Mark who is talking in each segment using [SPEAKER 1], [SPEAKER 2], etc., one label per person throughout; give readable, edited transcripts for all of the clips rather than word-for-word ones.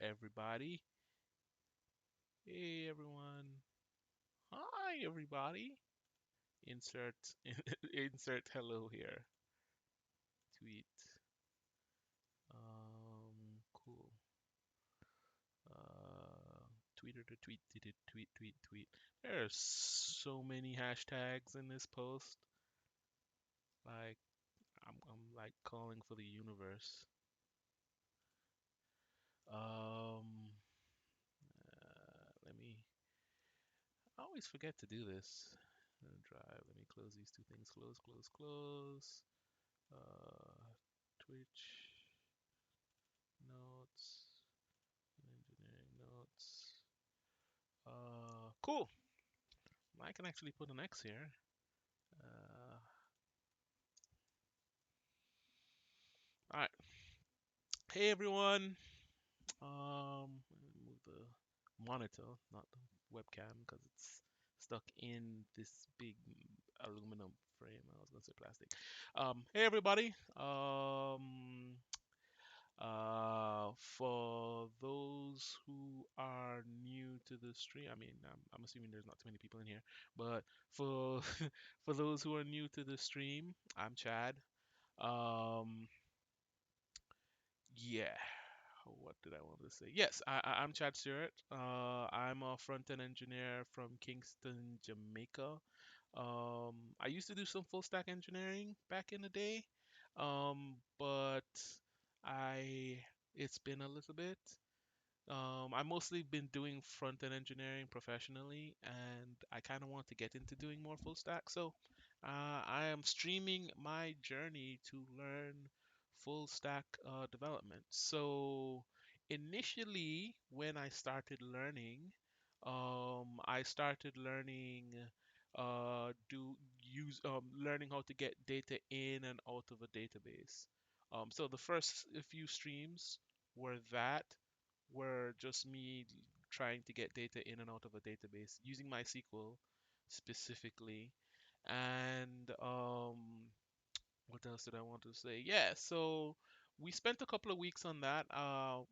[SPEAKER 1] everybody. Hey, everyone. Hi, everybody. Insert insert hello here. Tweet. Cool. Uh, Tweeter to tweet, tweet. There are so many hashtags in this post. Like I'm like calling for the universe. Um, Let me. I always forget to do this. Drive. Let me close these two things. Close. Uh, Twitch notes, engineering notes. Cool. I can actually put an X here. Uh, all right. Hey everyone. Let me move the monitor, not the webcam, because it's stuck in this big aluminum frame. I was gonna say plastic. Hey everybody. For those who are new to the stream, I mean, I'm assuming there's not too many people in here, but for for those who are new to the stream, I'm Chad. Um, yeah, what did I want to say? Yes, I'm Chad Stewart. I'm a front-end engineer from Kingston, Jamaica. I used to do some full stack engineering back in the day, but I it's been a little bit. I mostly been doing front-end engineering professionally, and I kind of want to get into doing more full stack. So, I am streaming my journey to learn full stack development. So, initially, when I started learning, I started learning do use learning how to get data in and out of a database. So the first few streams were just me trying to get data in and out of a database using MySQL specifically. And what else did I want to say? Yeah, so we spent a couple of weeks on that.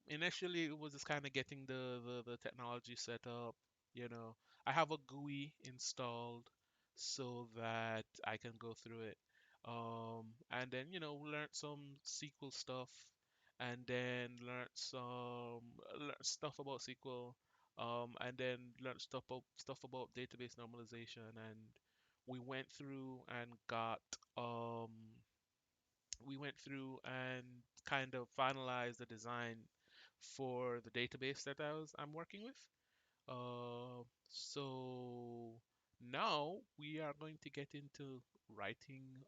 [SPEAKER 1] Initially, it was just kind of getting the technology set up. You know, I have a GUI installed so that I can go through it. And then, learn some SQL stuff, and then learn stuff about SQL, and then learn stuff about database normalization, and we went through and got we went through and kind of finalized the design for the database that I'm working with. So now we are going to get into writing.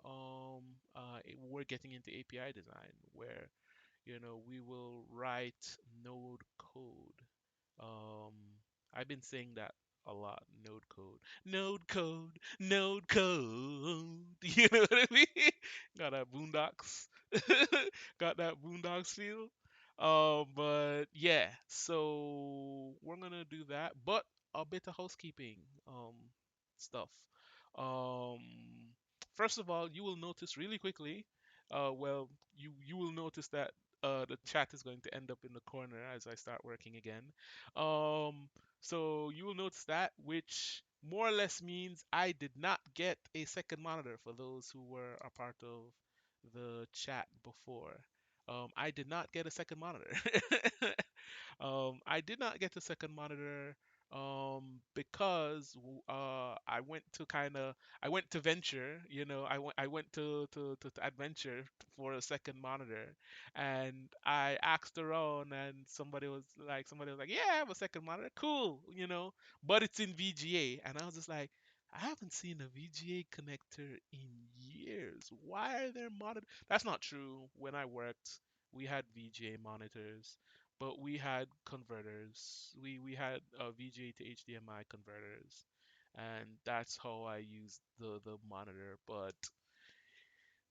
[SPEAKER 1] We're getting into API design where we will write node code. Um, I've been saying that a lot. Node code. You know what I mean? Got that Boondocks, got that Boondocks feel. But yeah, so we're gonna do that, but a bit of housekeeping stuff. Um, First of all, you will notice really quickly. Well, you will notice that the chat is going to end up in the corner as I start working again. Um, so you will notice that, which more or less means I did not get a second monitor for those who were a part of the chat before. I did not get a second monitor. I did not get a second monitor because I went to venture, I went to adventure for a second monitor, and I asked around, and somebody was like, yeah, I have a second monitor, cool, but it's in VGA, and I was just like, I haven't seen a VGA connector in years. Why are there monitors? That's not true. When I worked, we had VGA monitors, but we had converters. We had VGA to HDMI converters, and that's how I used the monitor. But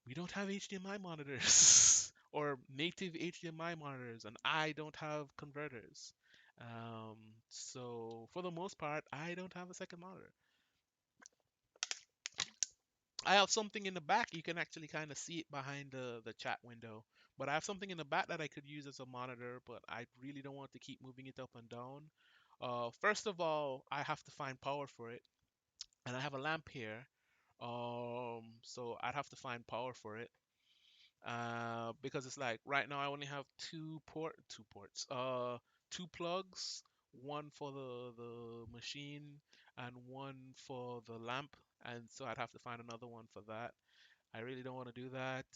[SPEAKER 1] we don't have HDMI monitors or native HDMI monitors, and I don't have converters. Um, so for the most part, I don't have a second monitor. I have something in the back. You can actually kind of see it behind the chat window. but I have something in the back that I could use as a monitor, but I really don't want to keep moving it up and down. First of all, I have to find power for it, and I have a lamp here, so I'd have to find power for it. Because it's like right now I only have two ports, two plugs, one for the machine and one for the lamp, and so I'd have to find another one for that. I really don't want to do that.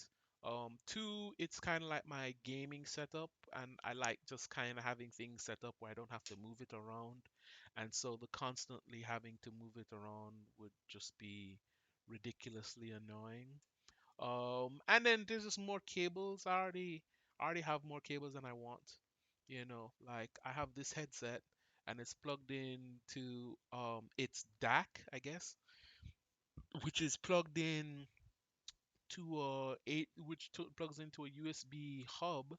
[SPEAKER 1] Two, it's kind of like my gaming setup, and I like just kind of having things set up where I don't have to move it around, and so the constantly having to move it around would just be ridiculously annoying. And then there's just more cables. I already have more cables than I want. Like I have this headset and it's plugged into its DAC, I guess, which is plugged in to plugs into a USB hub,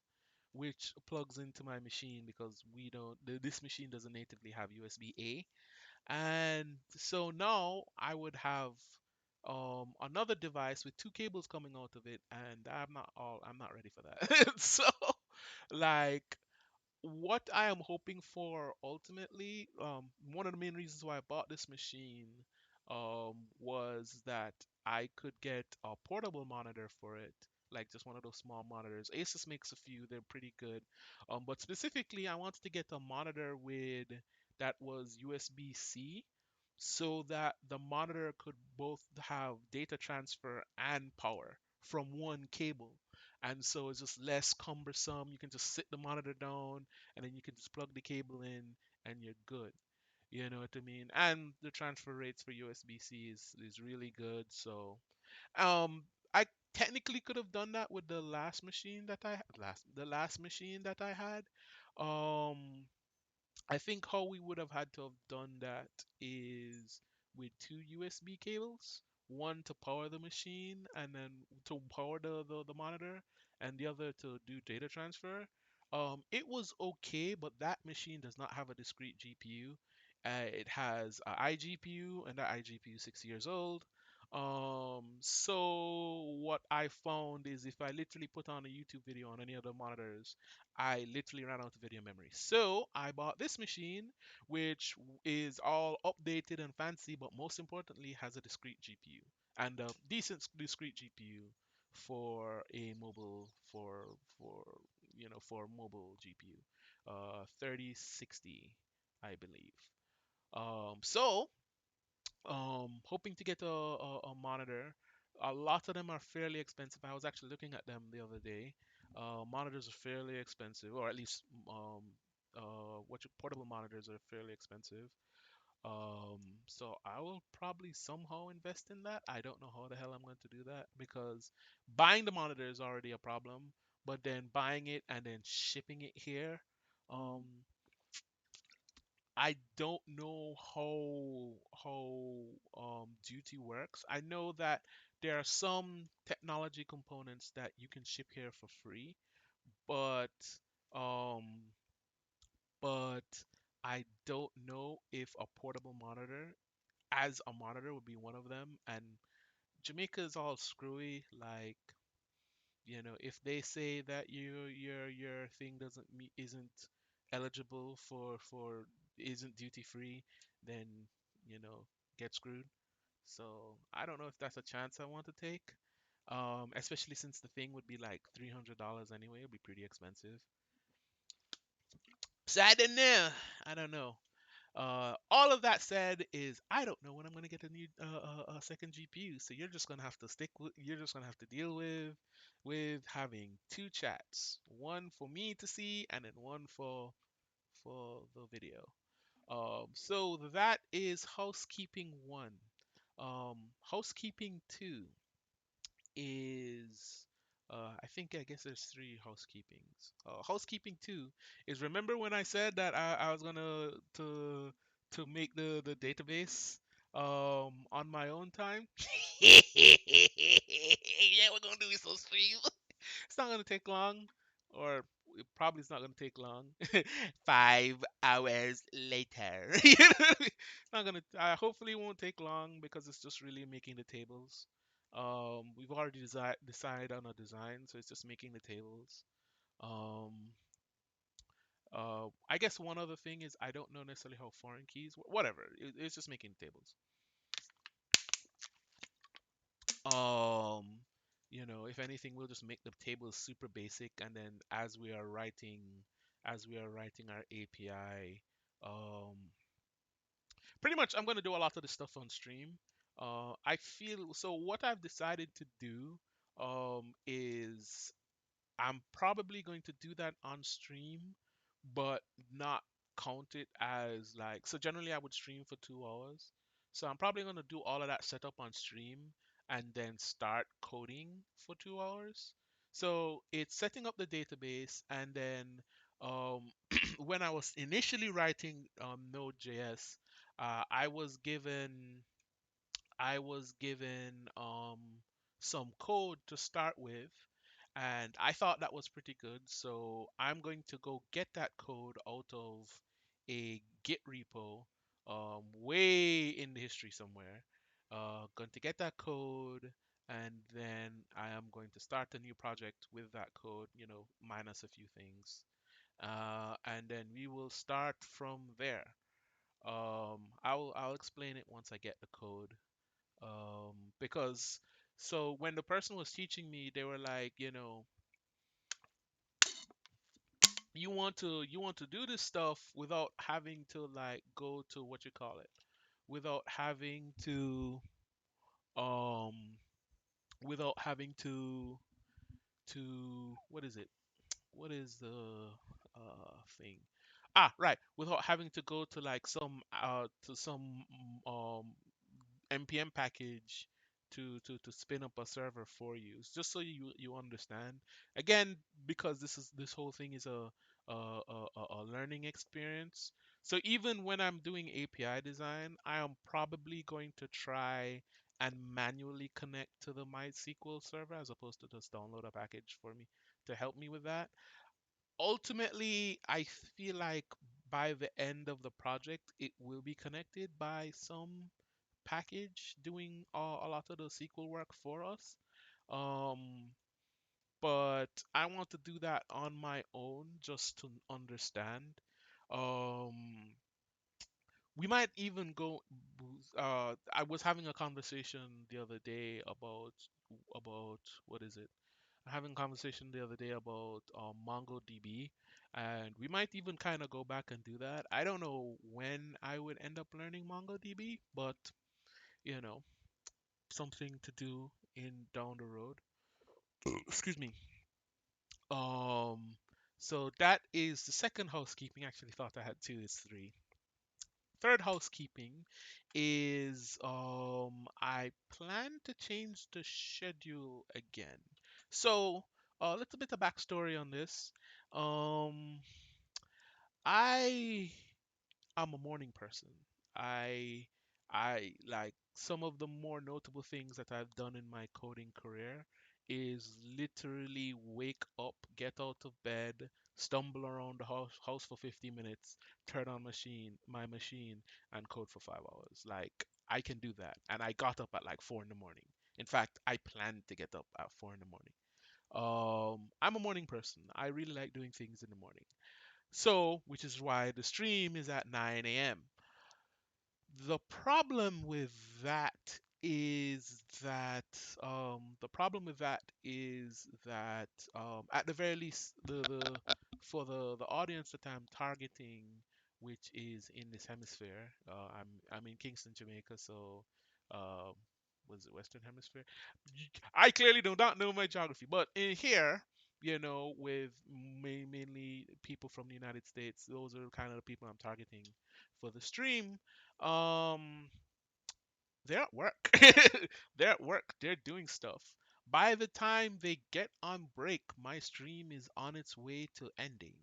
[SPEAKER 1] which plugs into my machine because we don't this machine doesn't natively have USB A. And so now I would have another device with two cables coming out of it, and I'm not ready for that. So like what I am hoping for ultimately, one of the main reasons why I bought this machine was that I could get a portable monitor for it, like just one of those small monitors. Asus makes a few, they're pretty good. But specifically, I wanted to get a monitor with that was USB-C so that the monitor could both have data transfer and power from one cable. And so it's just less cumbersome. You can just sit the monitor down and then you can just plug the cable in and you're good. You know what I mean? And the transfer rates for USB-C is really good. So I technically could have done that with the last machine that I the last machine that I had. Um I think how we would have had to have done that is with two USB cables, one to power the machine and then to power the monitor, and the other to do data transfer. It was okay, but that machine does not have a discrete GPU. It has a iGPU, and that iGPU is 6 years old. So what I found is if I literally put on a YouTube video on any of the monitors, I literally ran out of video memory. So I bought this machine, which is all updated and fancy, but most importantly has a discrete GPU and a decent discrete GPU for a mobile for mobile GPU, 3060, I believe. So hoping to get a monitor. A lot of them are fairly expensive. I was actually looking at them the other day. Monitors are fairly expensive, or at least portable monitors are fairly expensive. So I will probably somehow invest in that. I don't know how the hell I'm going to do that because buying the monitor is already a problem, but then buying it and then shipping it here, um, I don't know how duty works. I know that there are some technology components that you can ship here for free, but um but I don't know if a portable monitor as a monitor would be one of them. And Jamaica is all screwy. Like, if they say that your thing isn't eligible for isn't duty free, then you know get screwed. So I don't know if that's a chance I want to take. Especially since the thing would be like $300 anyway, it'd be pretty expensive. So I don't know. I don't know. All of that said is I don't know when I'm gonna get a new a second GPU. So you're just gonna have to deal with having two chats, one for me to see and then one for the video. So that is housekeeping one. Housekeeping two is I guess there's three housekeepings. Housekeeping two is remember when I said that I was gonna to make the database on my own time? Yeah, we're gonna do it so stream. It's not gonna take long, or it probably is not gonna take long. 5 hours later. It's not gonna. Hopefully, it won't take long because it's just really making the tables. We've already decided on a design, so it's just making the tables. Um, I guess one other thing is I don't know necessarily how foreign keys, whatever. It's just making tables. Um, if anything, we'll just make the tables super basic, and then as we are writing our API, pretty much I'm gonna do a lot of this stuff on stream. I feel so. What I've decided to do, is I'm probably going to do that on stream, but not count it as like. So generally, I would stream for 2 hours. So I'm probably going to do all of that setup on stream and then start coding for 2 hours. So it's setting up the database, and then when I was initially writing Node.js, I was given some code to start with, and I thought that was pretty good. So I'm going to go get that code out of a Git repo, way in the history somewhere. Going to get that code, and then I am going to start a new project with that code, minus a few things. And then we will start from there. I'll explain it once I get the code. Because so when the person was teaching me, they were like, you want to do this stuff without having to like go to what you call it, without having to um without having to what is it? What is the thing? Right, without having to go to like some npm package to spin up a server for you. It's just so you understand. Again, because this whole thing is a learning experience. So even when I'm doing API design, I am probably going to try and manually connect to the MySQL server as opposed to just download a package for me to help me with that. Ultimately, I feel like by the end of the project, it will be connected by some package doing a lot of the SQL work for us. Um, but I want to do that on my own just to understand. Um, we might even go. I was having a conversation the other day about what is it? Having a conversation the other day about MongoDB, and we might even kind of go back and do that. I don't know when I would end up learning MongoDB, but you know, something to do in down the road. Excuse me. Um, so that is the second housekeeping. I actually thought I had two. It's three. Third housekeeping is I plan to change the schedule again. So a little bit of backstory on this. Um, I I'm a morning person. I I like some of the more notable things that I've done in my coding career is literally wake up, get out of bed, stumble around the house for 50 minutes, turn on my machine and code for 5 hours. Like I can do that. And I got up at like 4 in the morning. In fact, I planned to get up at 4 in the morning. I'm a morning person. I really like doing things in the morning. So, which is why the stream is at 9 a.m. The problem with that is that at the very least for the audience that I'm targeting, which is in this hemisphere, I'm in Kingston, Jamaica, so um, was it Western Hemisphere? I clearly do not know my geography, but in here, with mainly people from the United States, those are kind of the people I'm targeting for the stream. um, they're at work. They're at work. They're doing stuff. By the time they get on break, my stream is on its way to ending.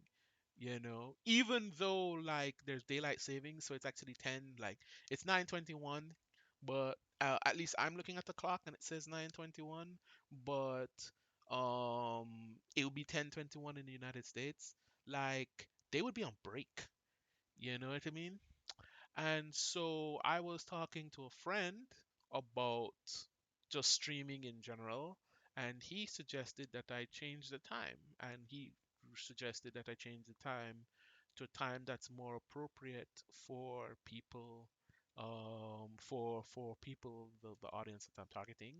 [SPEAKER 1] Even though like there's daylight savings, so it's actually 10, like it's 9:21, but at least I'm looking at the clock and it says 9:21, but it would be 10:21 in the United States. Like they would be on break. You know what I mean? And so I was talking to a friend about just streaming in general, and he suggested that I change the time, and he suggested that I change the time to a time that's more appropriate for people, for people, the audience that I'm targeting,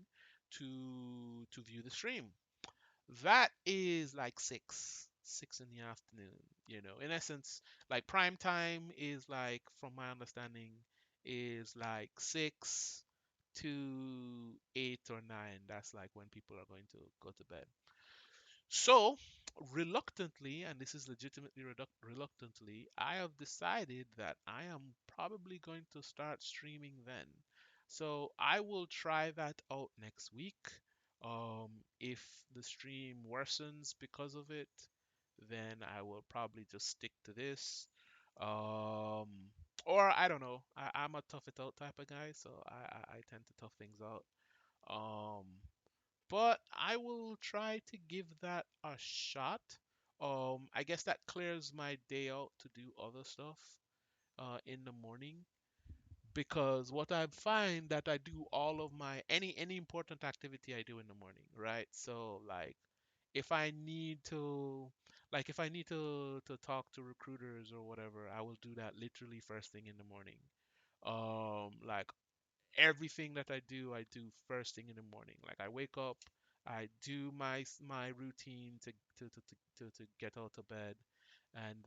[SPEAKER 1] to view the stream. That is like six in the afternoon. In essence, like prime time is like, from my understanding, is like 6 to 8 or 9. That's like when people are going to go to bed. So, reluctantly, and this is legitimately reluctantly, I have decided that I am probably going to start streaming then. So, I will try that out next week. If the stream worsens because of it, then I will probably just stick to this. Um, or I don't know. I'm a tough it out type of guy, so I tend to tough things out. Um, but I will try to give that a shot. I guess that clears my day out to do other stuff in the morning, because what I find that I do all of my any important activity I do in the morning, right? So like if I need to if I need to talk to recruiters or whatever, I will do that literally first thing in the morning. Like everything that I do first thing in the morning. Like I wake up, I do my routine to get out of bed, and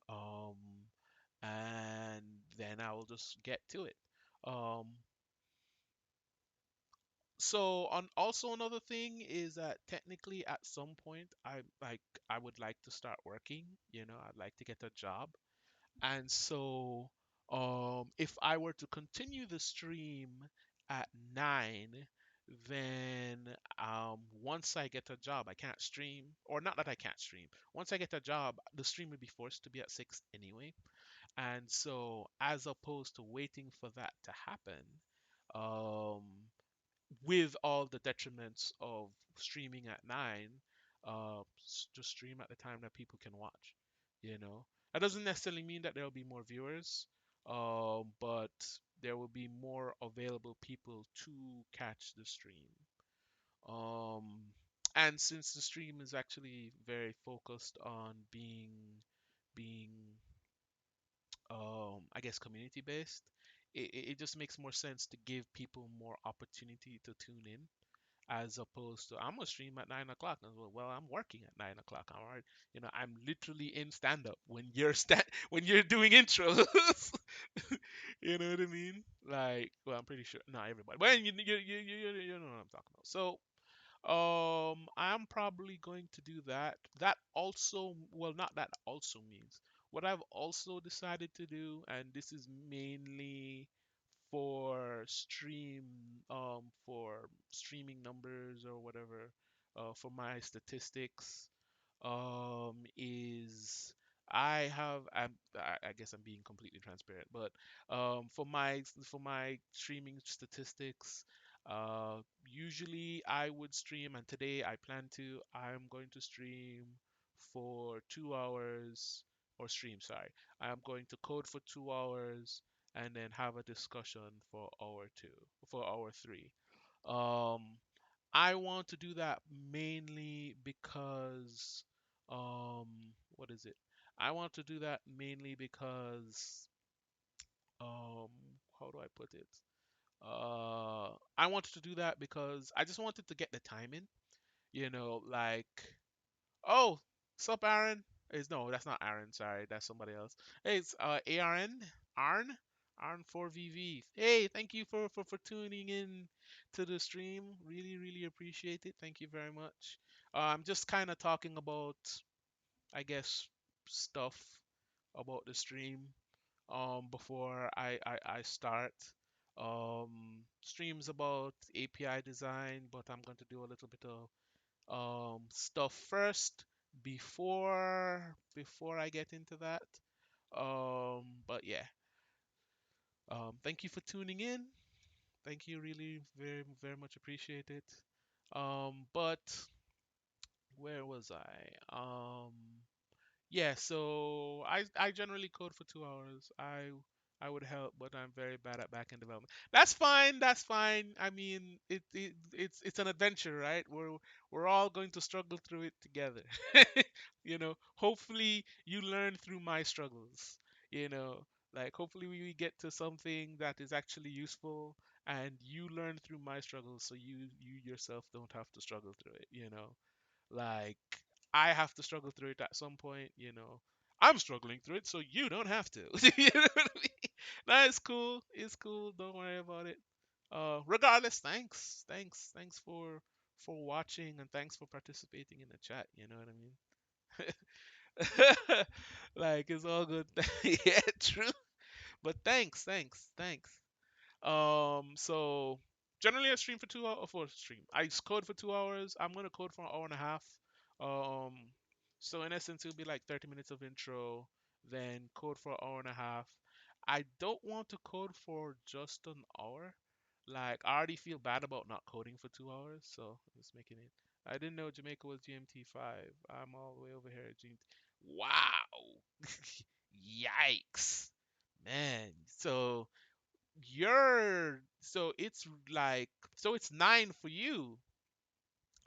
[SPEAKER 1] um and then I will just get to it. Um, so on also another thing is that technically at some point I would like to start working. I'd like to get a job. And so, if I were to continue the stream at 9, then once I get a job, I can't stream, or not that I can't stream. Once I get a job, the stream would be forced to be at 6 anyway. And so, as opposed to waiting for that to happen, um, with all the detriments of streaming at 9, just stream at the time that people can watch. That doesn't necessarily mean that there'll be more viewers, but there will be more available people to catch the stream. Um, and since the stream is actually very focused on being I guess community based, it just makes more sense to give people more opportunity to tune in, as opposed to I'm gonna stream at 9 o'clock. And well, I'm working at 9 o'clock. I'm alright. I'm literally in stand up when you're when you're doing intros. You know what I mean? Like, well, I'm pretty sure not everybody, but you know what I'm talking about. So, I'm probably going to do that. That also, well, not that also means what I've also decided to do, and this is mainly for for streaming numbers or whatever, for my statistics, is I guess I'm being completely transparent, but for my streaming statistics, usually I would stream, and today I'm going to stream for 2 hours, or stream, sorry. I'm going to code for 2 hours and then have a discussion for hour three. Um, I want to do that mainly because, um, what is it? I want to do that mainly because, um, how do I put it? I wanted to do that because I just wanted to get the time in, like, oh, sup, Aaron? Is no, that's not Aaron. Sorry, that's somebody else. Hey, it's ARN, Arn, Arn4VV. Hey, thank you for tuning in to the stream. Really, really appreciate it. Thank you very much. I'm just kind of talking about, I guess, stuff about the stream. Before I start. Streams about API design, but I'm going to do a little bit of stuff first before I get into that. But yeah, thank you for tuning in. Thank you, really, very very much appreciate it. But where was I? Yeah, so I generally code for 2 hours. I would help, but I'm very bad at backend development. That's fine. That's fine. I mean, it's an adventure, right? We're all going to struggle through it together. Hopefully you learn through my struggles. You know, like hopefully we get to something that is actually useful, and you learn through my struggles, so you yourself don't have to struggle through it. Like I have to struggle through it at some point. I'm struggling through it, so you don't have to. You know what I mean? No, it's cool. It's cool. Don't worry about it. Regardless, thanks for watching, and thanks for participating in the chat. You know what I mean? Like it's all good. Yeah, true. But thanks. So generally I stream for 2 hours. For stream, I code for 2 hours. I'm gonna code for an hour and a half. Um, so in essence, it'll be like 30 minutes of intro, then code for an hour and a half. I don't want to code for just an hour. Like I already feel bad about not coding for 2 hours, so I'm just making it. I didn't know Jamaica was GMT5. I'm all the way over here at GMT. Wow. Yikes. Man. So it's 9 for you.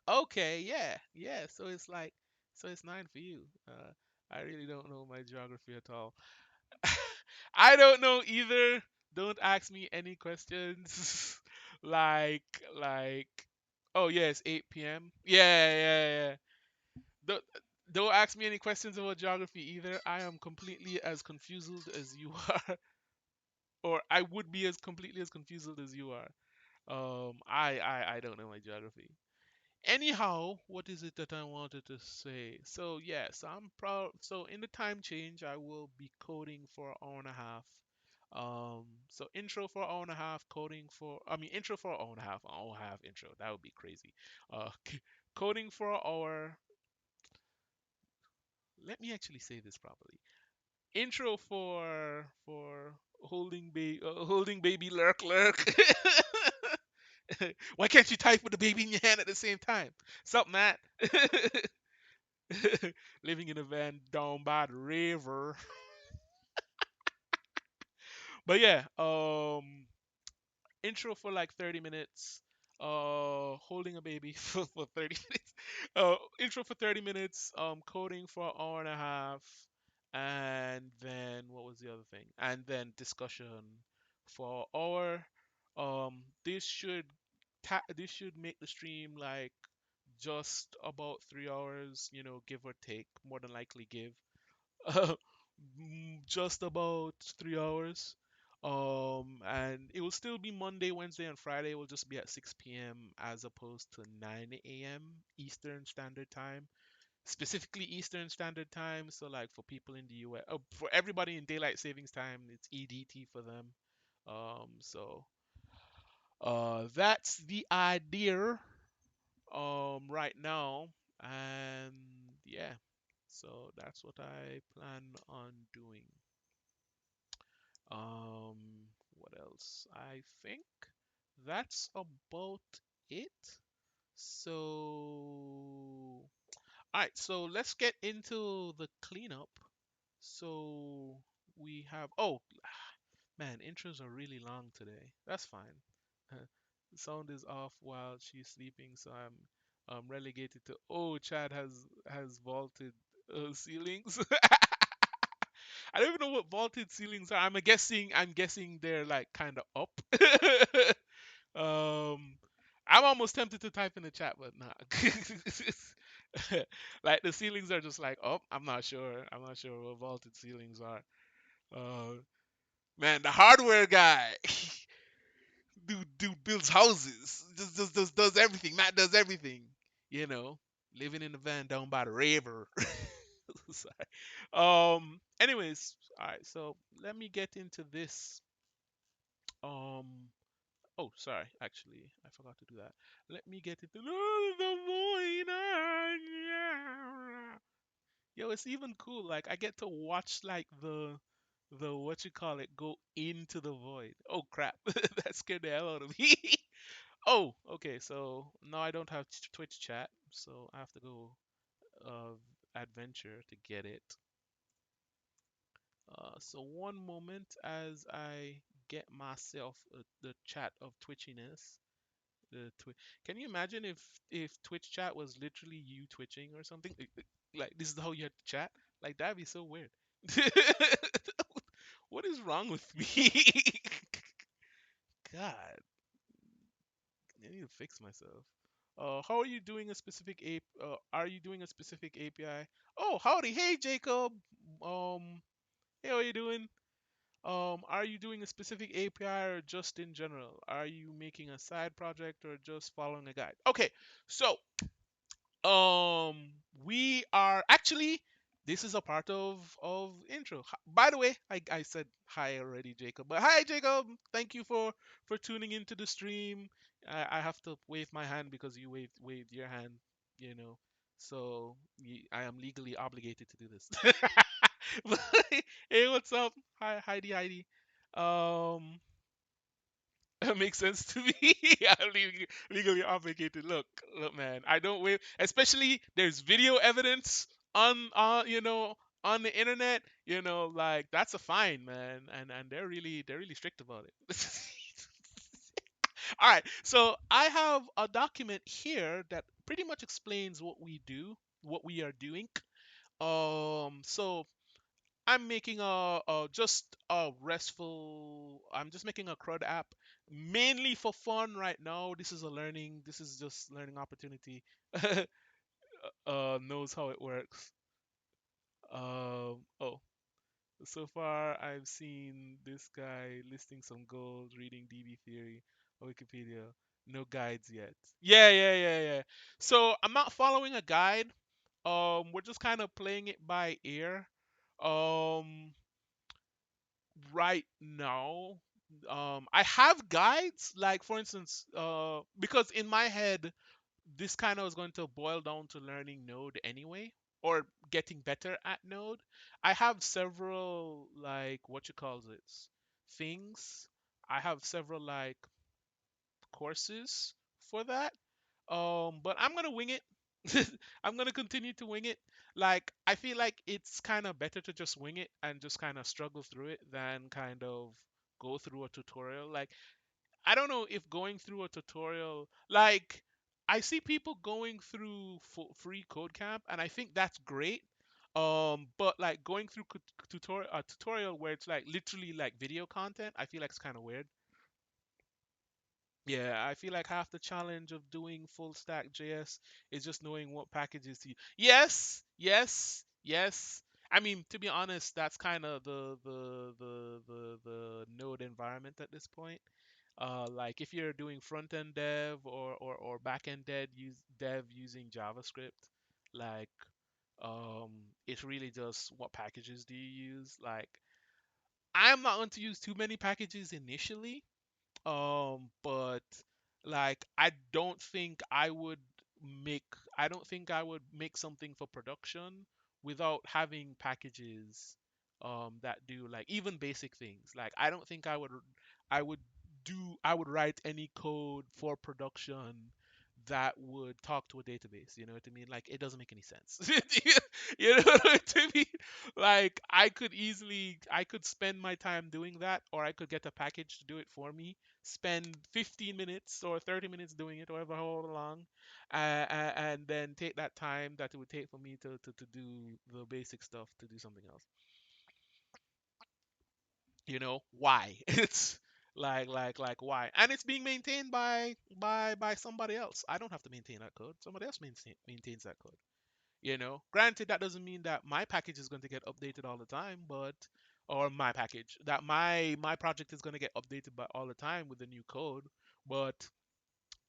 [SPEAKER 1] Okay, yeah, yeah. So it's 9 for you. I really don't know my geography at all. I don't know either. Don't ask me any questions. like, oh yes, 8 p.m. Yeah, yeah, yeah. Don't don't ask me any questions about geography either. I am completely as confused as you are, or I would be as completely as confused as you are. I don't know my geography. Anyhow, what is it that I wanted to say? So yes, I'm proud. So in the time change, I will be coding for an hour and a half. So intro for an hour and a half, intro for an hour and a half, intro. That would be crazy. Coding for an hour. Let me actually say this properly. Intro for holding baby lurk lurk. Why can't you type with the baby in your hand at the same time? Something that. Living in a van down by the river. But yeah, intro for like 30 minutes. Holding a baby for 30 minutes. Intro for 30 minutes. Coding for an hour and a half. And then what was the other thing? And then discussion for an hour. This should make the stream like just about 3 hours, give or take, more than likely give. Just about 3 hours. And it will still be Monday, Wednesday, and Friday. It will just be at 6 p.m. as opposed to 9 a.m. Eastern Standard Time. Specifically Eastern Standard Time. So like for people in the US, for everybody in Daylight Savings Time, it's EDT for them. So that's the idea right now. And yeah, so that's what I plan on doing. What else? I think that's about it. So, all right, so let's get into the cleanup. So we have, oh man, intros are really long today. That's fine. The sound is off while she's sleeping, so I'm relegated to, oh, Chad has vaulted ceilings. I don't even know what vaulted ceilings are. I'm guessing they're like kind of up. um, I'm almost tempted to type in the chat, but nah. Like the ceilings are just like up. I'm not sure. I'm not sure what vaulted ceilings are. Uh, Man, the hardware guy. Dude builds houses. Just does everything. Matt does everything. You know, living in the van down by the river. Sorry. Anyways, all right. So let me get into this. Um. Oh, sorry. Actually, I forgot to do that. Let me get into the void. Yo, it's even cool. Like I get to watch like the what you call it go into the void. Oh crap. That scared the hell out of me. Oh, okay. So now I don't have Twitch chat, so I have to go adventure to get it. So one moment as I get myself the chat of twitchiness. Can you imagine if Twitch chat was literally you twitching or something? Like this is how you had to chat? Like that'd be so weird. What is wrong with me? God, I need to fix myself. How are you doing a specific app? Are you doing a specific API? Oh, howdy, hey Jacob. Hey, how are you doing? Are you doing a specific API or just in general? Are you making a side project or just following a guide? Okay, so we are actually this is a part of intro. By the way, I said hi already, Jacob. But hi, Jacob. Thank you for tuning into the stream. I have to wave my hand because you waved your hand. You know, so I am legally obligated to do this. But, hey, what's up? Hi, Heidi. Um, that makes sense to me. I'm legally obligated. Look, man. I don't waive. Especially there's video evidence on the internet. Like that's a fine, man. And they're really strict about it. All right. So I have a document here that pretty much explains what we do, what we are doing. So I'm making just a restful. I'm just making a CRUD app, mainly for fun right now. This is a learning. This is just learning opportunity. Knows how it works. Oh, so far I've seen this guy listing some goals, reading DB theory, Wikipedia. No guides yet. Yeah. So I'm not following a guide. We're just kind of playing it by ear. Um, right now I have guides, like for instance, because in my head this kind of is going to boil down to learning Node anyway, or getting better at Node. I have several, like, what you call this, things. I have several, like, courses for that. But I'm gonna wing it. I'm gonna continue to wing it. Like, I feel like it's kind of better to just wing it and just kind of struggle through it than kind of go through a tutorial. Like, I don't know if going through a tutorial, like, I see people going through free code camp, and I think that's great. But like going through tutorial a tutorial where it's like literally like video content, I feel like it's kind of weird. Yeah, I feel like half the challenge of doing full stack JS is just knowing what packages to use. Yes. I mean, to be honest, that's kind of the node environment at this point. Like if you're doing front end dev or back end dev using JavaScript, like it's really just what packages do you use. Like I'm not going to use too many packages initially, but like make I don't think I would make something for production without having packages that do like even basic things. Like I don't think I would I would write any code for production that would talk to a database. You know what I mean? Like it doesn't make any sense. You know what I mean? Like I could spend my time doing that, or I could get a package to do it for me, spend 15 minutes or 30 minutes doing it, however how long, and then take that time that it would take for me to do the basic stuff to do something else. Why? It's like why? And it's being maintained by somebody else. I don't have to maintain that code. Somebody else maintains that code. Granted, that doesn't mean that my package is going to get updated all the time, but or my package that my project is going to get updated by all the time with the new code. But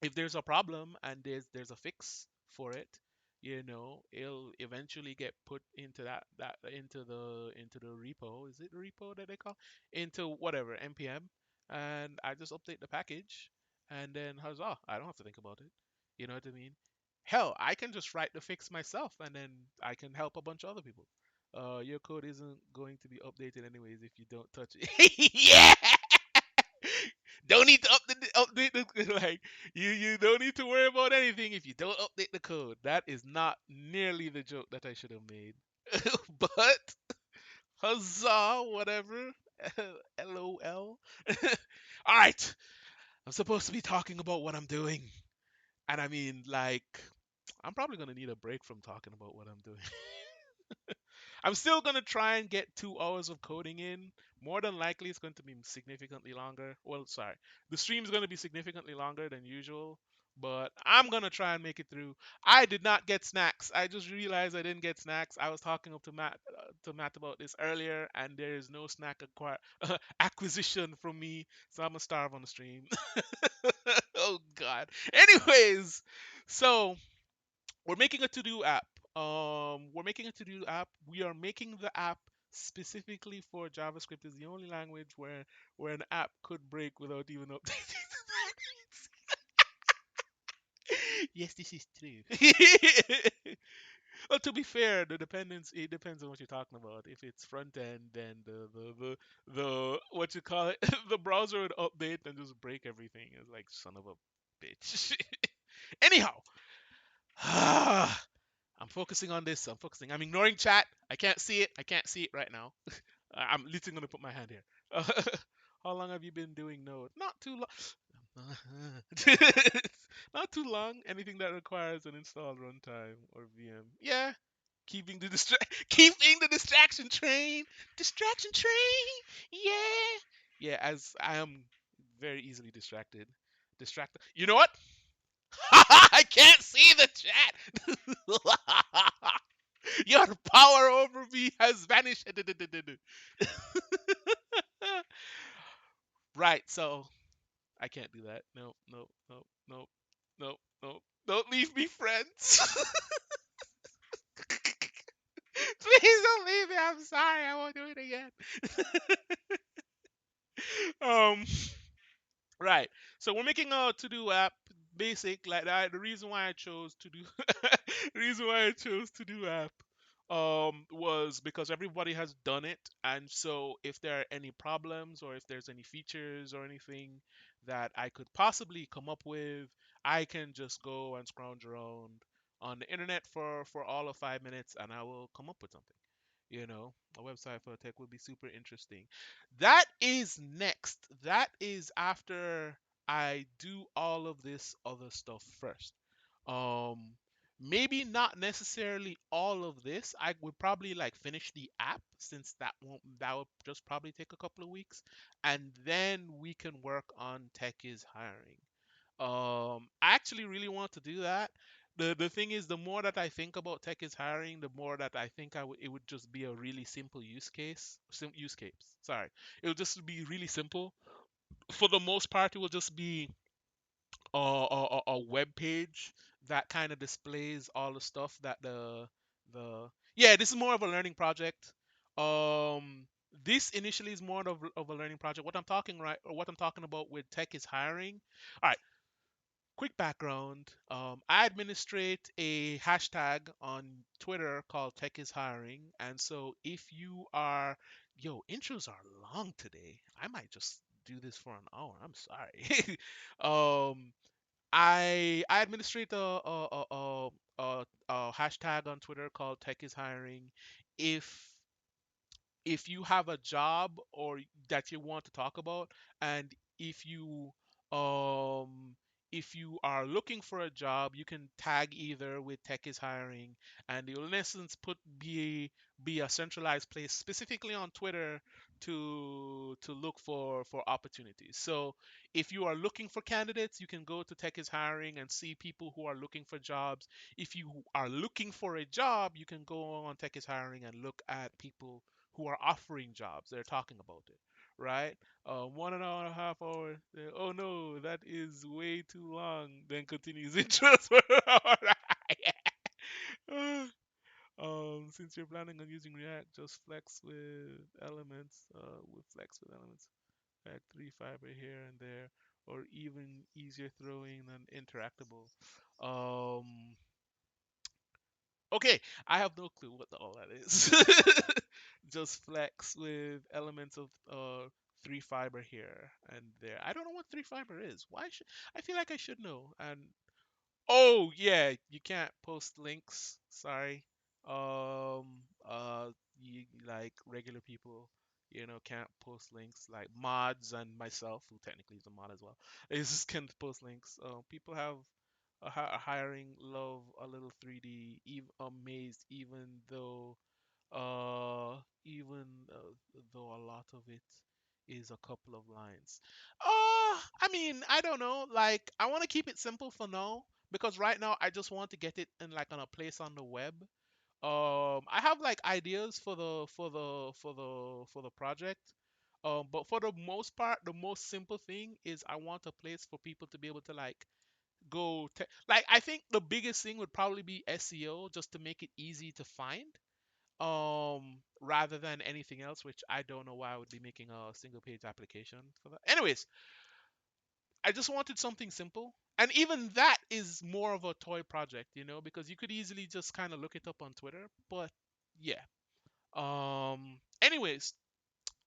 [SPEAKER 1] if there's a problem and there's a fix for it, it'll eventually get put into that into the repo. Is it repo that they call? Into whatever npm, and I just update the package, and then huzzah, I don't have to think about it. You know what I mean? Hell, I can just write the fix myself, and then I can help a bunch of other people. Your code isn't going to be updated anyways if you don't touch it. Yeah. Don't need to update the like you don't need to worry about anything if you don't update the code. That is not nearly the joke that I should have made. But Huzzah, whatever. LOL. All right. I'm supposed to be talking about what I'm doing. And I mean, like, I'm probably going to need a break from talking about what I'm doing. I'm still gonna try and get 2 hours of coding in. More than likely, it's going to be significantly longer. Well, sorry, the stream's gonna be significantly longer than usual, but I'm gonna try and make it through. I did not get snacks. I just realized I didn't get snacks. I was talking up to Matt about this earlier, and there is no snack acquisition from me, so I'm gonna starve on the stream. Oh God. Anyways, so we're making a to-do app. We're making a to-do app. We are making the app specifically for JavaScript. Is the only language where an app could break without even updating. Yes, this is true. Well, to be fair, the dependence it depends on what you're talking about. If it's front end, then the what you call it, the browser would update and just break everything. It's like son of a bitch. Anyhow, I'm focusing on this. I'm focusing. I'm ignoring chat. I can't see it. I can't see it right now. I'm literally gonna put my hand here. How long have you been doing Node? Not too long. Not too long. Anything that requires an installed runtime or VM. Yeah. Keeping the distraction train. Distraction train. Yeah. Yeah. As I am very easily distracted. Distracted. You know what? I can't see the chat. Your power over me has vanished. Right, so I can't do that. No, no, no, no, no, no. Don't leave me, friends. Please don't leave me. I'm sorry. I won't do it again. um, right. So we're making a to-do app, basic like that. The reason why I chose to do, the reason why I chose to do app, was because everybody has done it, and so if there are any problems or if there's any features or anything that I could possibly come up with, I can just go and scrounge around on the internet for all of 5 minutes, and I will come up with something. A website for tech would be super interesting. That is next. That is after I do all of this other stuff first. Um, Maybe not necessarily all of this. I would probably like finish the app since that would just probably take a couple of weeks, and then we can work on tech is hiring. I actually really want to do that. The thing is, the more that I think about tech is hiring, the more that I think it would just be a really simple use case. Sorry, it would just be really simple. For the most part, it will just be a web page that kind of displays all the stuff that the yeah. This is more of a learning project. Um, this initially is more of a learning project. What I'm talking about with tech is hiring. All right, quick background. I administrate a hashtag on Twitter called Tech is Hiring. And so if you are, yo, intros are long today. I might just do this for an hour. I'm sorry. um, I administrate a hashtag on Twitter called Tech is Hiring. If if you have a job or that you want to talk about, and if you um if you are looking for a job, you can tag either with tech is hiring, and you'll in essence be a centralized place specifically on Twitter to look for opportunities. So if you are looking for candidates, you can go to tech is hiring and see people who are looking for jobs. If you are looking for a job, you can go on tech is hiring and look at people who are offering jobs. They're talking about it, right? 1.5 hours. Oh no, that is way too long. Then continues interest for an hour. Since you're planning on using React, just flex with elements. With flex with elements, add 3 fiber here and there, or even easier throwing than interactable. Um, Okay, I have no clue what all that is. Just flex with elements of 3 fiber here and there. I don't know what 3 fiber is. Why should I feel like I should know? And oh yeah, you can't post links. Sorry. Um uh like regular people, can't post links. Like mods and myself, who technically is a mod as well, is just can't post links. People have a hiring love a little 3D, amazed, even though a lot of it is a couple of lines. I mean, I don't know. Like, I want to keep it simple for now because right now I just want to get it in like on a place on the web. I have like ideas for the project. But for the most part, the most simple thing is I want a place for people to be able to like like I think the biggest thing would probably be SEO just to make it easy to find rather than anything else, which I don't know why I would be making a single page application for that. Anyways, I just wanted something simple. And even that is more of a toy project, because you could easily just kind of look it up on Twitter. But yeah. Anyways,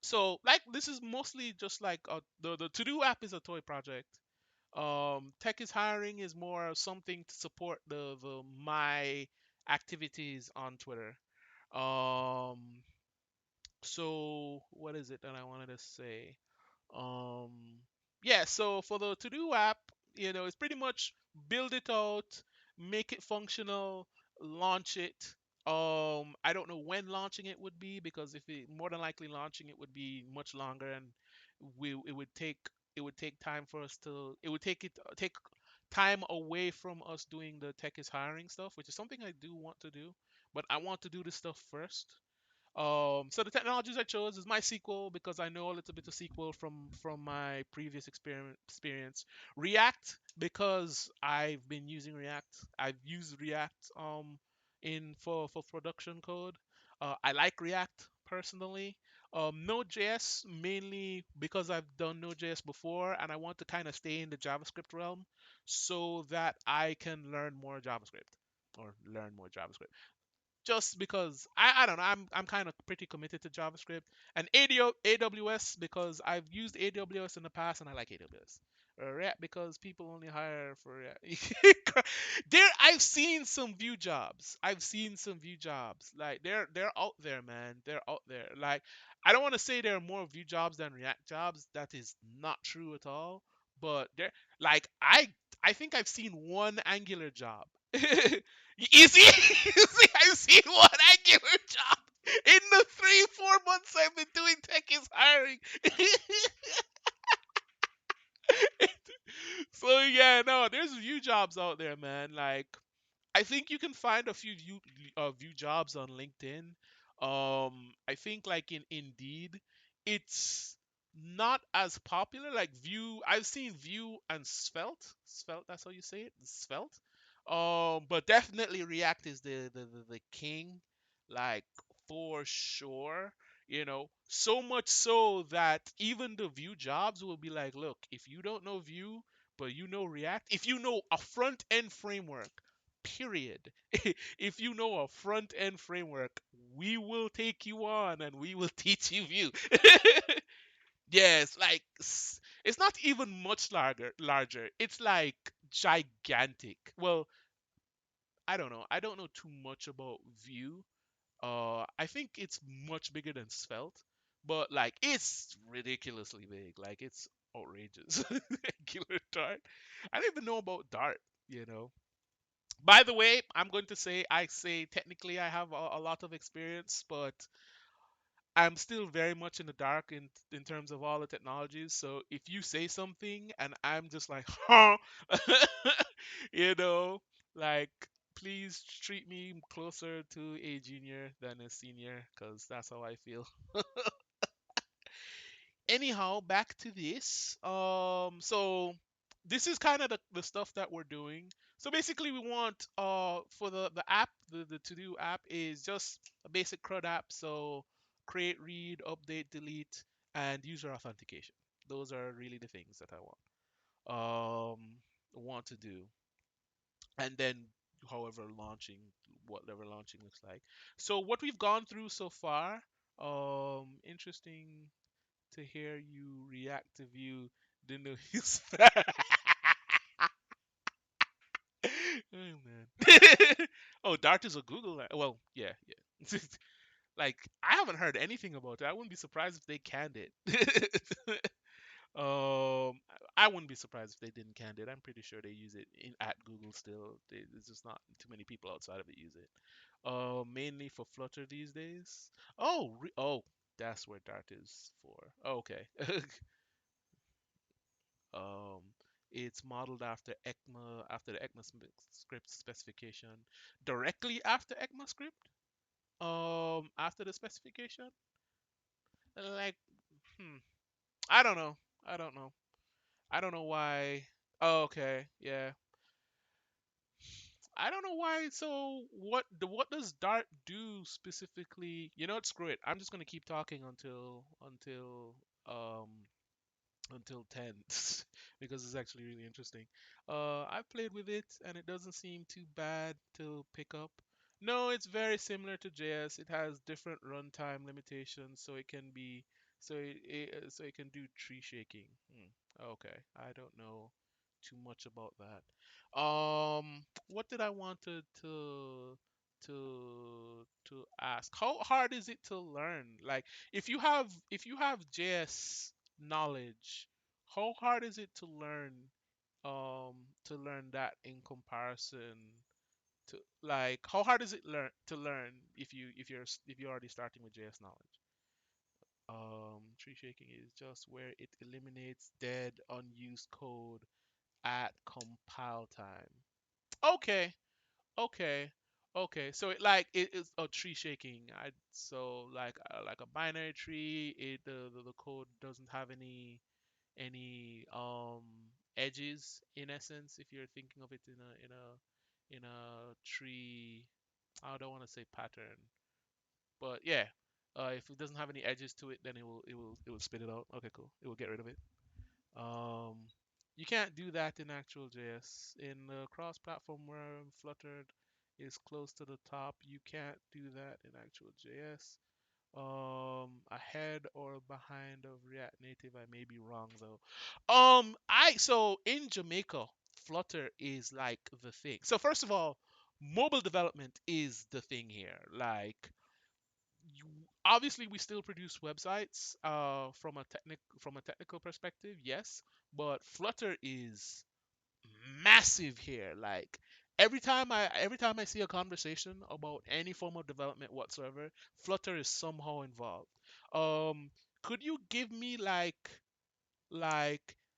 [SPEAKER 1] so like this is mostly just like the to do app is a toy project. Tech is hiring is more something to support the my activities on Twitter. Um, so what is it that I wanted to say? Um, yeah, so for the to do app, it's pretty much build it out, make it functional, launch it. I don't know when launching it would be because if it more than likely launching it would be much longer and we it would take time for us to it would take time away from us doing the tech is hiring stuff, which is something I do want to do, but I want to do this stuff first. So the technologies I chose is MySQL because I know a little bit of SQL from my previous experience. React because I've been using React. I've used React in for production code. I like React personally. Node.js mainly because I've done Node.js before and I want to kind of stay in the JavaScript realm so that I can learn more JavaScript or learn more JavaScript just because I don't know I'm kind of pretty committed to JavaScript and AWS because I've used AWS in the past and I like AWS. React because people only hire for React. There I've seen some Vue jobs. I've seen some Vue jobs. Like they're out there, man. They're out there. Like I don't want to say there are more Vue jobs than React jobs. That is not true at all. But there like I think I've seen one Angular job. You see, you see, I've seen one Angular job in the 3 4 months I've been doing tech is hiring. So yeah, no, there's Vue jobs out there, man. Like I think you can find a few Vue jobs on LinkedIn. I think like in Indeed, it's not as popular. Like Vue, I've seen Vue and Svelte. That's how you say it, Svelte. But definitely React is the king, like for sure. So much so that even the Vue jobs will be like, look, if you don't know Vue, but you know React, if you know a front end framework, period. If you know a front end framework, we will take you on and we will teach you Vue. Yes, like it's not even much larger. It's like gigantic. Well, I don't know. I don't know too much about Vue. I think it's much bigger than Svelte, but like it's ridiculously big. Like it's outrageous. Angular Dart. I don't even know about Dart. You know. By the way, I'm going to say I say technically I have a lot of experience, but I'm still very much in the dark in terms of all the technologies. So if you say something and I'm just like, huh, you know, like please treat me closer to a junior than a senior, because that's how I feel. Anyhow, back to this. So this is kind of the stuff that we're doing. So basically we want for the app, the to do app is just a basic CRUD app. So create, read, update, delete, and user authentication. Those are really the things that I want to do. And then however launching whatever launching looks like. So what we've gone through so far, interesting to hear you react to View. Didn't know he's oh man. Oh, Dart is a Google. Well, yeah, yeah. Like I haven't heard anything about it. I wouldn't be surprised if they canned it. I wouldn't be surprised if they didn't can it. I'm pretty sure they use it at Google still. There's just not too many people outside of it use it. Mainly for Flutter these days. Oh, that's where Dart is for. Oh, okay. um, it's modeled after ECMA, after the ECMA script specification, directly after ECMA script. After the specification, like, hmm, I don't know. I don't know. I don't know why. Oh, okay, yeah. I don't know why. So what does Dart do specifically? You know what? Screw it. I'm just gonna keep talking um until 10 because it's actually really interesting. I've played with it and it doesn't seem too bad to pick up. No, it's very similar to JS. It has different runtime limitations, so it can be so it can do tree shaking. Okay, I don't know too much about that. What did I want to ask? How hard is it to learn? Like, if you have JS knowledge, how hard is it to learn that in comparison to, like, how hard is it learn if you're already starting with JS knowledge? Tree shaking is just where it eliminates dead unused code at compile time. Okay, okay, okay. So it is a tree shaking. So like a binary tree, the code doesn't have any edges in essence. If you're thinking of it in a tree, I don't want to say pattern, but yeah. If it doesn't have any edges to it, then it will spit it out. Okay, cool. It will get rid of it. Um, you can't do that in actual JS. In the cross-platform where Flutter is close to the top, you can't do that in actual JS. Ahead or behind of React Native, I may be wrong though. I so in Jamaica, Flutter is like the thing. So first of all, mobile development is the thing here. Like, you, obviously we still produce websites from a technical perspective, yes, but Flutter is massive here. Like, every time I see a conversation about any form of development whatsoever, Flutter is somehow involved. um could you give me like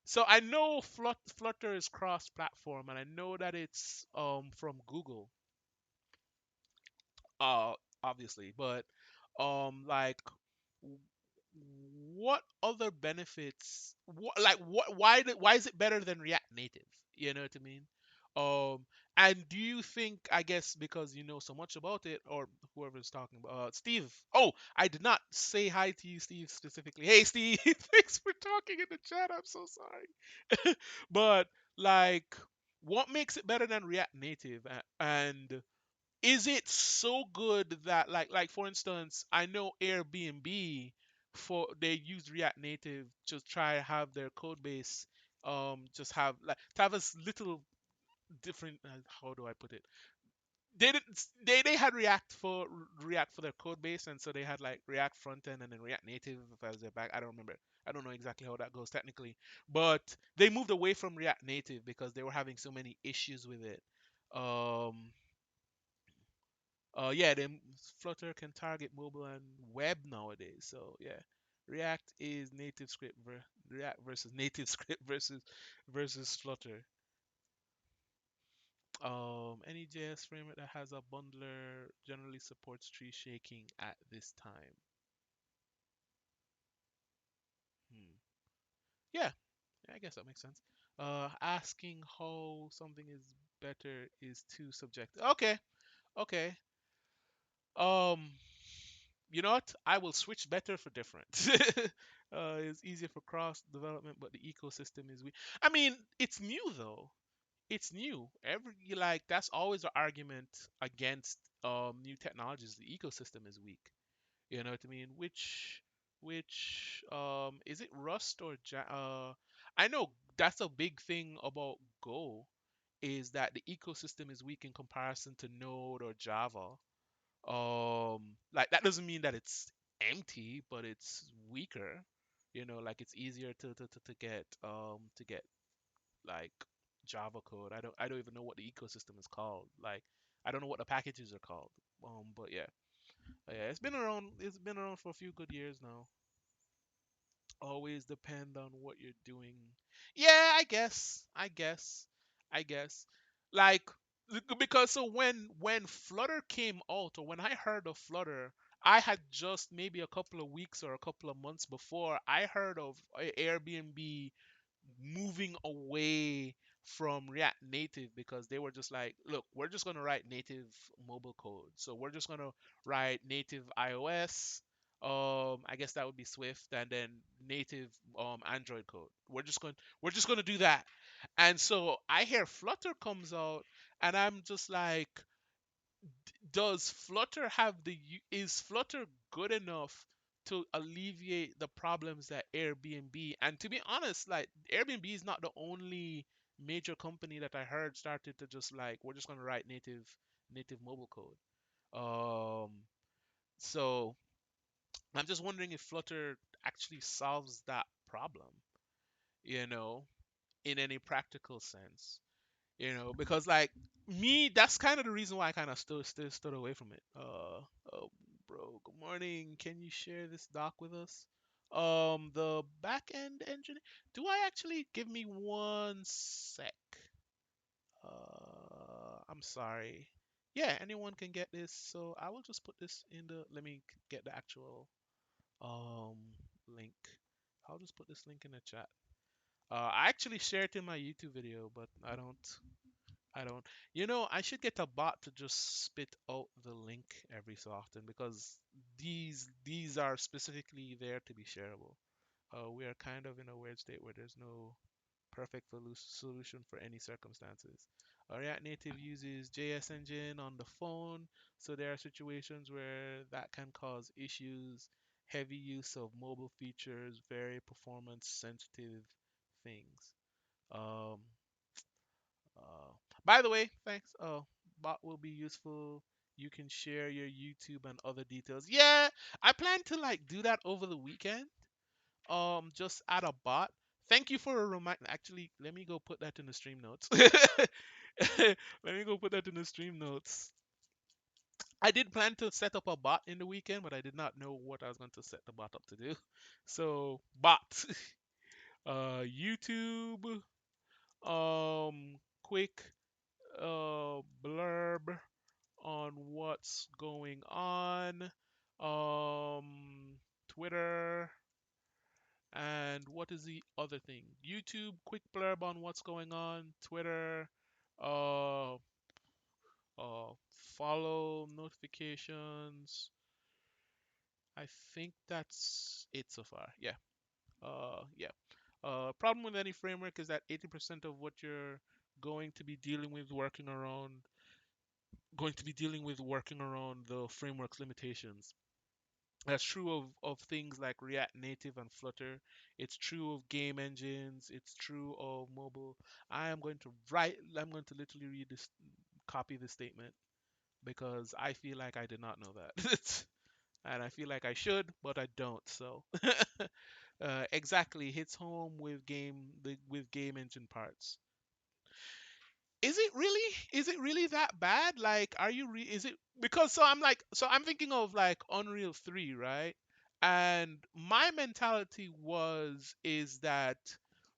[SPEAKER 1] so I know Flutter is cross platform, and I know that it's from Google, uh obviously, but like, w- what other benefits, why is it better than React Native? You know what I mean? um and do you think, I guess because you know so much about it, or whoever's talking about, Steve. Oh, I did not say hi to you, Steve, specifically. Hey, Steve. Thanks for talking in the chat. I'm so sorry. But, like, what makes it better than React Native? And is it so good that, like for instance, I know Airbnb, for they use React Native to try to have their code base, just have like to have a little different, how do I put it? They didn't they had React for their code base, and so they had like React front end and then React Native as their back. I don't remember. I don't know exactly how that goes technically, but they moved away from React Native because they were having so many issues with it. Um, yeah, then Flutter can target mobile and web nowadays. So yeah, React versus native script versus Flutter. Any JS framework that has a bundler generally supports tree shaking at this time. Hmm. Yeah, I guess that makes sense. Asking how something is better is too subjective. Okay, okay. Um, you know what? I will switch better for different. It's easier for cross development, but the ecosystem is weak. I mean, it's new though. It's new. That's always an argument against new technologies. The ecosystem is weak. You know what I mean? Which is it Rust or I know that's a big thing about Go, is that the ecosystem is weak in comparison to Node or Java. Like that doesn't mean that it's empty, but it's weaker. Like it's easier to get like Java code. I don't even know what the ecosystem is called. Like I don't know what the packages are called. But yeah. Yeah, it's been around. It's been around for a few good years now. Always depend on what you're doing. Yeah, I guess. Like because so when Flutter came out, or when I heard of Flutter, I had just maybe a couple of weeks or a couple of months before I heard of Airbnb moving away from React Native, because they were just like, look, we're just going to write native mobile code. So we're just going to write native iOS. I guess that would be Swift, and then native Android code. We're just going to do that. And so I hear Flutter comes out, and I'm just like, does Flutter have is Flutter good enough to alleviate the problems that Airbnb? And to be honest, like Airbnb is not the only major company that I heard started to just like, we're just gonna write native mobile code. Um, so I'm just wondering if Flutter actually solves that problem, you know, in any practical sense. Because like me, that's kind of the reason why I kind of stood away from it. Oh, bro, good morning. Can you share this doc with us? The back end engine. Do I actually give me one sec? I'm sorry. Yeah, anyone can get this. So I will just put this in the. Let me get the actual um link. I'll just put this link in the chat. I actually shared it in my YouTube video, but I don't. I should get a bot to just spit out the link every so often, because these are specifically there to be shareable. We are kind of in a weird state where there's no perfect solution for any circumstances. React Native uses JS Engine on the phone, so there are situations where that can cause issues. Heavy use of mobile features, very performance sensitive things. Um, uh, by the way, thanks. Bot will be useful. You can share your YouTube and other details. Yeah, I plan to like do that over the weekend. Just add a bot. Thank you for a reminder. Actually, let me go put that in the stream notes. Let me go put that in the stream notes. I did plan to set up a bot in the weekend, but I did not know what I was going to set the bot up to do. So, bot. YouTube. Quick blurb on what's going on. Twitter, and what is the other thing? YouTube, quick blurb on what's going on. Twitter, uh, follow notifications. I think that's it so far. Yeah. Yeah. Problem with any framework is that 80% of what you're going to be dealing with working around the framework's limitations. That's true of things like React Native and Flutter. It's true of game engines. It's true of mobile. I'm going to literally copy this statement, because I feel like I did not know that. And I feel like I should, but I don't. So, exactly, hits home with game engine parts. Is it really that bad? Like, are you is it because I'm thinking of like Unreal 3, right? And my mentality is that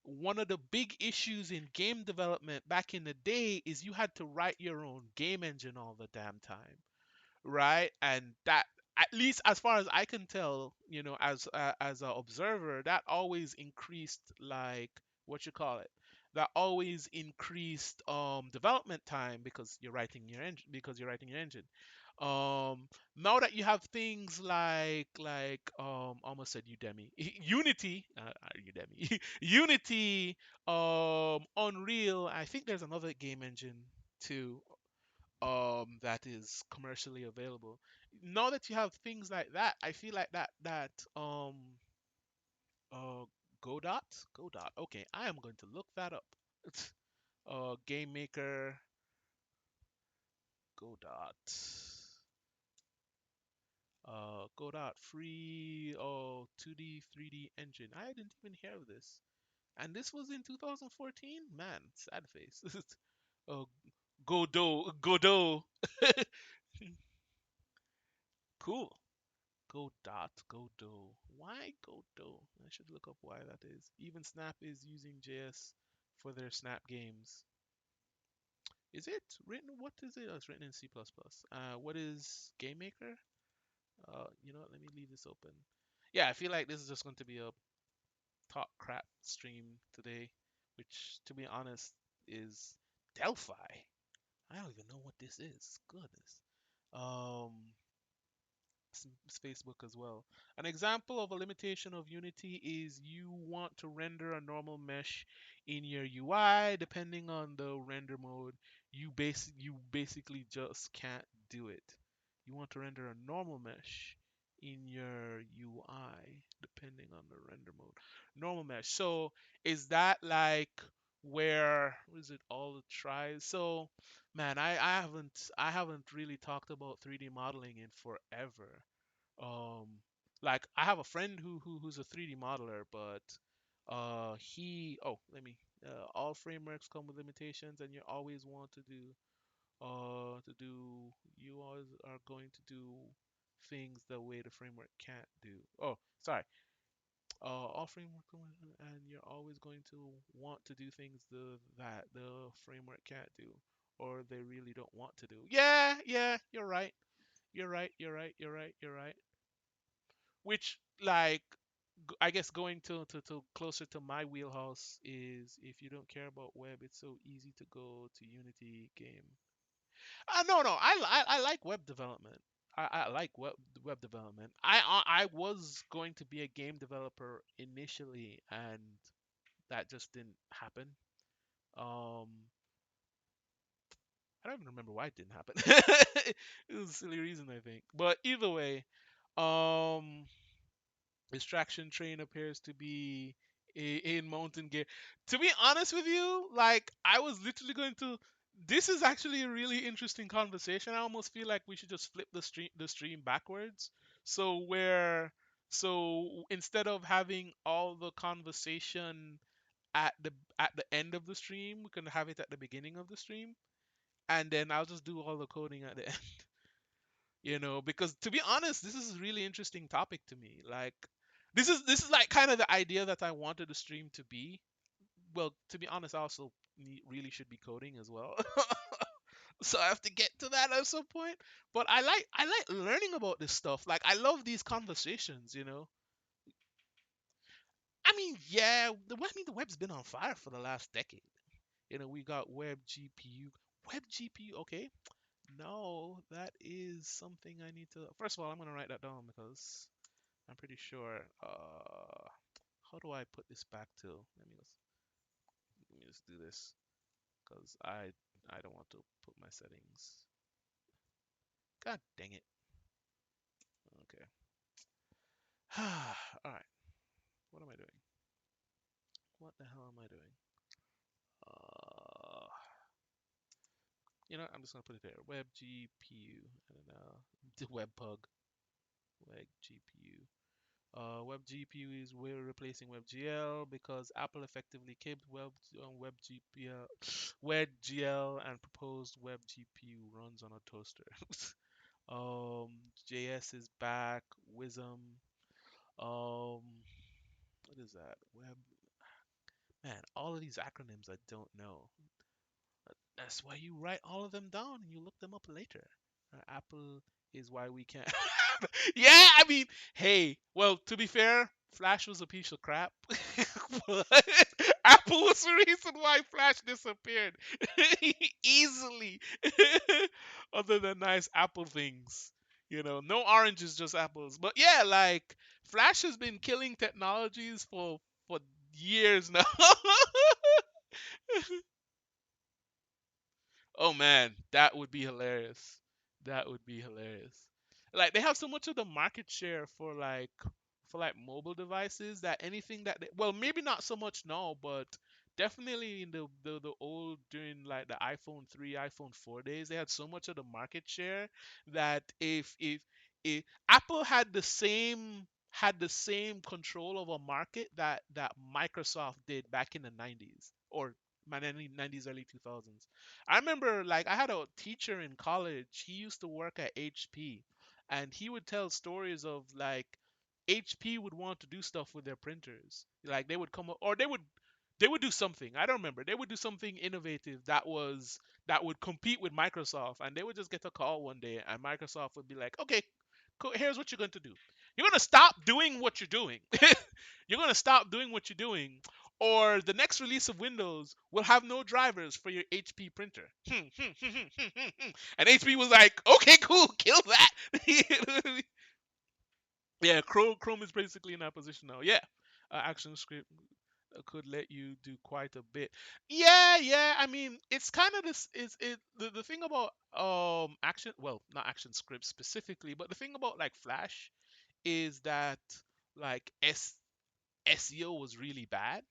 [SPEAKER 1] one of the big issues in game development back in the day is you had to write your own game engine all the damn time, right? And that, at least as far as I can tell, as an observer, that always increased, like, what you call it, that always increased development time, because you're writing your engine. Now that you have things like almost said Udemy, Unity, Udemy, Unity, Unreal. I think there's another game engine too, that is commercially available. Now that you have things like that, I feel like that uh Godot Godot. Okay, I am going to look that up. Game Maker Godot. Godot free 2D 3D engine. I didn't even hear of this. And this was in 2014? Man, sad face. Oh, Godot. Cool. Godot. Why Godot? I should look up why that is. Even Snap is using JS for their Snap games. Is it written? What is it? Oh, it's written in C++. What is GameMaker? You know what? Let me leave this open. Yeah, I feel like this is just going to be a talk crap stream today, which, to be honest, is Delphi. I don't even know what this is. Goodness. Um, Facebook as well. An example of a limitation of Unity is you want to render a normal mesh in your UI. Depending on the render mode, you basically just can't do it. You want to render a normal mesh in your UI depending on the render mode. Normal mesh. So is that like where was it all the tries? So man, I haven't really talked about 3D modeling in forever. Um, like I have a friend who's a 3D modeler, but he let me all frameworks come with limitations, and you always are going to do things the way the framework can't do. Oh, sorry. All framework and you're always going to want to do things that the framework can't do, or they really don't want to do. Yeah, yeah, you're right. You're right. You're right. You're right. You're right. Which like I guess going to closer to my wheelhouse is if you don't care about web, it's so easy to go to Unity game. No, I like web development. I like web development. I was going to be a game developer initially, and that just didn't happen. Um, I don't even remember why it didn't happen. It was a silly reason, I think. But either way, um, extraction train appears to be in mountain gear. To be honest with you, like I was literally going to. This is actually a really interesting conversation. I almost feel like we should just flip the stream backwards. So where so instead of having all the conversation at the end of the stream, we can have it at the beginning of the stream, and then I'll just do all the coding at the end. Because to be honest, this is a really interesting topic to me. Like this is like kind of the idea that I wanted the stream to be. Well, to be honest, I also really should be coding as well. So I have to get to that at some point. But I like learning about this stuff. Like I love these conversations. I mean, yeah, the web's been on fire for the last decade. We got web GPU. Web GPU, okay. No, that is something I need to. First of all, I'm gonna write that down because I'm pretty sure. How do I put this back to? Let me just do this because I don't want to put my settings. God dang it. Okay. All right. What am I doing? What the hell am I doing? Uh, I'm just gonna put it there. Web GPU. I don't know. Webpug. Web GPU. WebGPU is we're replacing WebGL because Apple effectively kept WebGPL, WebGL, and proposed WebGPU runs on a toaster. um, JS is back. Wisdom. Um, what is that? Web. Man, all of these acronyms I don't know. That's why you write all of them down and you look them up later. Apple is why we can't. Yeah, I mean, hey, well, to be fair, Flash was a piece of crap. But Apple was the reason why Flash disappeared easily. Other than nice Apple things, no oranges, just apples. But yeah, like Flash has been killing technologies for years now. Oh man, that would be hilarious. That would be hilarious. Like they have so much of the market share for like mobile devices that anything that well, maybe not so much now, but definitely in the old during like the iPhone 3, iPhone 4 days, they had so much of the market share that if Apple had the same control of a market that Microsoft did back in the 90s or 90s early 2000s. I remember like I had a teacher in college. He used to work at HP and he would tell stories of like HP would want to do stuff with their printers. Like they would come up or they would do something. I don't remember. They would do something innovative that would compete with Microsoft, and they would just get a call one day, and Microsoft would be like, "Okay, cool, here's what you're going to do. You're going to stop doing what you're doing. You're going to stop doing what you're doing, or the next release of Windows will have no drivers for your HP printer." And HP was like, "Okay, cool, kill that." Yeah, Chrome is basically in that position now. Yeah, ActionScript could let you do quite a bit. Yeah, yeah. I mean, it's kind of this. Is it the thing about action? Well, not action scripts specifically, but the thing about like Flash is that like SEO was really bad.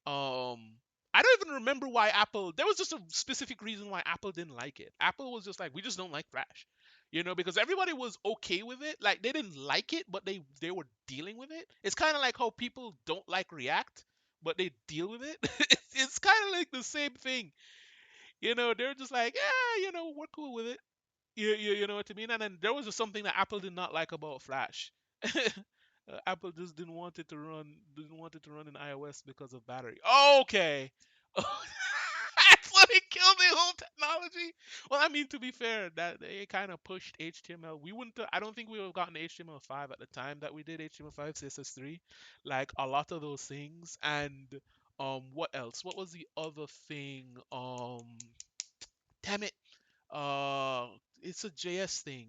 [SPEAKER 1] I don't even remember why Apple. There was just a specific reason why Apple didn't like it. Apple was just like, we just don't like Flash, because everybody was okay with it. Like they didn't like it, but they were dealing with it. It's kind of like how people don't like React, but they deal with it. It's kind of like the same thing. They're just like, yeah, we're cool with it. You know what I mean? And then there was just something that Apple did not like about Flash. Apple just didn't want it to run in iOS because of battery. Okay. That's what it killed the whole technology. Well, I mean, to be fair, that they kind of pushed HTML. We wouldn't. I don't think we would have gotten HTML5 at the time that we did HTML5, CSS3, like a lot of those things. And what else? What was the other thing? Damn it. Uh, it's a JS thing.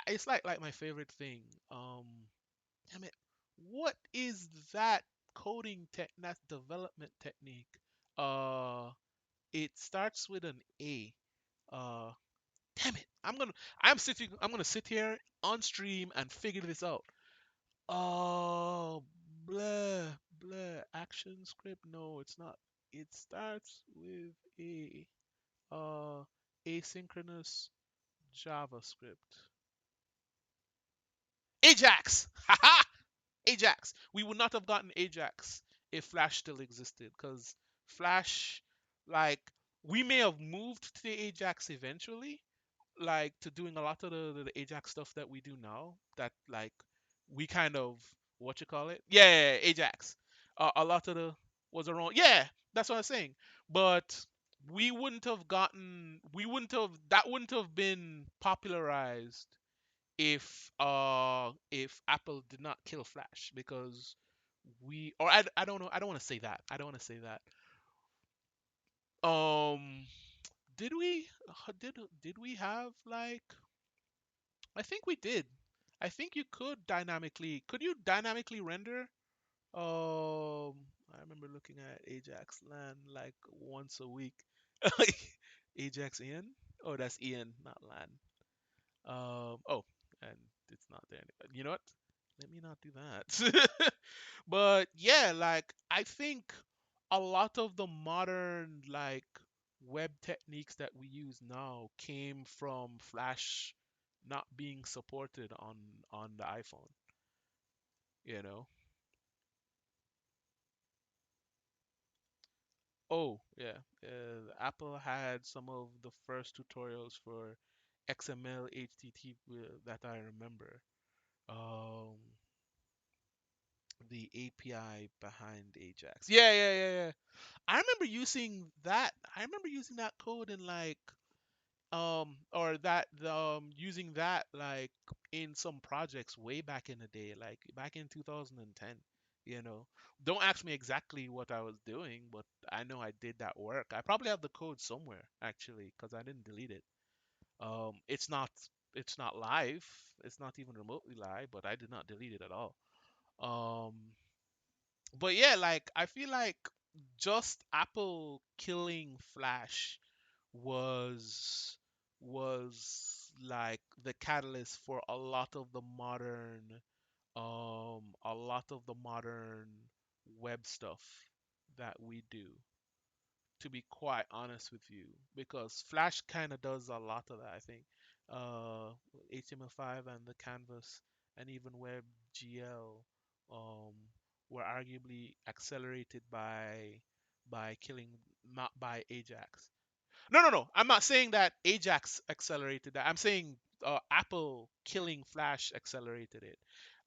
[SPEAKER 1] It's like my favorite thing. Damn it. What is that that development technique? Uh, it starts with an A. Uh, Damn it. I'm gonna sit here on stream and figure this out. Oh, blah, blah. Action script? No, it's not. It starts with A. Uh, Asynchronous JavaScript. Ajax! Haha! Ajax. We would not have gotten Ajax if Flash still existed, because Flash, like, we may have moved to the Ajax eventually, like, to doing a lot of the Ajax stuff that we do now. That, like, we kind of, what you call it? Yeah, Ajax. A lot of the was around. Yeah, that's what I'm saying. But we wouldn't have, that wouldn't have been popularized if Apple did not kill Flash, because I don't know, I don't want to say that. I don't want to say that. Um did we did we have like, I think we did. I think could you dynamically render? I remember looking at Ajax LAN like once a week. Ajax Ian? Oh, that's Ian, not LAN. Oh, and it's not there anymore. You know what? Let me not do that. But yeah, like I think a lot of the modern like web techniques that we use now came from Flash not being supported on the iPhone, you know. Oh, yeah. Apple had some of the first tutorials for XML HTTP that I remember. Um, the API behind Ajax. Yeah, yeah, yeah, yeah. I remember using that. I remember using that code in like or that using that like in some projects way back in the day, like back in 2010. You know, don't ask me exactly what I was doing, but I know I did that work. I probably have the code somewhere actually, because I didn't delete it. It's not live. It's not even remotely live, but I did not delete it at all. Um, but yeah, like I feel like just Apple killing Flash was like the catalyst for a lot of the modern web stuff that we do, to be quite honest with you, because Flash kind of does a lot of that, I think. uh, HTML5 and the Canvas and even WebGL um, were arguably accelerated by killing not by Ajax. No, no, no. I'm not saying that Ajax accelerated that. I'm saying Apple killing Flash accelerated it.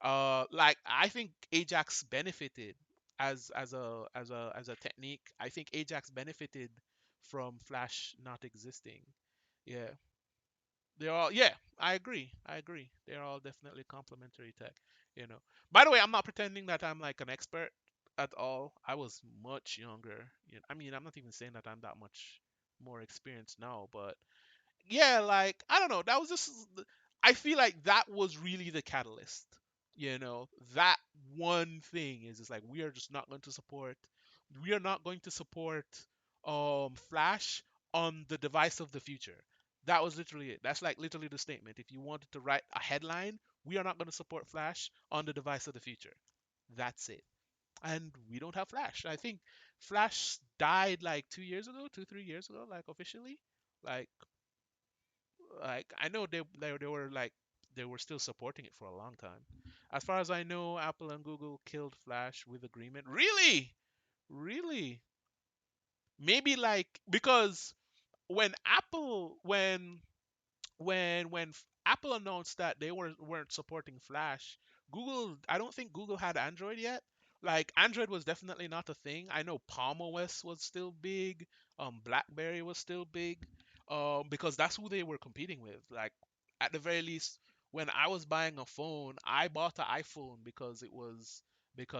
[SPEAKER 1] Like I think Ajax benefited as a technique. I think Ajax benefited from Flash not existing. Yeah, they're all. Yeah, I agree. I agree. They're all definitely complementary tech. You know. By the way, I'm not pretending that I'm like an expert at all. I was much younger. I mean, I'm not even saying that I'm that much more experienced now, but yeah, like I don't know. That was just I feel like that was really the catalyst. That one thing is just like we are just not going to support. We are not going to support Flash on the device of the future. That was literally it. That's like literally the statement. If you wanted to write a headline, we are not going to support Flash on the device of the future. That's it. And we don't have Flash. I think Flash died like 2 years ago, 3 years ago, like officially. Like I know they were like they were still supporting it for a long time. As far as I know, Apple and Google killed Flash with agreement. Really? Really? Maybe like because when Apple when Apple announced that they weren't supporting Flash, Google I don't think Google had Android yet. Like Android was definitely not a thing. I know Palm OS was still big, BlackBerry was still big, because that's who they were competing with. Like at the very least, when I was buying a phone, I bought an iPhone because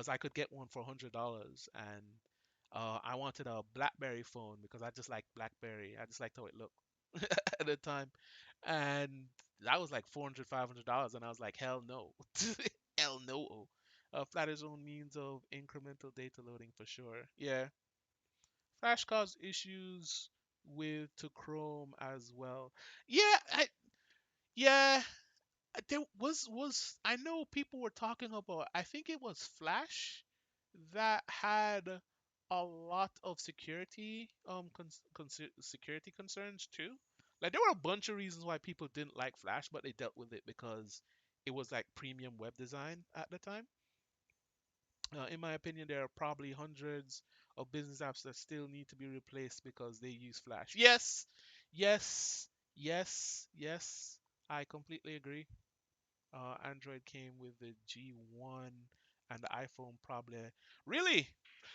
[SPEAKER 1] I could get one for $100, and I wanted a BlackBerry phone because I just like BlackBerry. I just liked how it looked at the time, and that was like $400, $500, and I was like, hell no, hell no. Flat is own means of incremental data loading for sure. Yeah, Flash caused issues with to Chrome as well. Yeah, yeah, there was I know people were talking about. I think it was Flash that had a lot of security concerns too. Like there were a bunch of reasons why people didn't like Flash, but they dealt with it because it was like premium web design at the time. In my opinion, there are probably hundreds of business apps that still need to be replaced because they use Flash. Yes, yes, yes, yes. I completely agree. Android came with the G1 and the iPhone probably. Really?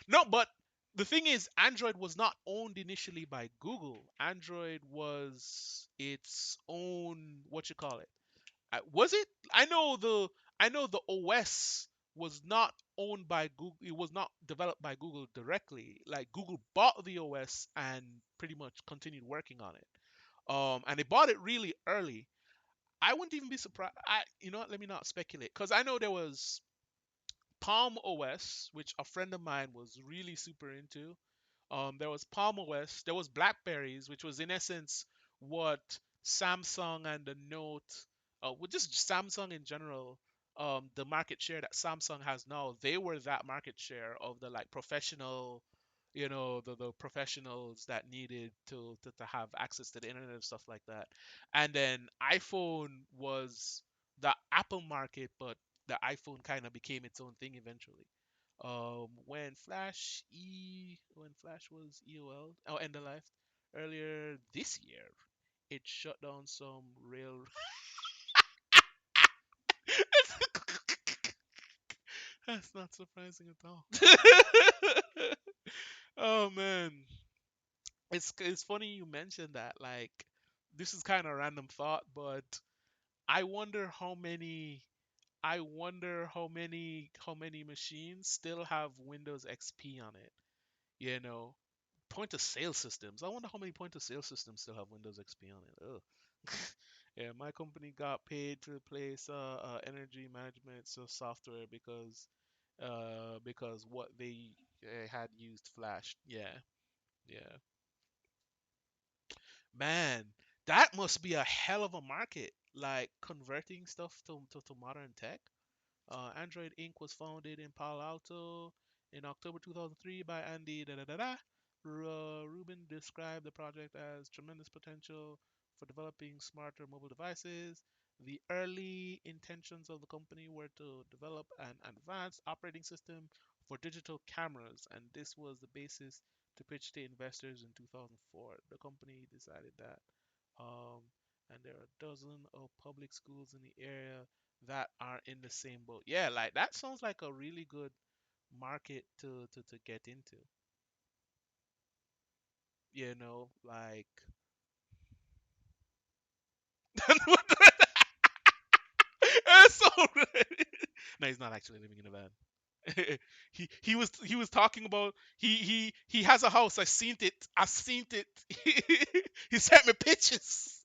[SPEAKER 1] No, but the thing is, Android was not owned initially by Google. Android was its own, what you call it? Was it? I know the OS was not owned by Google. It was not developed by Google directly. Like Google bought the OS and pretty much continued working on it. And they bought it really early. I wouldn't even be surprised. You know what? Let me not speculate because I know there was Palm OS, which a friend of mine was really super into. There was Palm OS. There was Blackberries, which was in essence what Samsung and the Note, well, just Samsung in general, the market share that Samsung has now, they were that market share of the like professional, the professionals that needed to have access to the internet and stuff like that. And then iPhone was the Apple market, but the iPhone kind of became its own thing eventually. When Flash was EOL, end of life earlier this year, it shut down some rail. That's not surprising at all. Oh man, it's funny you mentioned that. Like, this is kind of random thought, but I wonder how many. I wonder how many machines still have Windows XP on it. You know, point of sale systems. I wonder how many point of sale systems still have Windows XP on it. Ugh. Yeah, my company got paid to replace energy management software because what they had used Flash. Yeah, yeah. Man, that must be a hell of a market. Like converting stuff to modern tech. Android Inc. was founded in Palo Alto in October 2003 by Andy da da da da. Rubin described the project as tremendous potential for developing smarter mobile devices. The early intentions of the company were to develop an advanced operating system for digital cameras, and this was the basis to pitch to investors in 2004. The company decided that, um, and there are a dozen of public schools in the area that are in the same boat. Yeah, like that sounds like a really good market to get into. Like that's so no, he's not actually living in a van. He was talking about he has a house. I seen it. He sent me pictures.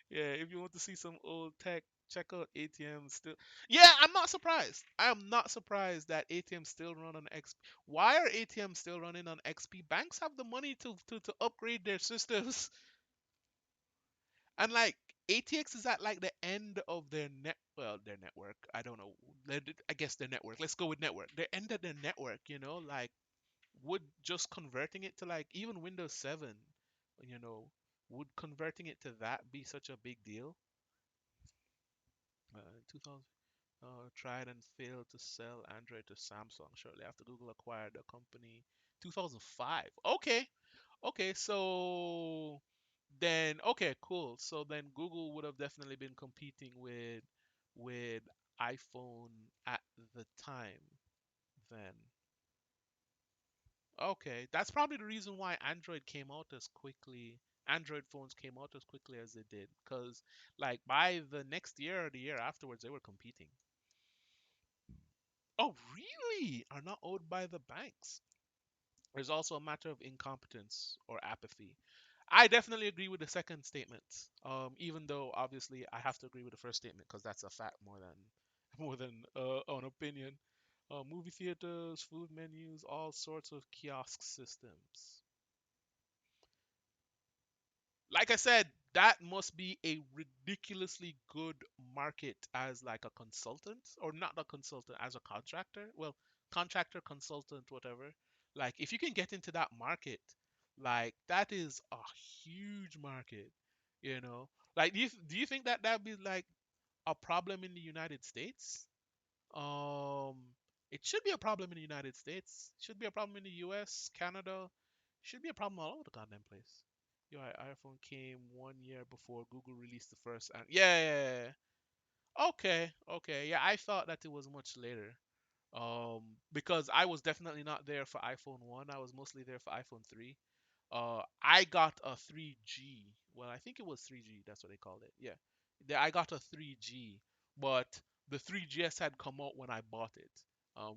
[SPEAKER 1] Yeah, if you want to see some old tech, check out ATM still. Yeah, I'm not surprised. I am not surprised that ATM still run on XP. Why are ATM still running on XP? Banks have the money to upgrade their systems. And like ATX is at like the end of their network. I don't know. I guess their network. Let's go with network. They're end of their network. Like would just converting it to like even Windows 7, you know, would converting it to that be such a big deal? 2000 tried and failed to sell Android to Samsung shortly after Google acquired the company 2005. Okay, so then okay, cool. So then Google would have definitely been competing with iPhone at the time then. Okay, that's probably the reason why Android phones came out as quickly as they did, because like by the next year or the year afterwards, they were competing. Oh, really? Are not owed by the banks. There's also a matter of incompetence or apathy. I definitely agree with the second statement. Even though obviously I have to agree with the first statement because that's a fact more than more than an opinion. Movie theaters, food menus, all sorts of kiosk systems. Like I said, that must be a ridiculously good market as like a consultant, or not a consultant, as a contractor. Well, contractor, consultant, whatever. Like if you can get into that market, like that is a huge market, you know. Like do you think that that'd be like a problem in the United States? Um, it should be a problem in the United States. Should be a problem in the US, Canada. Should be a problem all over the goddamn place. Your iPhone came 1 year before Google released the first. Yeah. Okay. Yeah, I thought that it was much later. Because I was definitely not there for iPhone 1. I was mostly there for iPhone 3. I got a 3G. Well, I think it was 3G. That's what they called it. Yeah. I got a 3G, but the 3GS had come out when I bought it,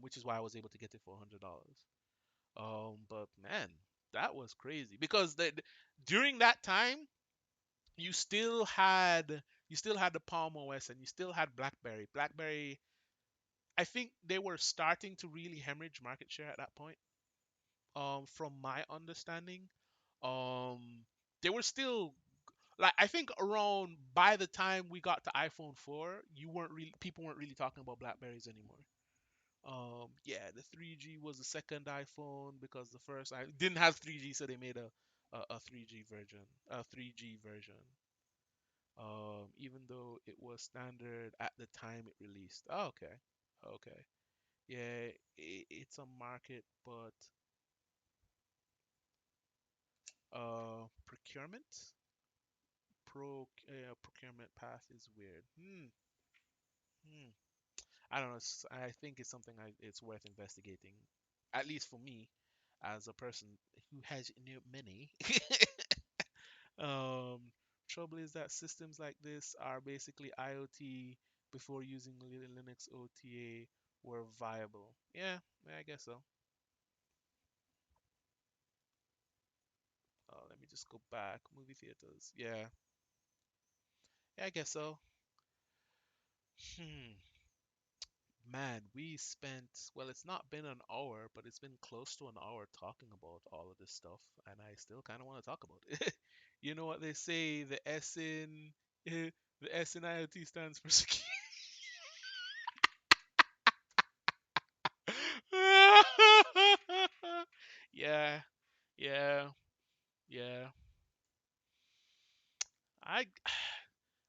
[SPEAKER 1] which is why I was able to get it for $100. But man, that was crazy because during that time you still had the Palm OS and you still had BlackBerry. BlackBerry, I think they were starting to really hemorrhage market share at that point. From my understanding, um, they were still like I think around by the time we got to iPhone 4, people weren't really talking about Blackberries anymore. Yeah, the 3G was the second iPhone because the first I didn't have 3G, so they made a 3G version, a 3G version. Even though it was standard at the time it released. Oh, okay. Yeah, it's a market, but procurement, procurement path is weird. Hmm. I don't know. I think it's something it's worth investigating, at least for me, as a person who has no money. um, Trouble is that systems like this are basically IoT before using Linux OTA were viable. Yeah, I guess so. Let me just go back. Movie theaters. Yeah, I guess so. Hmm. Man, we spent, well, it's not been an hour, but it's been close to an hour talking about all of this stuff, and I still kind of want to talk about it. You know what they say, the S in IoT stands for security. Yeah, yeah, yeah. I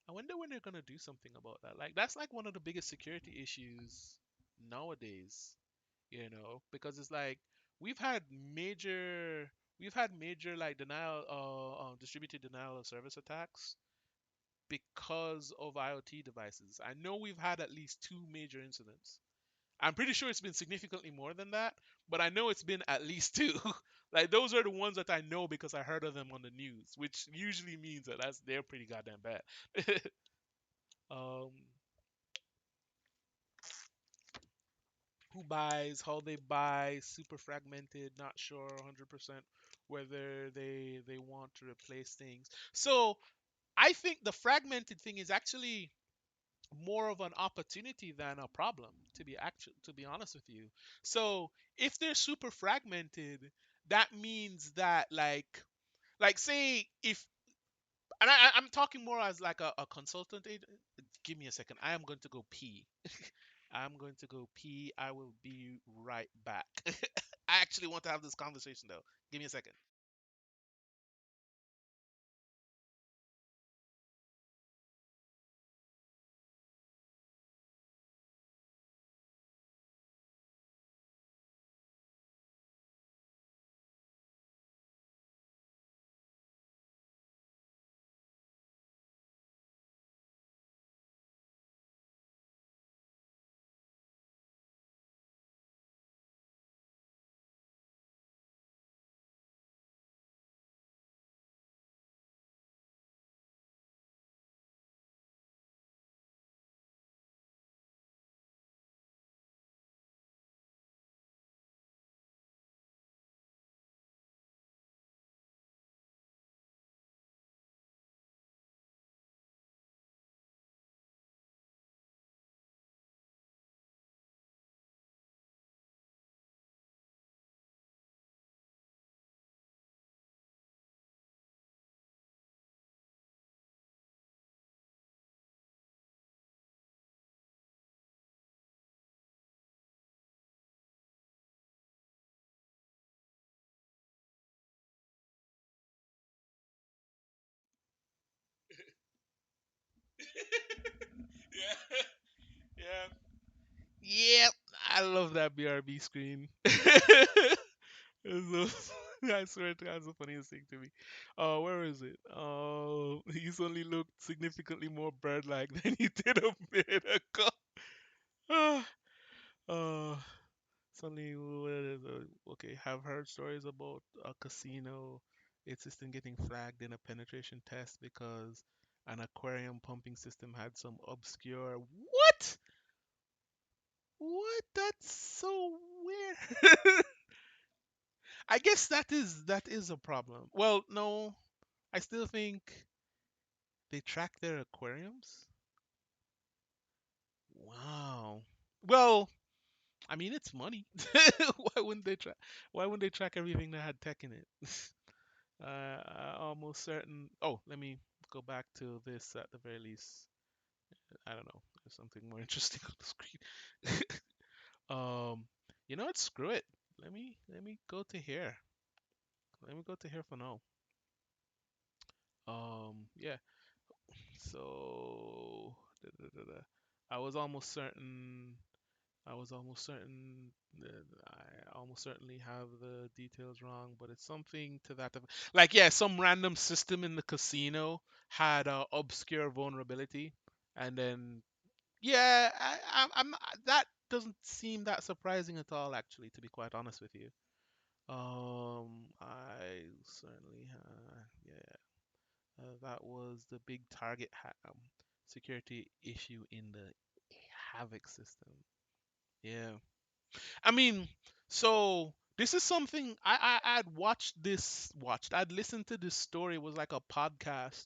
[SPEAKER 1] I wonder when they're gonna do something about that. Like that's like one of the biggest security issues nowadays, because it's like we've had major we've had major like distributed denial of service attacks because of IoT devices. I know we've had at least two major incidents. I'm pretty sure it's been significantly more than that, but I know it's been at least two. Like those are the ones that I know because I heard of them on the news, which usually means that they're pretty goddamn bad. um, who buys, how they buy, super fragmented, not sure 100% whether they want to replace things. So I think the fragmented thing is actually more of an opportunity than a problem, to be honest with you. So if they're super fragmented, that means that like say if and I'm talking more as like a consultant agent. Give me a second. I am going to go pee. I'm going to go pee. I will be right back. I actually want to have this conversation though. Give me a second. Yeah, yeah, yeah. I love that BRB screen. It's so- I swear to God, it's the funniest thing to me. Where is it? He suddenly looked significantly more bird-like than he did a minute ago. Ah, uh, suddenly, what is okay, have heard stories about a casino, its system getting flagged in a penetration test because an aquarium pumping system had some obscure. What? What? That's so weird. I guess that is a problem. Well, no, I still think they track their aquariums. Wow. Well, I mean it's money. Why wouldn't they track? Why wouldn't they track everything that had tech in it? Almost certain. Oh, let me go back to this at the very least. I don't know. There's something more interesting on the screen. You know what? Screw it. Let me go to here. Let me go to here for now. Yeah. So da, da, da, da. I was almost certain. I was almost certain that I almost certainly have the details wrong, but it's something to that. Like, yeah, some random system in the casino had a obscure vulnerability, and then yeah, that doesn't seem that surprising at all, actually, to be quite honest with you. I certainly, yeah. That was the big target security issue in the Havoc system. Yeah. I mean, so this is something I'd I'd listened to this story. It was like a podcast,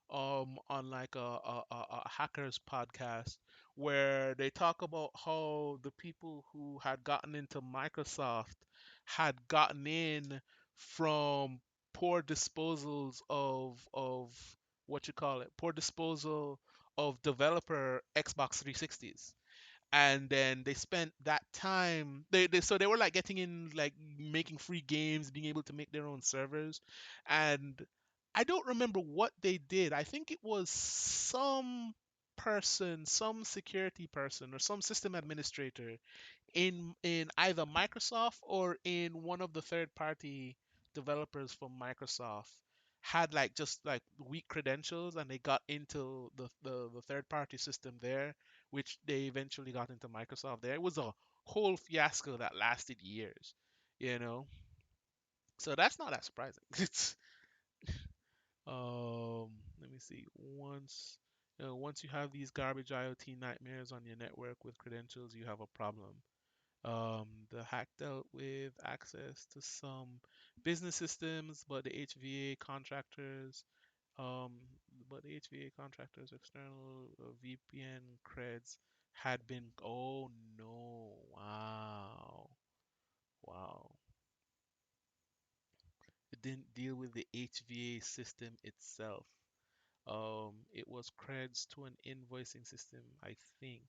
[SPEAKER 1] on like a hackers podcast where they talk about how the people who had gotten into Microsoft had gotten in from poor disposals of what you call it, poor disposal of developer Xbox 360s, and then they spent that time so they were like getting in, like making free games, being able to make their own servers, and I don't remember what they did. I think it was some person, some security person or some system administrator in either Microsoft or in one of the third party developers from Microsoft had like just like weak credentials and they got into the third party system there, which they eventually got into Microsoft there. It was a whole fiasco that lasted years, you know. So that's not that surprising. It's let me see. Once you have these garbage IoT nightmares on your network with credentials, you have a problem. The hack dealt with access to some business systems, um, but the HVA contractors' external VPN creds had been. Oh no! Wow, wow. It didn't deal with the HVA system itself. It was creds to an invoicing system, I think,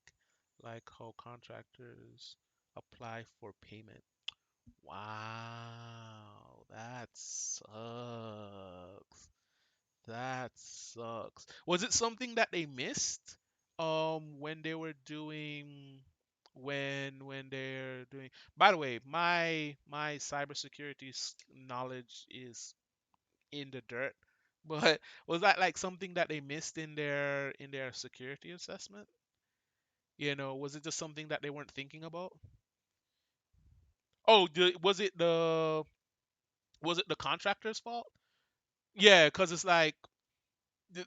[SPEAKER 1] like how contractors apply for payment. Wow, that sucks. That sucks. Was it something that they missed when they were doing when they're doing by the way, my cybersecurity knowledge is in the dirt. But was that like something that they missed in their security assessment? Was it just something that they weren't thinking about? Oh, was it the contractor's fault? Yeah, because it's like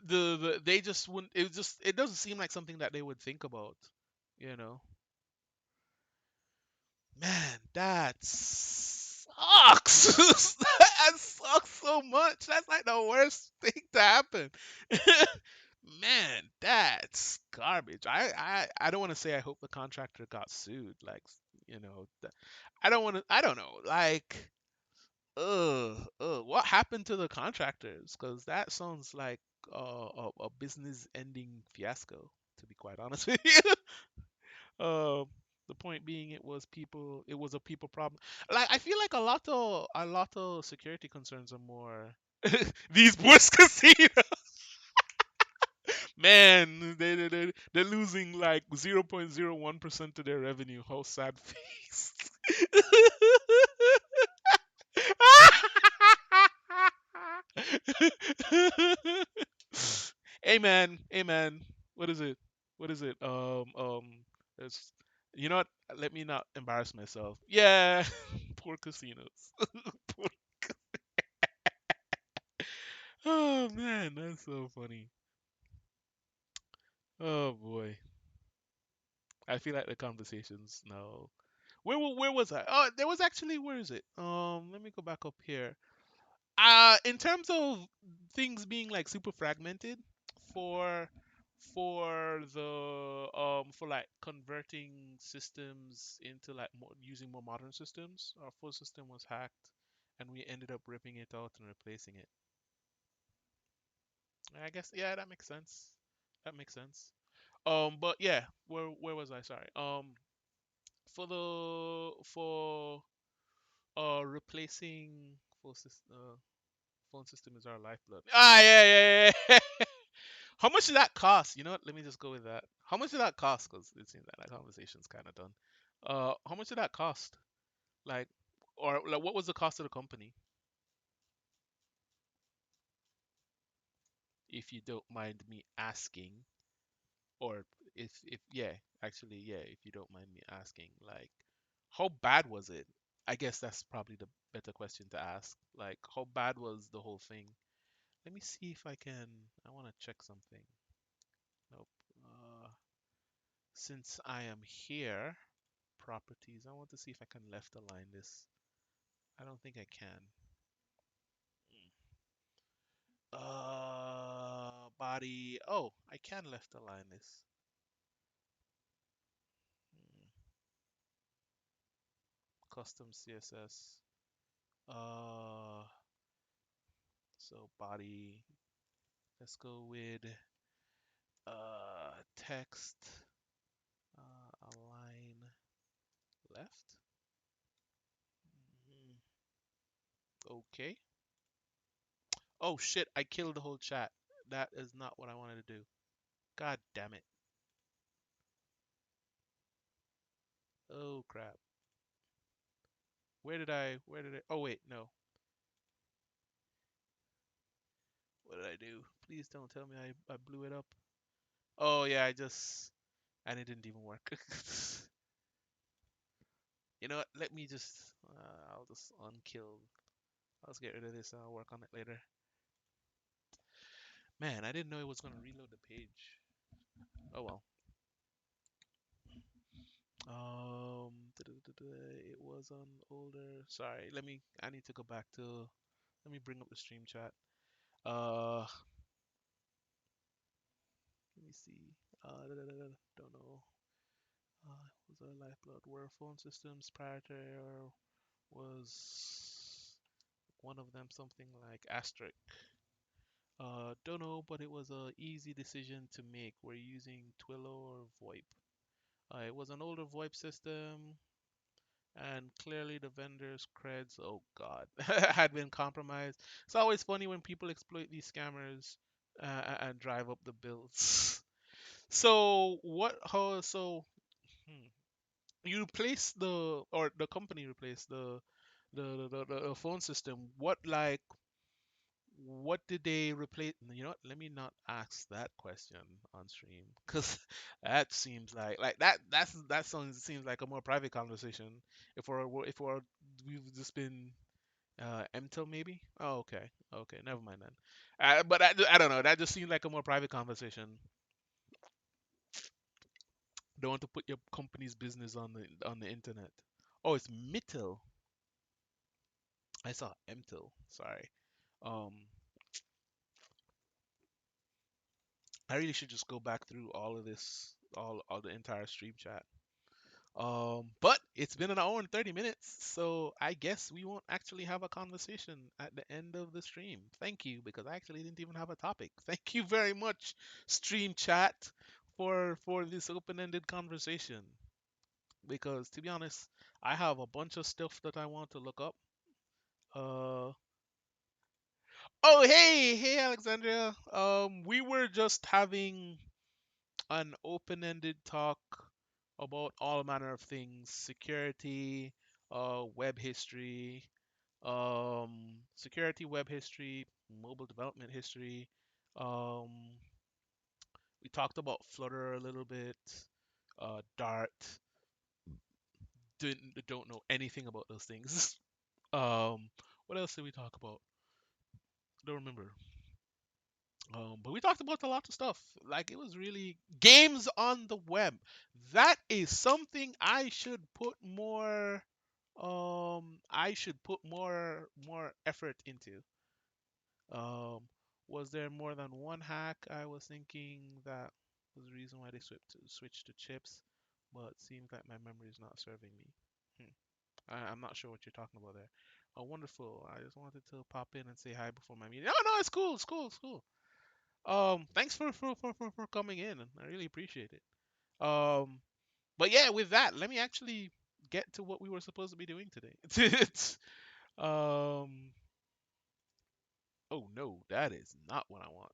[SPEAKER 1] they just wouldn't. It doesn't seem like something that they would think about. You know, man, that sucks. That sucks so much. That's like the worst thing to happen. Man, that's garbage. I don't want to say I hope the contractor got sued. Like, I don't want to. I don't know. Like, what happened to the contractors? Because that sounds like a business-ending fiasco. To be quite honest with you. Uh, the point being, it was people. It was a people problem. Like, I feel like a lot of security concerns are more these Bush casinos. Man, they're losing like 0.01% of their revenue. How sad face. Hey man, what is it? What is it? It's you know what? Let me not embarrass myself. Yeah, poor casinos. Poor... Oh man, that's so funny. Oh boy, I feel like the conversations now. Where was I? Oh, there was actually where is it? Let me go back up here. In terms of things being like super fragmented for for like converting systems into like using more modern systems, our full system was hacked and we ended up ripping it out and replacing it. I guess yeah, that makes sense. That makes sense. But yeah, where was I? Sorry. For replacing phone system is our lifeblood. Ah, yeah, yeah, yeah. How much did that cost? You know what? Let me just go with that. How much did that cost? Because it seems that that conversation's kind of done. How much did that cost? Like, or like, what was the cost of the company? If you don't mind me asking, or if yeah, actually yeah, if you don't mind me asking, like, how bad was it? I guess that's probably the better question to ask. Like, how bad was the whole thing? Let me see if I can. I want to check something. Nope. Since I am here, properties. I want to see if I can left align this. I don't think I can. Body. Oh, I can left align this. Hmm, Custom CSS. Uh, so body. Let's go with text. Align left. Mhm. Okay. Oh shit, I killed the whole chat. That is not what I wanted to do. God damn it. Oh crap. Where did I Oh wait, no. What did I do? Please don't tell me I blew it up. Oh yeah, and it didn't even work. You know what? Let me just I'll just unkill. I'll just get rid of this and I'll work on it later. Man, I didn't know it was gonna reload the page. Oh well. It was on older. Sorry, I need to go back to. Let me bring up the stream chat. Uh, Let me see. Don't know. Was our lifeblood were phone systems prior to or was one of them something like asterisk? Don't know, but it was a easy decision to make. We're using Twilio or VoIP. It was an older VoIP system, and clearly the vendor's creds, oh god, had been compromised. It's always funny when people exploit these scammers and drive up the bills. So what? How? So hmm, you replace or the company replaced the phone system. What did they replace? You know what? Let me not ask that question on stream because that seems like that seems like a more private conversation. If we've just been MTIL maybe. Oh, okay, never mind then. But I don't know. That just seems like a more private conversation. Don't want to put your company's business on the internet. Oh, it's MITIL. I saw MTIL. Sorry. Um, I really should just go back through all of this, all the entire stream chat. But it's been an hour and 30 minutes, so I guess we won't actually have a conversation at the end of the stream. Thank you, because I actually didn't even have a topic. Thank you very much, stream chat, for this open-ended conversation. Because to be honest, I have a bunch of stuff that I want to look up. Uh, oh hey Alexandria. We were just having an open-ended talk about all manner of things: security, web history, web history, mobile development history. Um, we talked about Flutter a little bit, Dart. Don't know anything about those things. What else did we talk about? Don't remember. But we talked about a lot of stuff. Like it was really games on the web. That is something I should put more effort into. Um, was there more than one hack? I was thinking that was the reason why they switched to chips, but it seems like my memory is not serving me. I'm not sure what you're talking about there. Oh, wonderful. I just wanted to pop in and say hi before my meeting. Oh, no, it's cool. It's cool. It's cool. Thanks for coming in. I really appreciate it. Um, but yeah, with that, let me actually get to what we were supposed to be doing today. um, oh no, that is not what I want.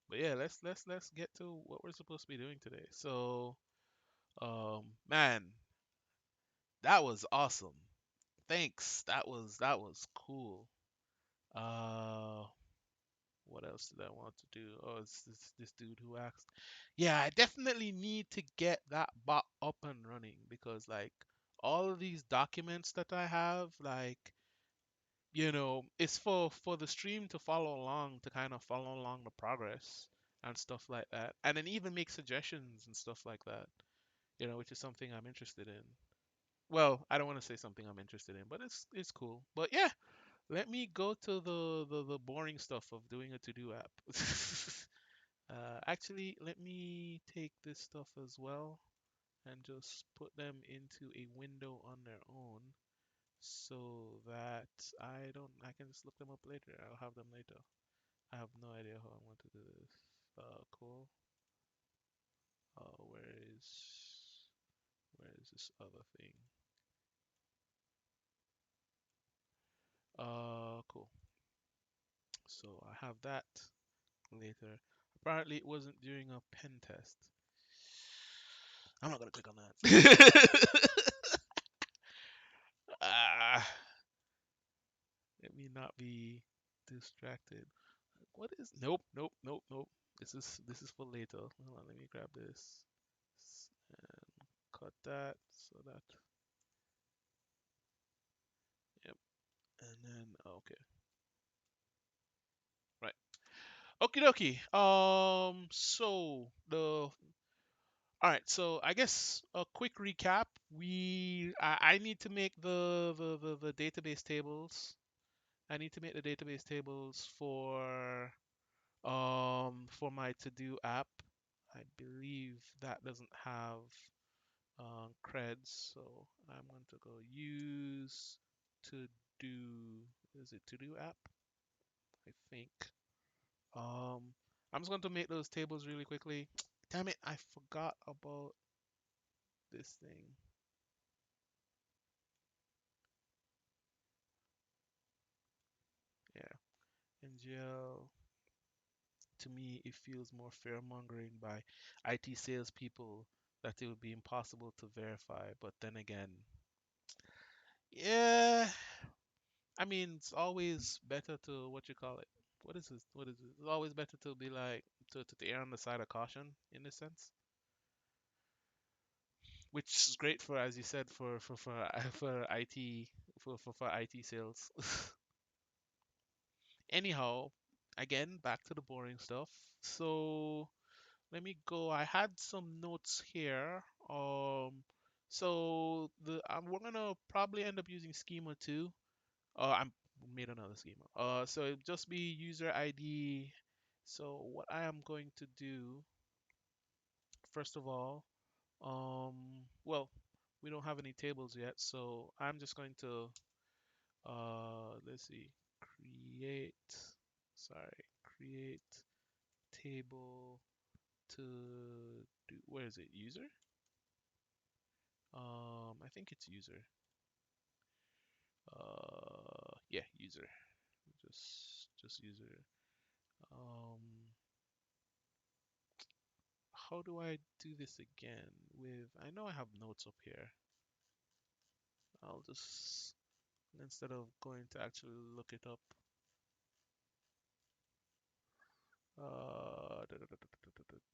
[SPEAKER 1] But yeah, let's get to what we're supposed to be doing today. So, man, that was awesome. Thanks. That was cool. Uh, what else did I want to do? Oh, it's this dude who asked. Yeah, I definitely need to get that bot up and running because like all of these documents that I have, like it's for the stream to follow along, to kind of follow along the progress and stuff like that, and then even make suggestions and stuff like that. Which is something I'm interested in. Well, I don't want to say something I'm interested in, but it's cool. But yeah, let me go to the boring stuff of doing a to-do app. Actually, let me take this stuff as well and just put them into a window on their own so that I can just look them up later. I'll have them later. I have no idea how I want to do this. Cool. Where is this other thing? Cool. So I have that later. Apparently, it wasn't during a pen test. I'm not gonna click on that. Ah, let me not be distracted. What is? Nope, nope, nope, nope. This is for later. Hold on, let me grab this and cut that so that. Yep, and then okay, right. Okie dokie. So the all right. So I guess a quick recap. I need to make the database tables. I need to make the database tables for my to do app. I believe that doesn't have creds, so I'm going to go use to do. Is it to do app? I think. Um, I'm just going to make those tables really quickly. Damn it, I forgot about this thing. Yeah, NGL. To me, it feels more fear mongering by IT salespeople that it would be impossible to verify. But then again, yeah, I mean, it's always better to what you call it. What is this? What is it? It's always better to be like to err on the side of caution in a sense, which is great for, as you said, for IT for IT sales. Anyhow, again, back to the boring stuff. So let me go. I had some notes here. So we're gonna probably end up using schema too. I'm made another schema. So it'll just be user ID. So what I am going to do, first of all, well, we don't have any tables yet, so I'm just going to, let's see, create, sorry, create table to do, where is it? User? I think it's user. Yeah, user. Just user. Um, how do I do this again with, I know I have notes up here. I'll just, instead of going to actually look it up,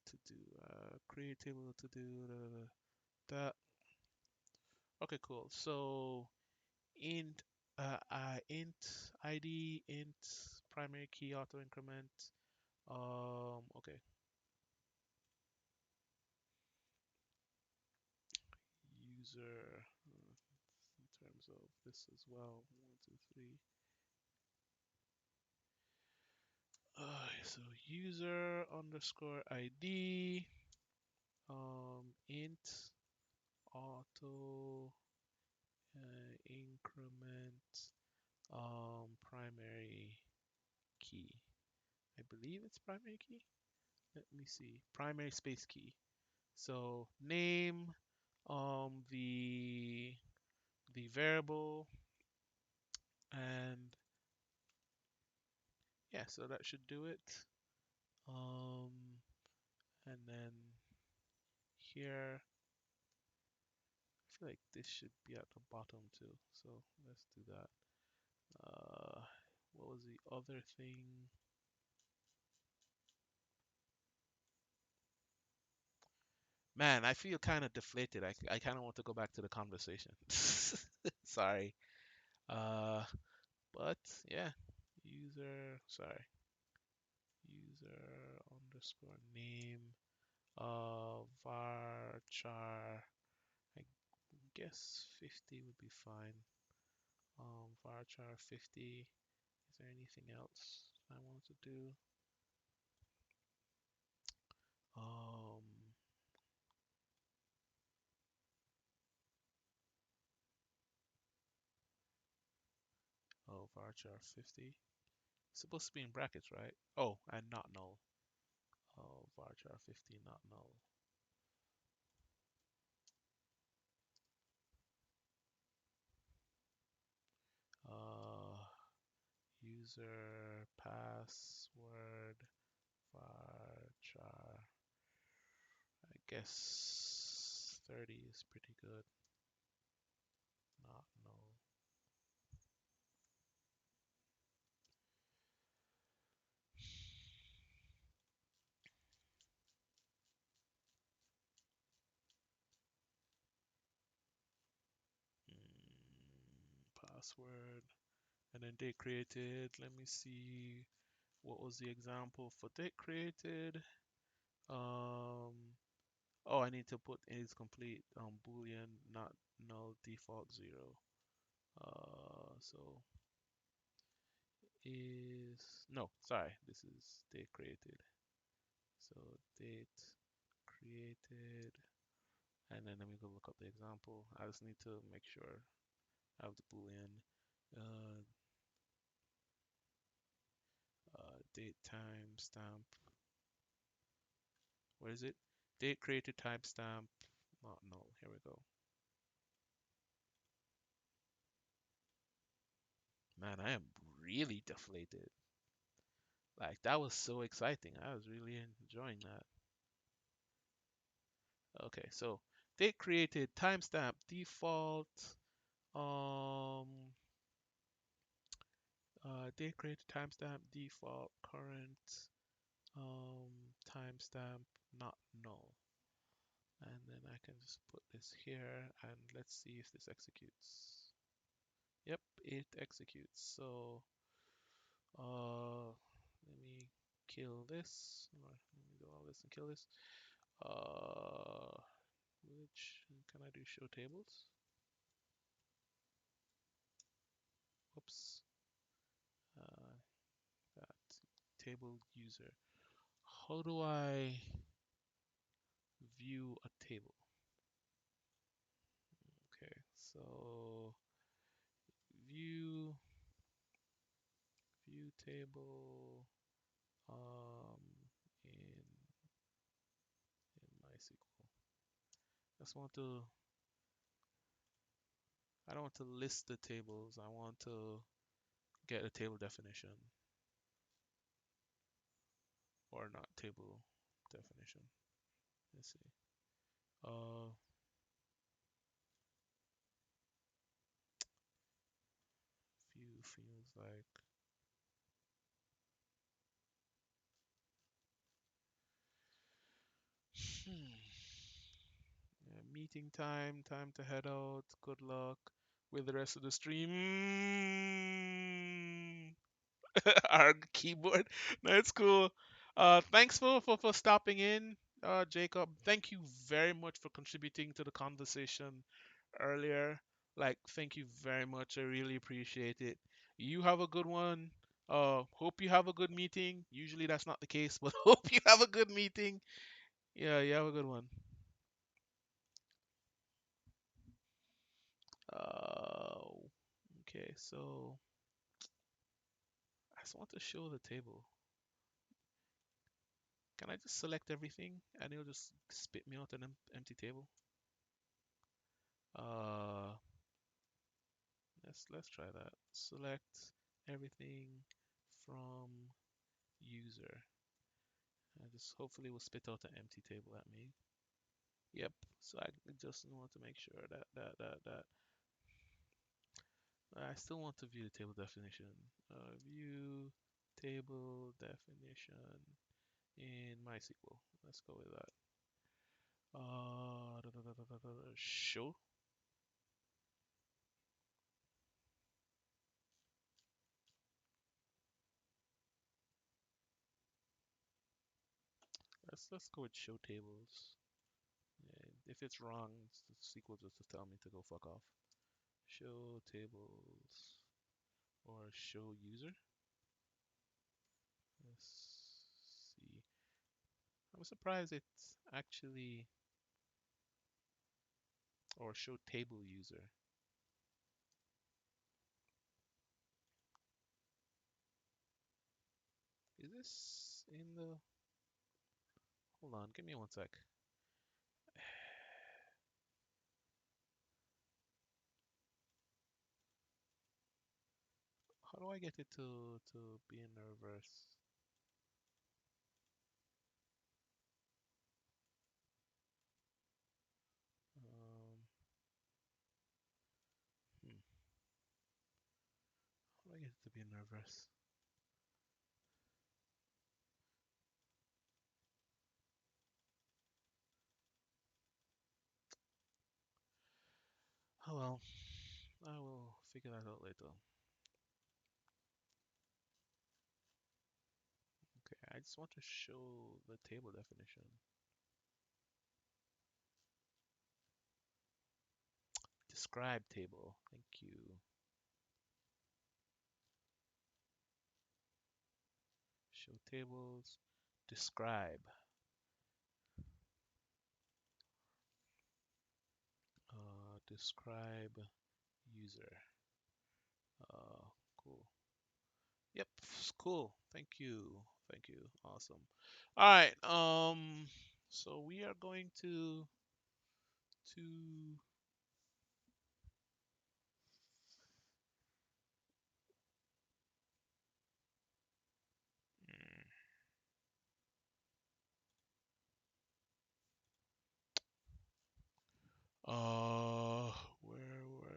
[SPEAKER 1] to do, create table to do that. Okay, cool. So int, int ID, int primary key auto increment. Okay, user, in terms of this as well. One, two, three. So user underscore ID, int auto increment primary key. I believe it's primary key. Let me see. Primary space key. So name, the variable, and yeah, so that should do it. Um, and then here, I feel like this should be at the bottom too. So let's do that. What was the other thing? Man, I feel kind of deflated. I kind of want to go back to the conversation. Sorry. Uh, but yeah, sorry, user underscore name, varchar. I guess 50 would be fine. Varchar 50. Is there anything else I want to do? Um, varchar 50. It's supposed to be in brackets, right? Oh, and not null. Varchar 50, not null. Uh, user password varchar. I guess 30 is pretty good. Not null. Password. And then date created. Let me see what was the example for date created. Oh, I need to put is complete boolean, not null, default 0. So is no, sorry, this is date created. So date created, and then let me go look up the example. I just need to make sure I have the boolean. Uh, Date timestamp. Where is it? Date created timestamp. Not null. Here we go. Man, I am really deflated. Like that was so exciting. I was really enjoying that. Okay, so date created timestamp default. Um, date created timestamp default current timestamp not null. And then I can just put this here and let's see if this executes. Yep, it executes. So let me kill this, or let me do all this and kill this. Which can I do show tables? Whoops. That table user. How do I view a table? Okay, so view table in MySQL. I don't want to list the tables. I want to get a table definition or not table definition. Let's see. View feels like yeah, meeting time, time to head out. Good luck with the rest of the stream. Our keyboard. That's cool. Thanks for stopping in, Jacob. Thank you very much for contributing to the conversation earlier. Like, thank you very much. I really appreciate it. You have a good one. Hope you have a good meeting. Usually that's not the case, but hope you have a good meeting. Yeah, you have a good one. Uh, okay, so I just want to show the table. Can I just select everything and it'll just spit me out an empty table? Uh, let's try that. Select everything from user. And just hopefully will spit out an empty table at me. Yep. So I just want to make sure that I still want to view the table definition. View table definition in MySQL. Let's go with that. Show. Let's go with show tables. Yeah, if it's wrong, the SQL just to tell me to go fuck off. Show tables or show user. Let's see. I'm surprised it's actually or show table user. Is this in the? Hold on, give me one sec. How do I get it to be in the reverse? Um, hmm. How do I get it to be in the reverse? Oh well, I will figure that out later. Okay, I just want to show the table definition. Describe table. Thank you. Show tables. Describe. Describe user. Uh, cool. Yep, cool. Thank you. Thank you. Awesome. All right. So we are going to mm,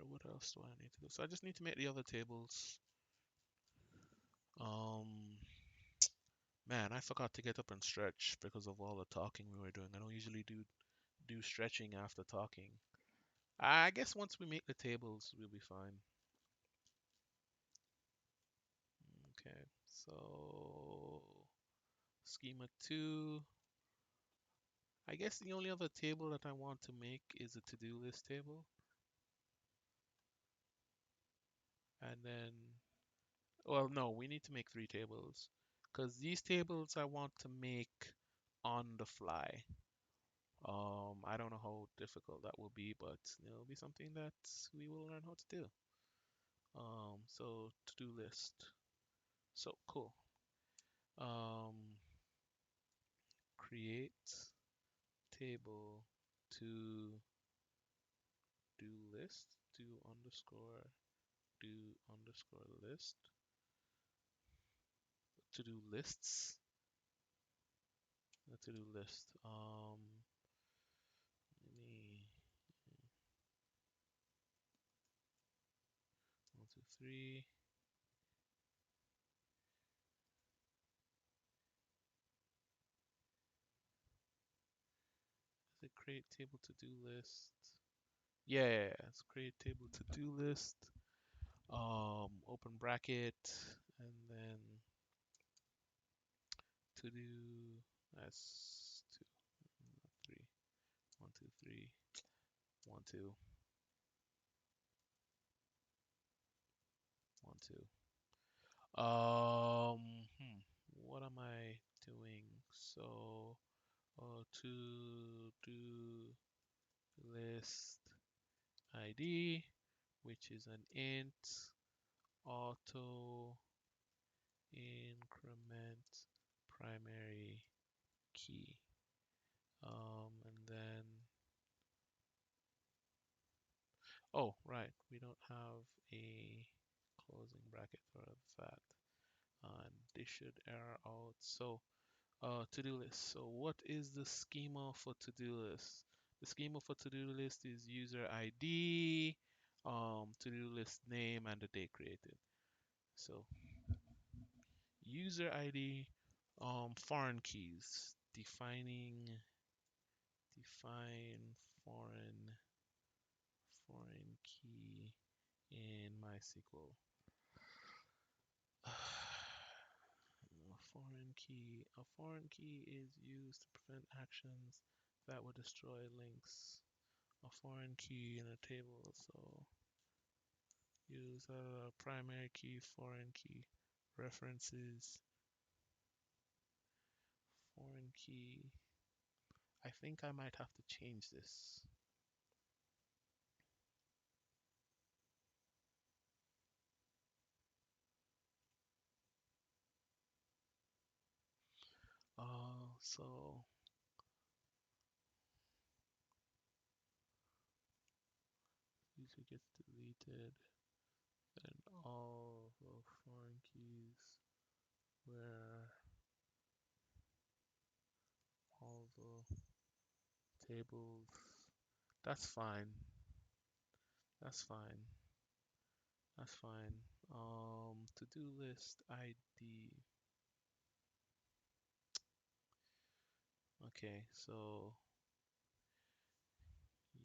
[SPEAKER 1] what else do I need to do? So I just need to make the other tables. Um, man, I forgot to get up and stretch because of all the talking we were doing. I don't usually do stretching after talking. I guess once we make the tables, we'll be fine. Okay, so schema 2. I guess the only other table that I want to make is a to-do list table. And then, well, no, we need to make 3 tables because these tables I want to make on the fly. I don't know how difficult that will be, but it'll be something that we will learn how to do. So to-do list. So cool. Create table to do list, do underscore list, to do lists, to do list. Let me 1, 2, 3. Is it create table to do list? Yeah, it's create table to do list. Open bracket, and then to do that's 2, 3, 1, 2, 3, 1, 2, 1, 2. What am I doing? So, to do list ID, which is an int, auto increment primary key. And then, oh, right, we don't have a closing bracket for that. And this should error out. So, to-do list. So what is the schema for to-do list? The schema for to-do list is user ID, to-do list name, and the date created. So user ID, foreign keys, define foreign key in MySQL. A foreign key is used to prevent actions that would destroy links. A foreign key in a table, so use a primary key, foreign key, references, foreign key. I think I might have to change this. So user gets deleted and all of where all the tables. That's fine. That's fine. That's fine. To-do list ID. Okay, so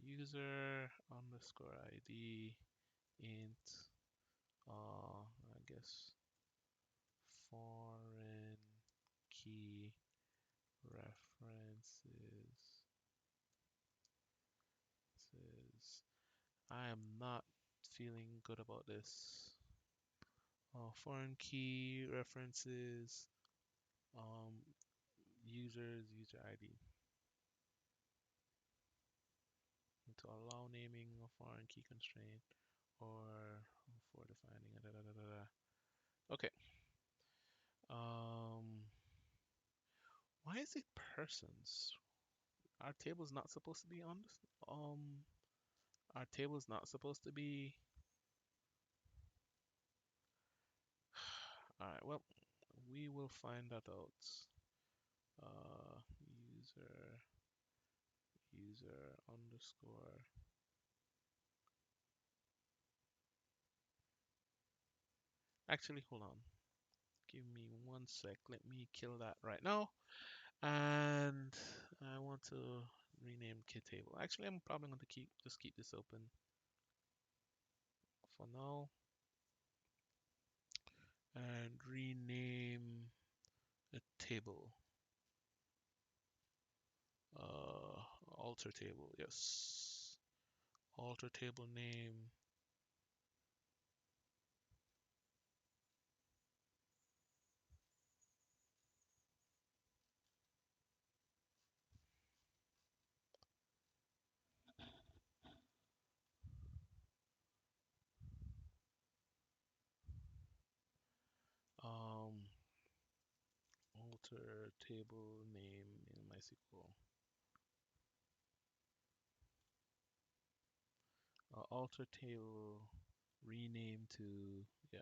[SPEAKER 1] user underscore ID int I guess foreign key references says I am not feeling good about this. Foreign key references um, user ID to allow naming a foreign key constraint or for defining da, da, da, da, da. Okay. Why is it persons? Our table's not supposed to be on this. Our table's not supposed to be. All right. Well, we will find that out. Uh, user user underscore. Actually, hold on. Give me 1 sec. Let me kill that right now. And I want to rename kid table. Actually, I'm probably going to just keep this open for now and rename a table. Alter table, yes. Alter table name. Um, alter table name in MySQL. Alter table rename to, yeah.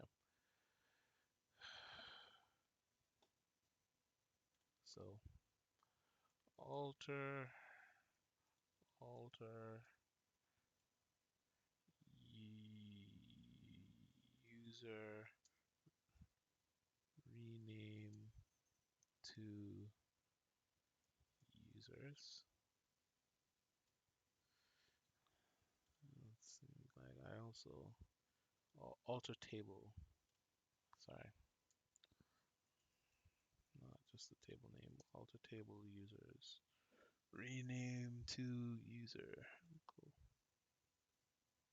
[SPEAKER 1] So alter user rename to users. Let's see, like I also alter table. Sorry, not just the table name. Alter table users. Rename to user. Cool.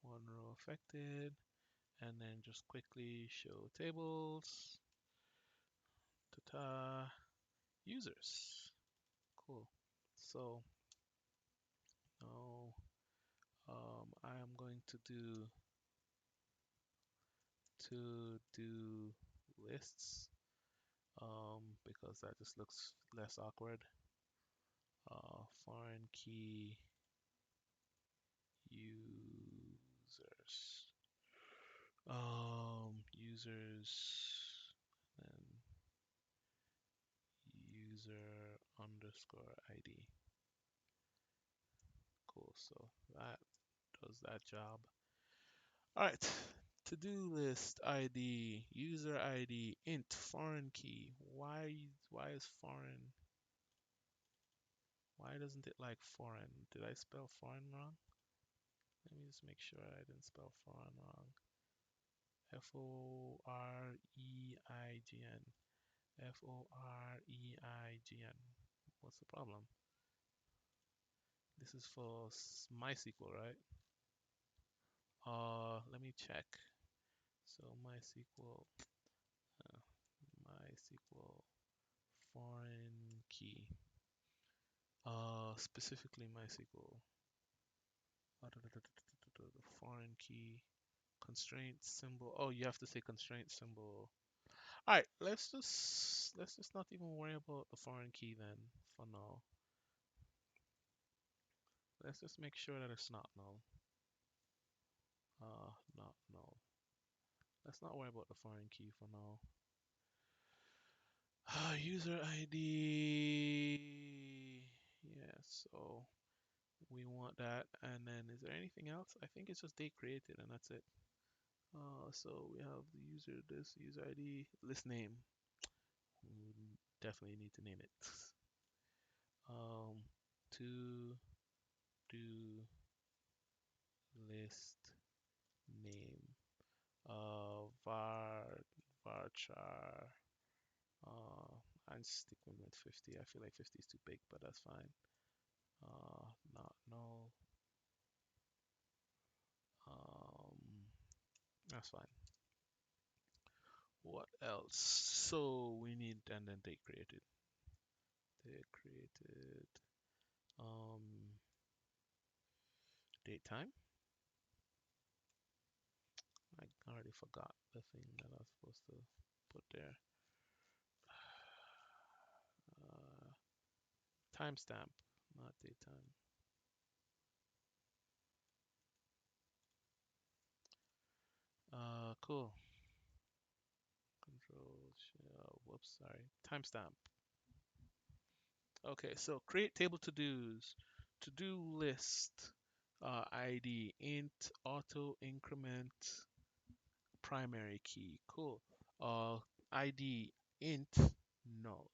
[SPEAKER 1] One row affected, and then just quickly show tables. Ta-ta. Users. Cool. So now I am going to do lists because that just looks less awkward. Foreign key users. Users and user underscore ID. Cool. So that does that job. All right. To-do list ID, user ID, int foreign key. Why is foreign? Why doesn't it like foreign? Did I spell foreign wrong? Let me just make sure I didn't spell foreign wrong. Foreign. Foreign. What's the problem? This is for MySQL, right? Let me check. So MySQL foreign key. Specifically MySQL. Foreign key constraint symbol. Oh, you have to say constraint symbol. All right, let's just not even worry about the foreign key then for now. Let's just make sure that it's not null. Not null. Let's not worry about the foreign key for now. User ID. Yeah, so we want that. And then is there anything else? I think it's just date created and that's it. So we have the user, this user ID, list name. We definitely need to name it. To do list name. Varchar. Uh, I'm sticking with 50. I feel like 50 is too big, but that's fine. Not null. Um, that's fine. What else? So we need and then date created. Date created. Date time. I already forgot the thing that I was supposed to put there. Timestamp, not date time. Cool. Control, whoops, sorry. Timestamp. Okay, so create table to dos. To do list ID int auto increment primary key. Cool. ID int null.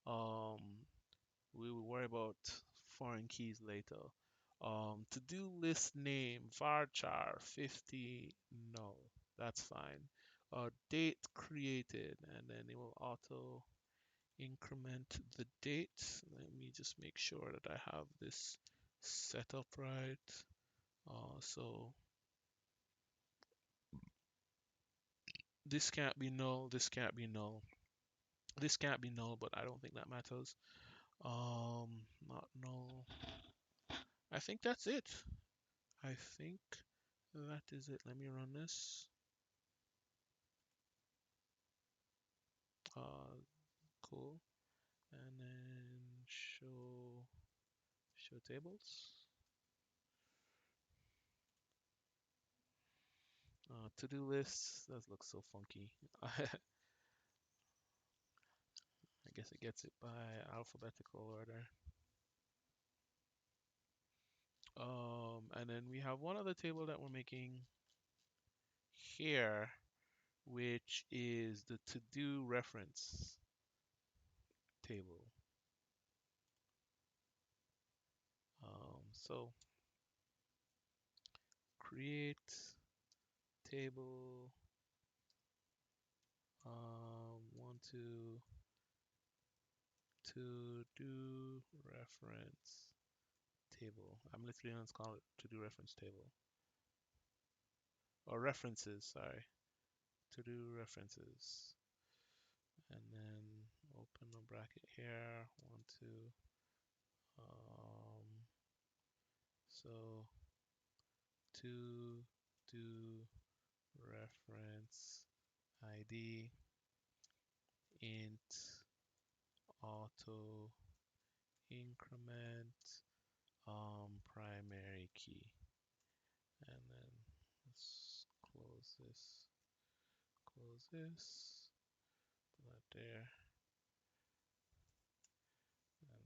[SPEAKER 1] Um, we will worry about foreign keys later. To do list name varchar 50 null. That's fine. Date created, and then it will auto increment the date. Let me just make sure that I have this set up right. So this can't be null, this can't be null, this can't be null, but I don't think that matters. Not null. I think that's it. I think that is it. Let me run this. Cool. And then show tables. To-do lists. That looks so funky. I guess it gets it by alphabetical order. And then we have one other table that we're making here, which is the to-do reference table. So create table want to do reference table. I'm literally going to call it to do reference table or references. Sorry, to do references, and then open a bracket here. Want to so to do reference ID int auto increment primary key, and then let's close this, put that there, and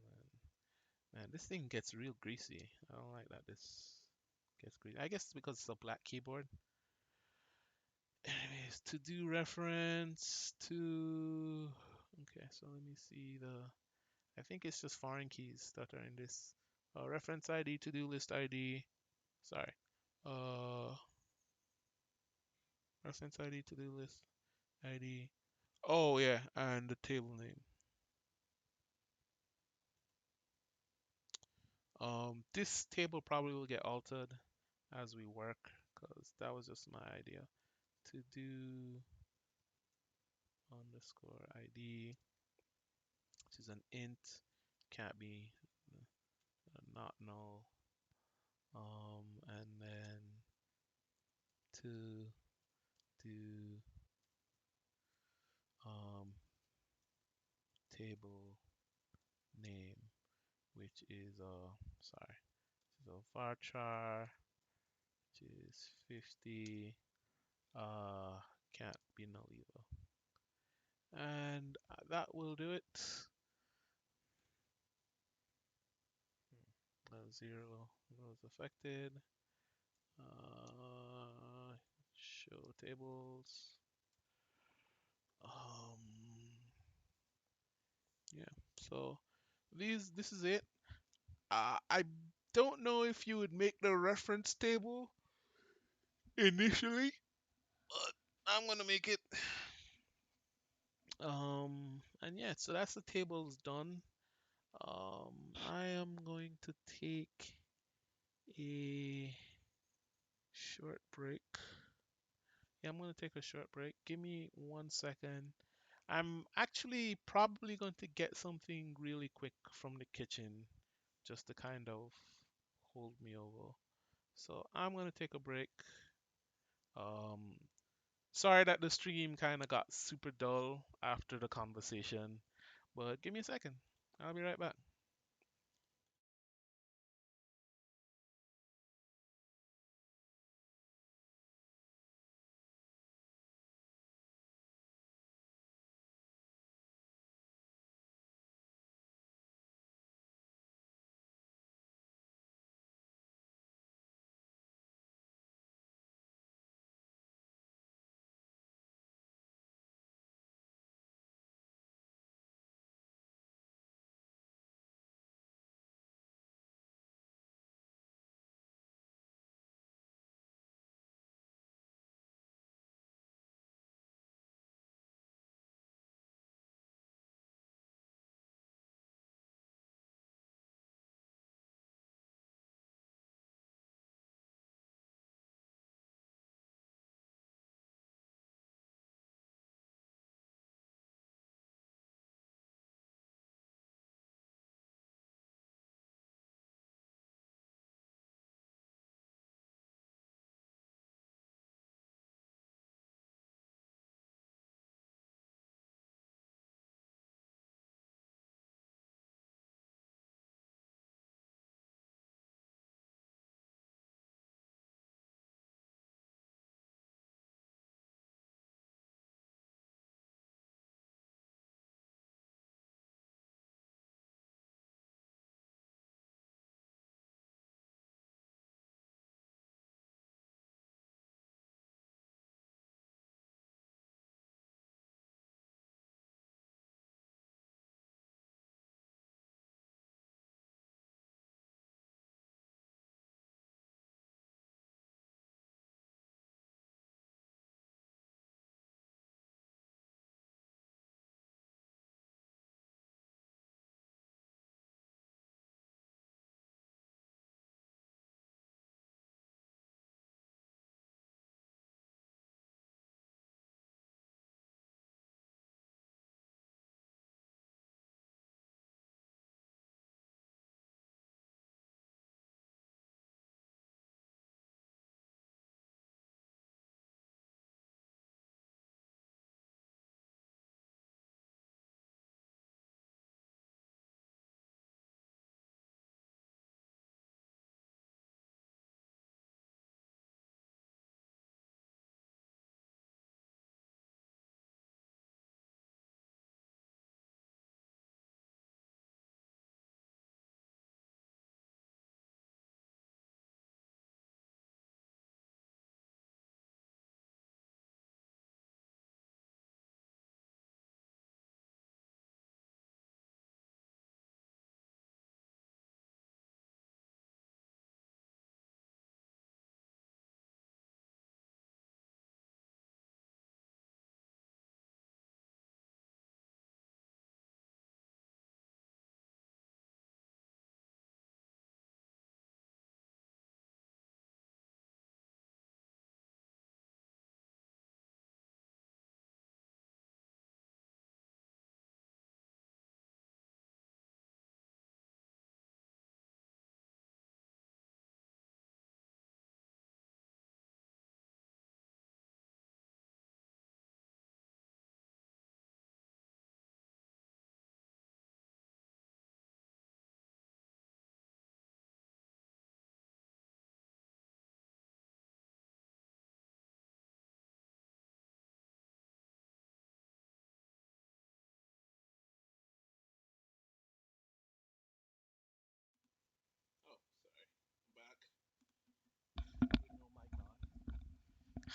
[SPEAKER 1] then man, this thing gets real greasy. I don't like that this gets greasy. I guess it's because it's a black keyboard. Anyways, to do reference to okay, so let me see the I think it's just foreign keys that are in this reference ID, to do list ID. Sorry. Uh, reference ID, to do list ID. Oh yeah, and the table name. This table probably will get altered as we work because that was just my idea. To do underscore ID, which is an int, can't be not null. And then to do table name, which is sorry, so varchar, which is 50, can't be null either. and that will do it. 0 was affected. Show tables. Yeah. So this is it. I don't know if you would make the reference table initially, but I'm gonna make it. And yeah, so that's the tables done. I am going to take a short break. Yeah, I'm gonna take a short break. Give me 1 second. I'm actually probably going to get something really quick from the kitchen just to kind of hold me over. So I'm gonna take a break. Um, Sorry that the stream kind of got super dull after the conversation, but give me a second. I'll be right back.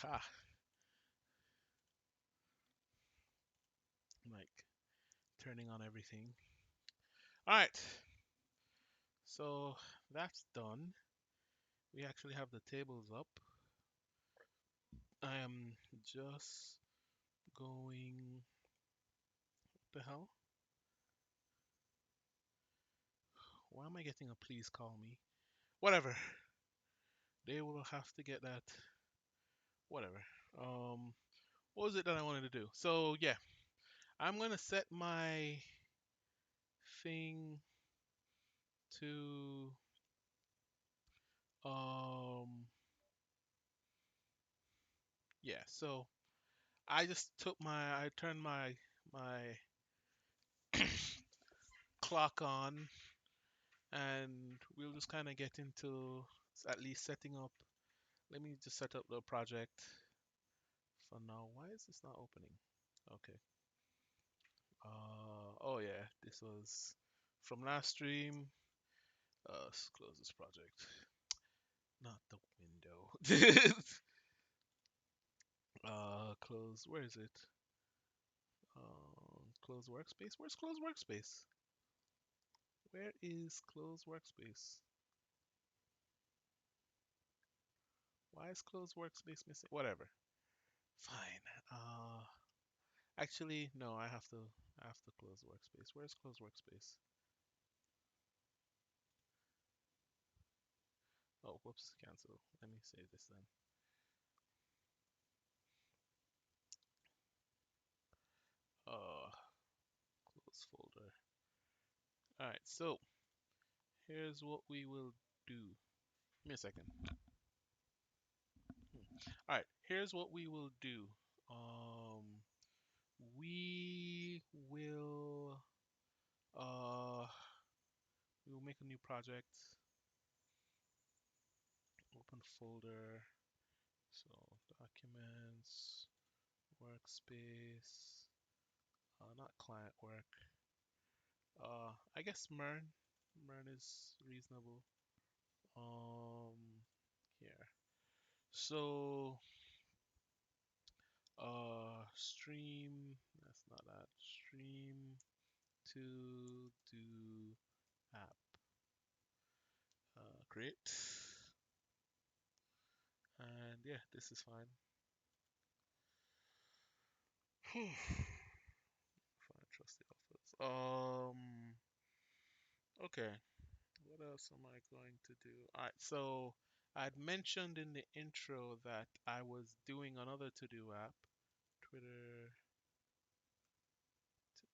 [SPEAKER 1] Ha, I'm like turning on everything. All right, so that's done. We actually have the tables up. I am just going. What the hell? Why am I getting a please call me? Whatever. They will have to get that. Whatever. Um, what was it that I wanted to do? So yeah, I'm gonna set my thing to um yeah. So I just I turned my clock on, and we'll just kind of get into at least setting up. Let me just set up the project for now. Why is this not opening? Okay. Oh yeah, this was from last stream. Let's close this project. Not the window. Close. Where is it? Close workspace. Where's close workspace? Where is close workspace? Why is close workspace missing? Whatever. Fine. Actually, no. I have to close workspace. Where's close workspace? Oh, whoops. Cancel. Let me save this then. Close folder. All right. So here's what we will do. Give me a second. All right. Here's what we will do. Um, we will uh we will make a new project. Open folder. So documents, workspace, not client work. I guess Mern. Mern is reasonable. Here. So stream. That's not that. Stream to do app. Create. And yeah, this is fine. Fine, trusty offers. Okay. What else am I going to do? Alright, so I'd mentioned in the intro that I was doing another to-do app. Twitter to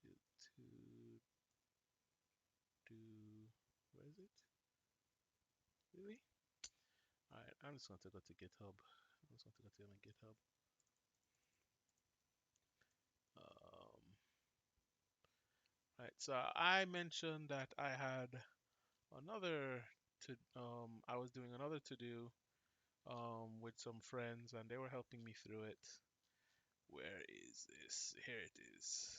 [SPEAKER 1] do. Where is it? Really? Alright, I'm just going to go to GitHub. I'm just going to go to my GitHub. Alright, so I mentioned that I had another I was doing another to do with some friends, and they were helping me through it. Where is this? Here it is.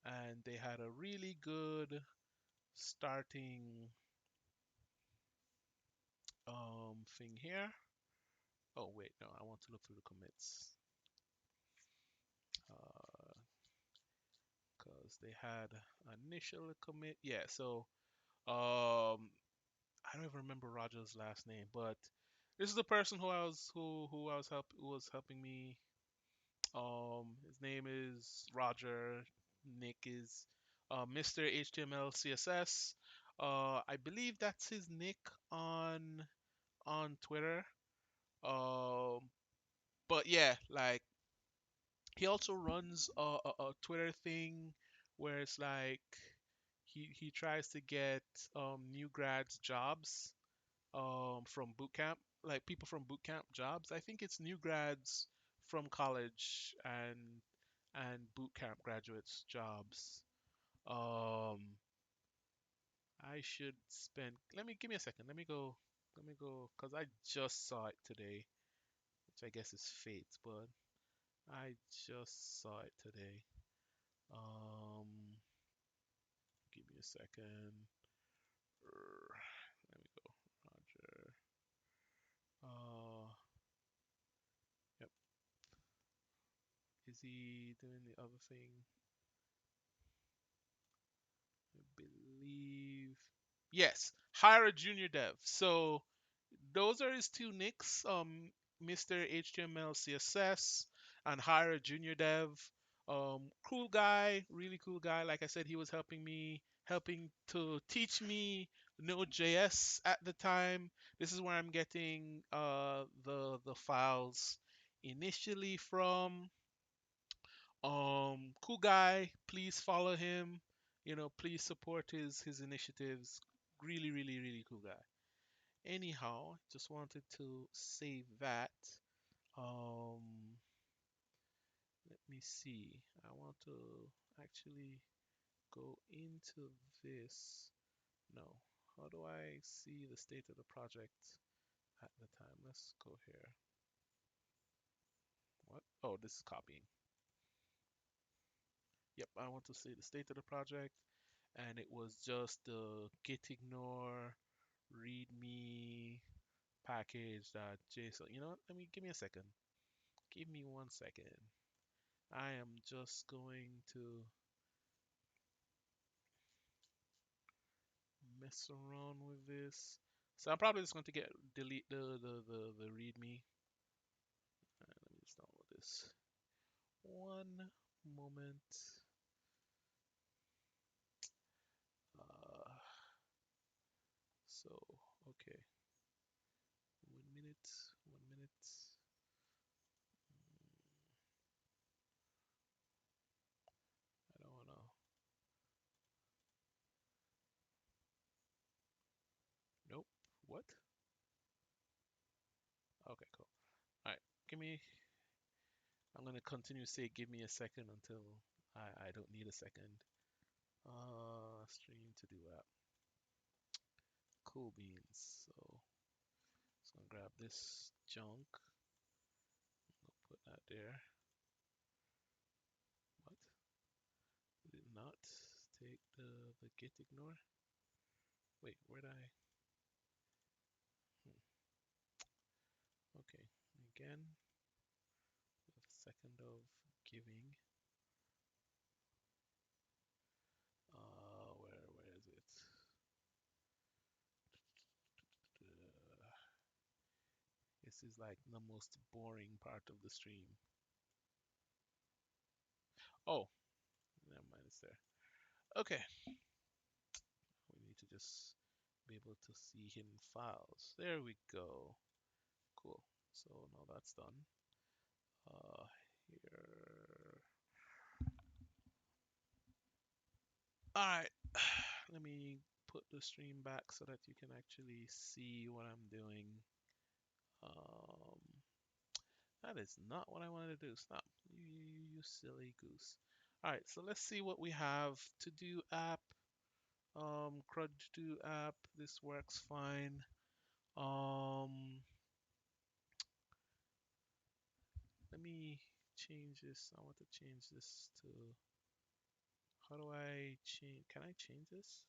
[SPEAKER 1] And they had a really good starting thing here. Oh wait, no, I want to look through the commits. Because they had initial commit. Yeah, so I don't even remember Roger's last name, but this is the person who was helping me. His name is Roger. Nick is Mr. HTML CSS. I believe that's his nick on Twitter. Um, but yeah, like he also runs a Twitter thing where it's like he tries to get new grads jobs from boot camp, like people from boot camp jobs. I think it's new grads from college and boot camp graduates jobs. Um, I should spend. Let me give me a second. Let me go. Let me go because I just saw it today, which I guess is fate, but I just saw it today. Um, give me a second. Let me go. Roger. is he doing the other thing? I believe. Yes, hire a junior dev. So those are his two nicks, Mr. HTML CSS and hire a junior dev. Cool guy, really cool guy. Like I said, he was helping to teach me Node.js at the time. This is where I'm getting the files initially from. Cool guy. Please follow him. Please support his initiatives. Really, really, really cool guy. Anyhow, just wanted to save that. Um, Let me see. I want to actually go into this. No. How do I see the state of the project at the time? Let's go here. What? Oh, this is copying. Yep, I want to see the state of the project, and it was just the git ignore readme package.json. You know what? Give me a second. Give me 1 second. I am just going to mess around with this. So I'm probably just going to delete the readme. Let me just download this. One moment. Uh, so okay. 1 minute. 1 minute. I don't wanna. Nope. What? Okay, cool. All right. Give me. I'm gonna continue to say give me a second until I don't need a second. Stream to do that. Cool beans. So gonna grab this junk. Put that there. What? Did it not take the git ignore? Wait, where'd I? Okay, again, with a second of giving. Where is it? This is like the most boring part of the stream. Oh, never mind, it's there. Okay, we need to just be able to see hidden files. There we go. Cool. So now that's done. Here. All right. Let me put the stream back so that you can actually see what I'm doing. Um, that is not what I wanted to do. Stop. You silly goose. All right, so let's see what we have. To do app, CRUD to do app. This works fine. Let me change this. I want to change this to. How do I change? Can I change this?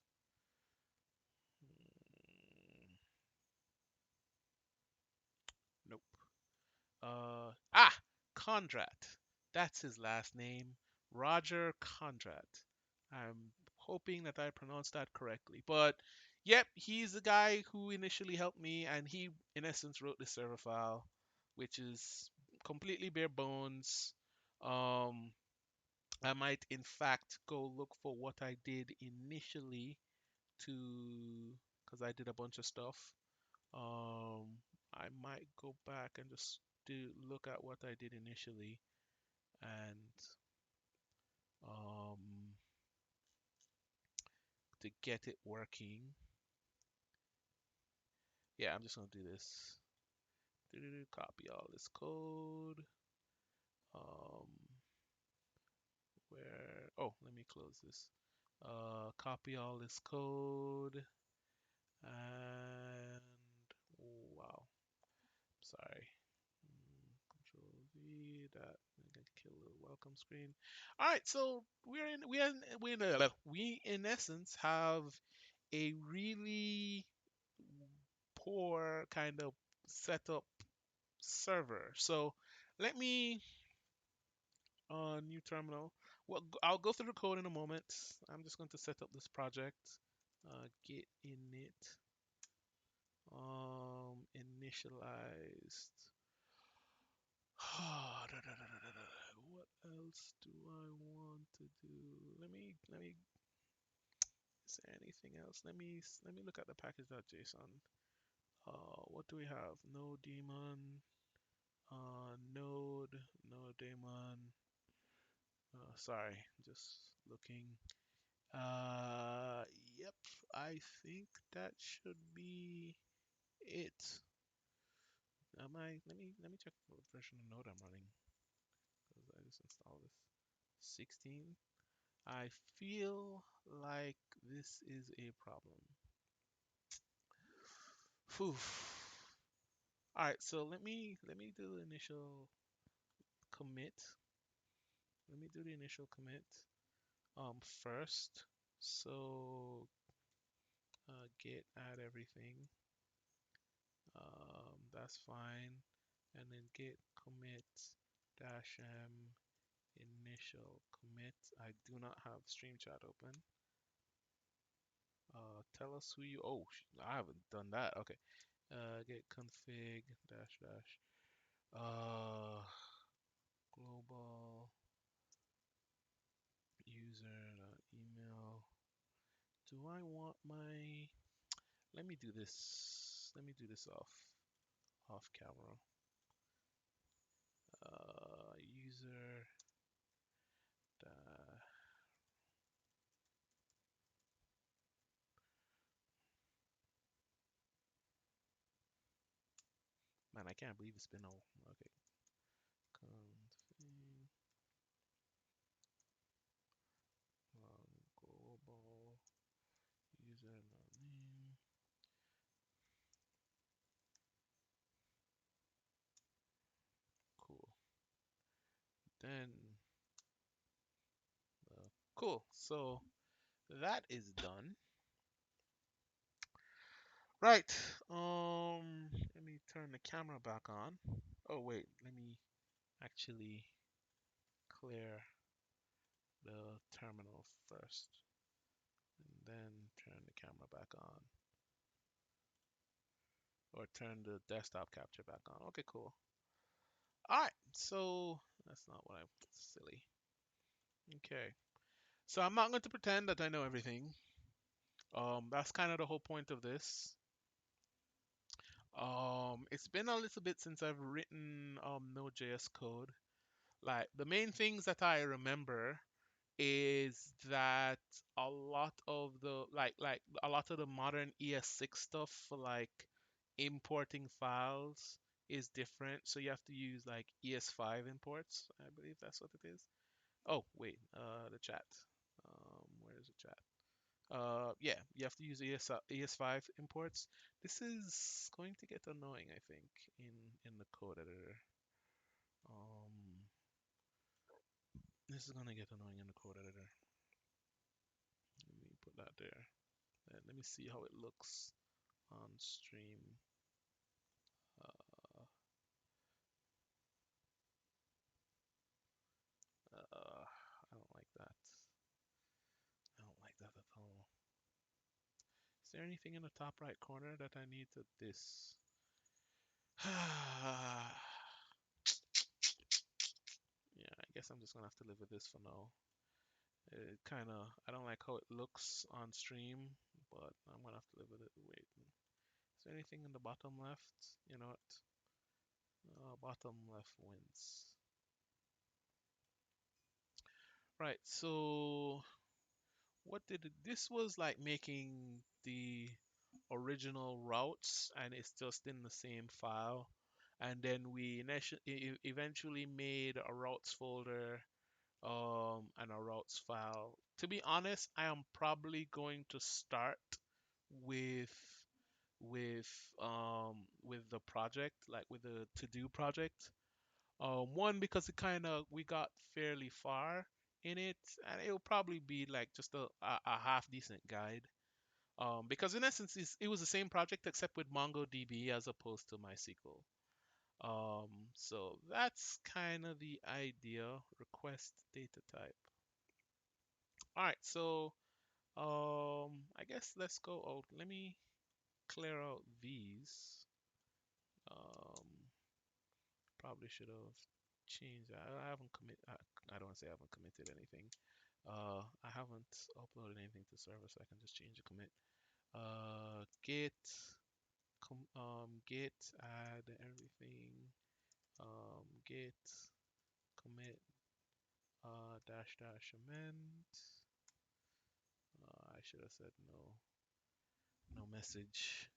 [SPEAKER 1] Nope. Condrat. That's his last name. Roger Condrat. I'm hoping that I pronounced that correctly. But yep, he's the guy who initially helped me, and he, in essence, wrote the server file, which is completely bare bones. Um, I might, in fact, go look for what I did initially to, because I did a bunch of stuff. I might go back and just look at what I did initially and um, to get it working. Yeah, I'm just gonna do this. Copy all this code. Um, let me close this. Copy all this code and wow, sorry. Control V. That I'm gonna kill the welcome screen. All right, so we in essence have a really poor kind of setup server. So let me New terminal. Well, I'll go through the code in a moment. I'm just going to set up this project. Git init. Initialized. What else do I want to do? Let me. Is there anything else? Let me look at the package.json. What do we have? No daemon. Node. No daemon. Sorry, just looking. Yep. I think that should be it. Let me check what version of Node I'm running because I just installed this. 16. I feel like this is a problem. Phew. All right, so let me do the initial commit. Let me do the initial commit first. So git add everything. That's fine. And then git commit dash m initial commit. I do not have stream chat open. Tell us who you. Oh, I haven't done that. Okay. Get config dash dash. Global user email. Do I want my? Let me do this. Let me do this off camera. User. Man, I can't believe it's been a. Okay. Config. Global user name. Cool. Then cool. So that is done. Right. Let me turn the camera back on. Oh wait, let me actually clear the terminal first, and then turn the camera back on, or turn the desktop capture back on. Okay, cool. All right. So that's not what I. Silly. Okay. So I'm not going to pretend that I know everything. That's kind of the whole point of this. It's been a little bit since I've written Node.js code. Like the main things that I remember is that a lot of the like a lot of the modern ES6 stuff for like importing files is different. So you have to use like ES5 imports. I believe that's what it is. Oh, wait, the chat. Where's the chat? Yeah, you have to use ES5 imports. This is going to get annoying, I think, in the code editor. Um, this is gonna get annoying in the code editor. Let me put that there. And let me see how it looks on stream. Uh, I don't like that. I don't like that at all. Is there anything in the top right corner that I need to this? Yeah, I guess I'm just gonna have to live with this for now. It kind of, I don't like how it looks on stream, but I'm gonna have to live with it. Wait, is there anything in the bottom left? You know what? Bottom left wins. Right, so what did it, this was like making the original routes and it's just in the same file. And then we eventually made a routes folder and a routes file. To be honest, I am probably going to start with with the project, like with the to-do project. One because it kind of we got fairly far in it, and it'll probably be like just a half decent guide. Because in essence, it was the same project except with MongoDB as opposed to MySQL. So that's kind of the idea. Request data type. All right, so I guess let's go out. Let me clear out these. Um, Probably should have changed that. I haven't commit. I don't want to say I haven't committed anything. I haven't uploaded anything to server, so I can just change the commit. Git, git add everything. Git commit dash dash amend. I should have said no message.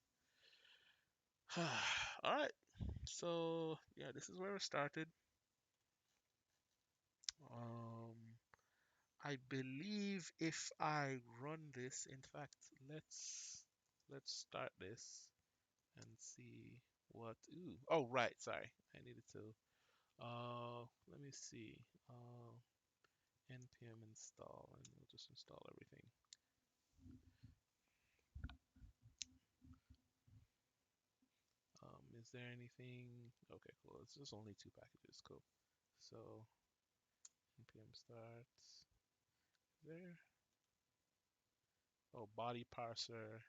[SPEAKER 1] All right. So yeah, this is where it started. Um, I believe if I run this, in fact, let's start this and see what. Ooh, oh right, sorry, I needed to. Let me see. Npm install, and we'll just install everything. Is there anything? Okay, cool. It's just only 2 packages. Cool. So npm start. There. Oh, body parser.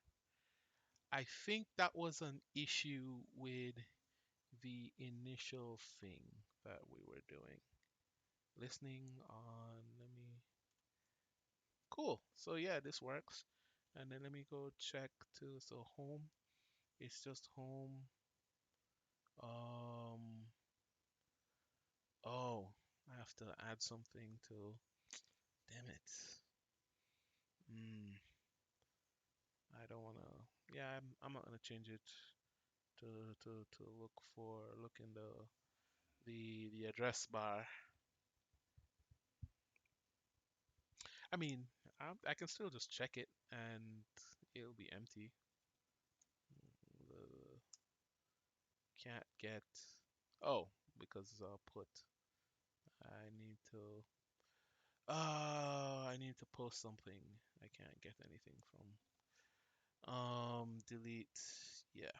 [SPEAKER 1] I think that was an issue with the initial thing that we were doing. Listening on, let me, cool. So yeah, this works. And then let me go check to, so home, it's just home. Um, oh, I have to add something to, damn it. Hmm, I don't wanna, yeah, I'm not gonna change it to, look in the address bar. I mean, I can still just check it and it'll be empty. The can't get. Oh, because put. I need to. I need to post something. I can't get anything from. Delete. Yeah.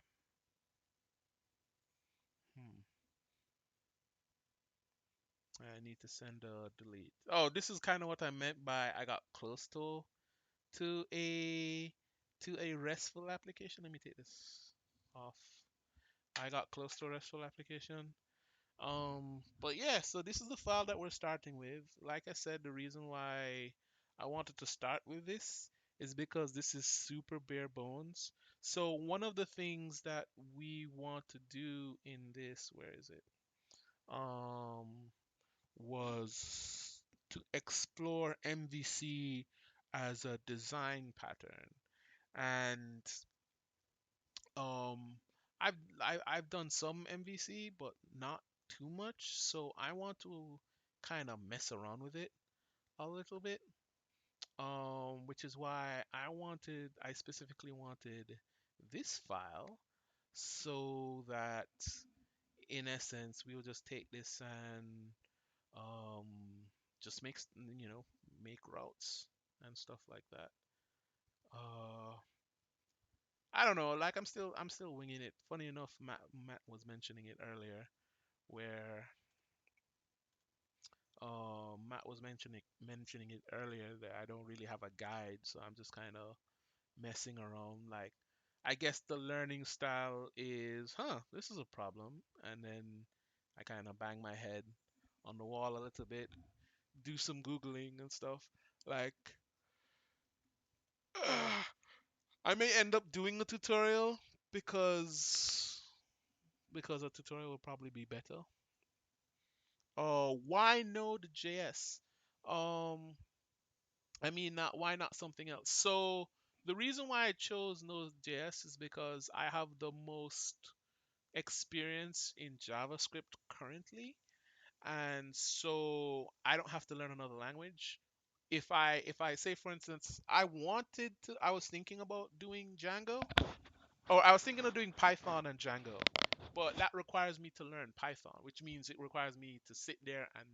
[SPEAKER 1] Hmm. I need to send a delete. Oh, this is kind of what I meant by I got close to a to a RESTful application. Let me take this off. I got close to a RESTful application. But yeah, so this is the file that we're starting with. Like I said, the reason why I wanted to start with this is because this is super bare bones. So one of the things that we want to do in this, where is it? Was to explore MVC as a design pattern. And um, I've done some MVC, but not too much. So I want to kind of mess around with it a little bit. Which is why I specifically wanted this file so that in essence we'll just take this and um, just make routes and stuff like that. Uh, I don't know. Like I'm still winging it. Funny enough, Matt was mentioning it earlier, where Matt was mentioning it earlier that I don't really have a guide, so I'm just kind of messing around. Like, I guess the learning style is, this is a problem, and then I kind of bang my head on the wall a little bit, do some googling and stuff. Like, I may end up doing a tutorial because a tutorial will probably be better. Why Node.js? Um, I mean, why not something else? So the reason why I chose Node.js is because I have the most experience in JavaScript currently, and so I don't have to learn another language. If I say, for instance, I was thinking about doing Django, or I was thinking of doing Python and Django, but that requires me to learn Python, which means it requires me to sit there and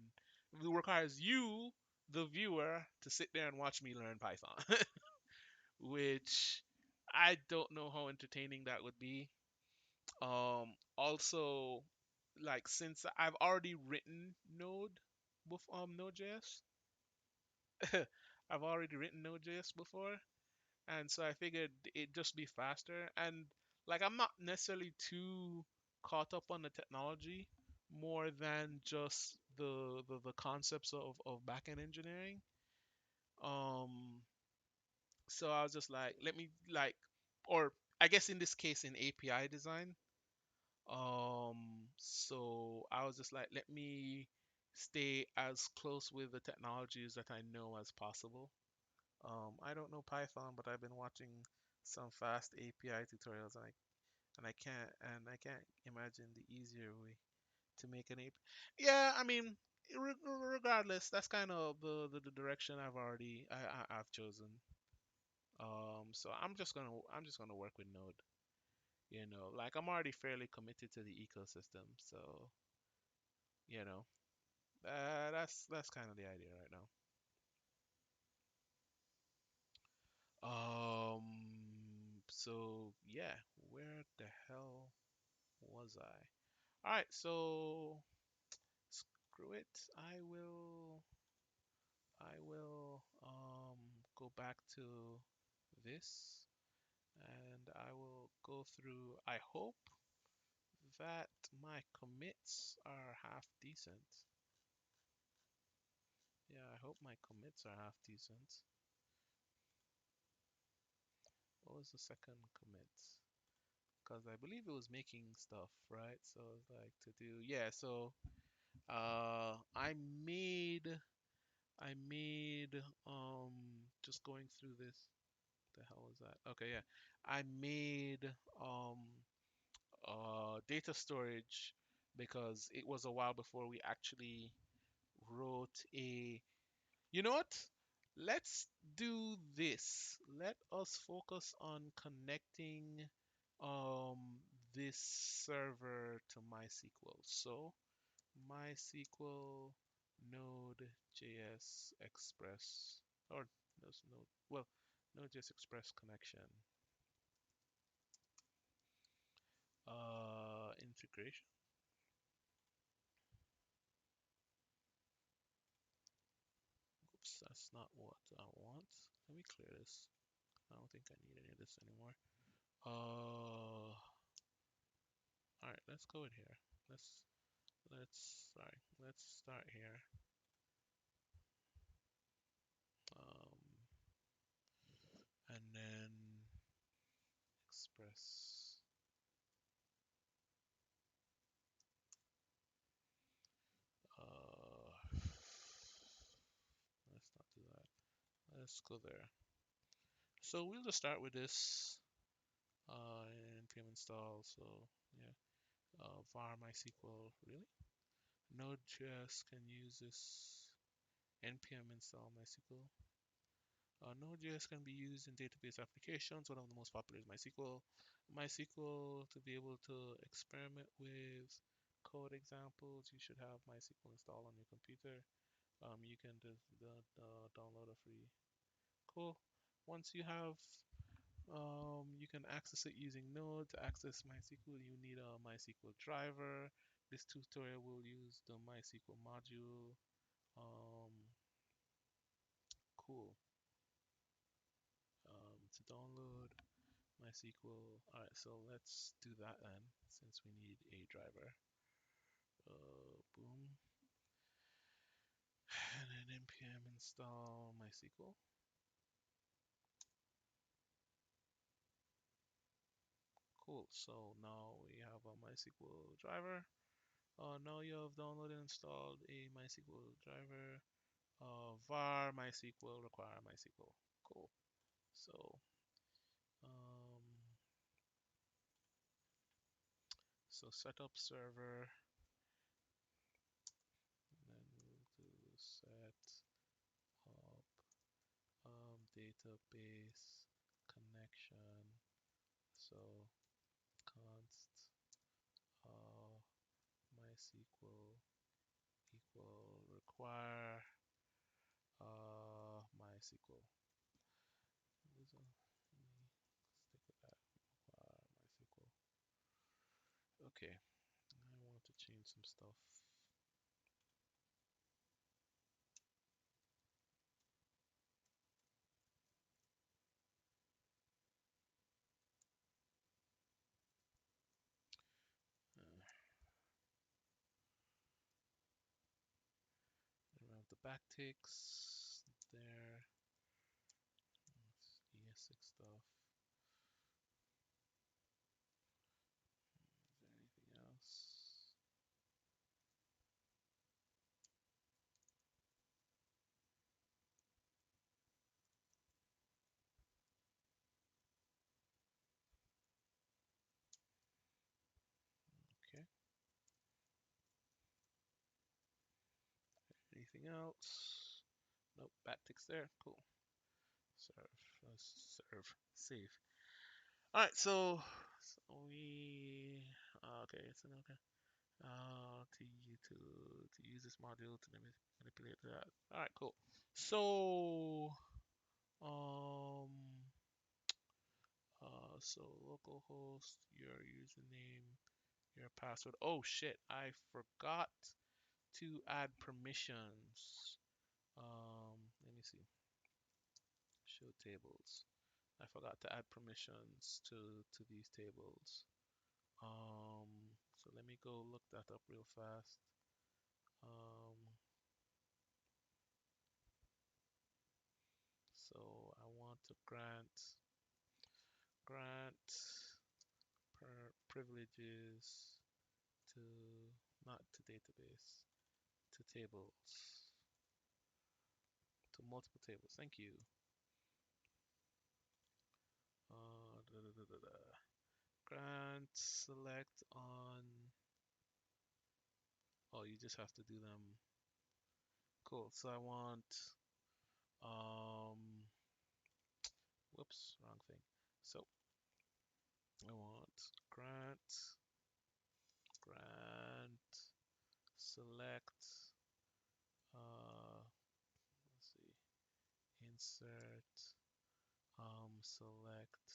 [SPEAKER 1] it requires you, the viewer, to sit there and watch me learn Python, which I don't know how entertaining that would be. Also, like since I've already written Node.js, I've already written Node.js before, and so I figured it'd just be faster. And like I'm not necessarily too caught up on the technology more than just the concepts of backend engineering. Um, so I was just like, let me like, or I guess in this case in API design. So I was just like, let me stay as close with the technologies that I know as possible. I don't know Python, but I've been watching some fast API tutorials, and I can't imagine the easier way to make an API. Yeah, I mean, regardless, that's kind of the direction I've chosen. So I'm just gonna work with Node. Like I'm already fairly committed to the ecosystem, so you know, that's kind of the idea right now. So yeah, where the hell was I? All right, so screw it. I will go back to this, and I will go through. I hope that my commits are half decent. Yeah, I hope my commits are half decent. What was the second commit? Because I believe it was making stuff, right? So it's like to do, yeah. So I made just going through this. The hell was that? Okay, yeah. I made data storage because it was a while before we actually wrote a. You know what? Let's do this. Let us focus on connecting um this server to MySQL. So MySQL Node.js Express or Node, well, Node.js Express connection. Integration. Oops, that's not what I want. Let me clear this. I don't think I need any of this anymore. All right, let's go in here. Let's let's start here. Um, and then express. Uh, let's not do that. Let's go there. So we'll just start with this npm install. So yeah, var MySQL. Really? Node.js can use this npm install MySQL. Node.js can be used in database applications. One of the most popular is MySQL. MySQL, to be able to experiment with code examples, you should have MySQL installed on your computer. You can download a free. Cool. Once you have, you can access it using Node. To access MySQL, you need a MySQL driver. This tutorial will use the MySQL module. Um, cool. To download MySQL. All right, so let's do that then, since we need a driver. Boom. And then npm install MySQL. Cool. So now we have a MySQL driver. Now you have downloaded and installed a MySQL driver. Var MySQL require MySQL. Cool. So um, setup server, and then we'll do set up database connection. So const MySQL equal require MySQL. Stick with that. MySQL. Okay. I want to change some stuff. Around the backticks there. ES6 stuff. Is there anything else? Okay. Anything else? Nope. Backticks there. Cool. Serve. Save. All right. So we. Okay. It's an okay. To use this module to manipulate that. All right, cool. So um so localhost, your username, your password. Oh shit, I forgot to add permissions. Let me see. Show tables. I forgot to add permissions to these tables. So let me go look that up real fast. So I want to grant privileges to, not to database, to tables, to multiple tables. Thank you. Da, da, da, da, da. Grant select on. Oh, you just have to do them. Cool. So I want. Whoops, wrong thing. So I want grant select. Let's see. Insert. Select.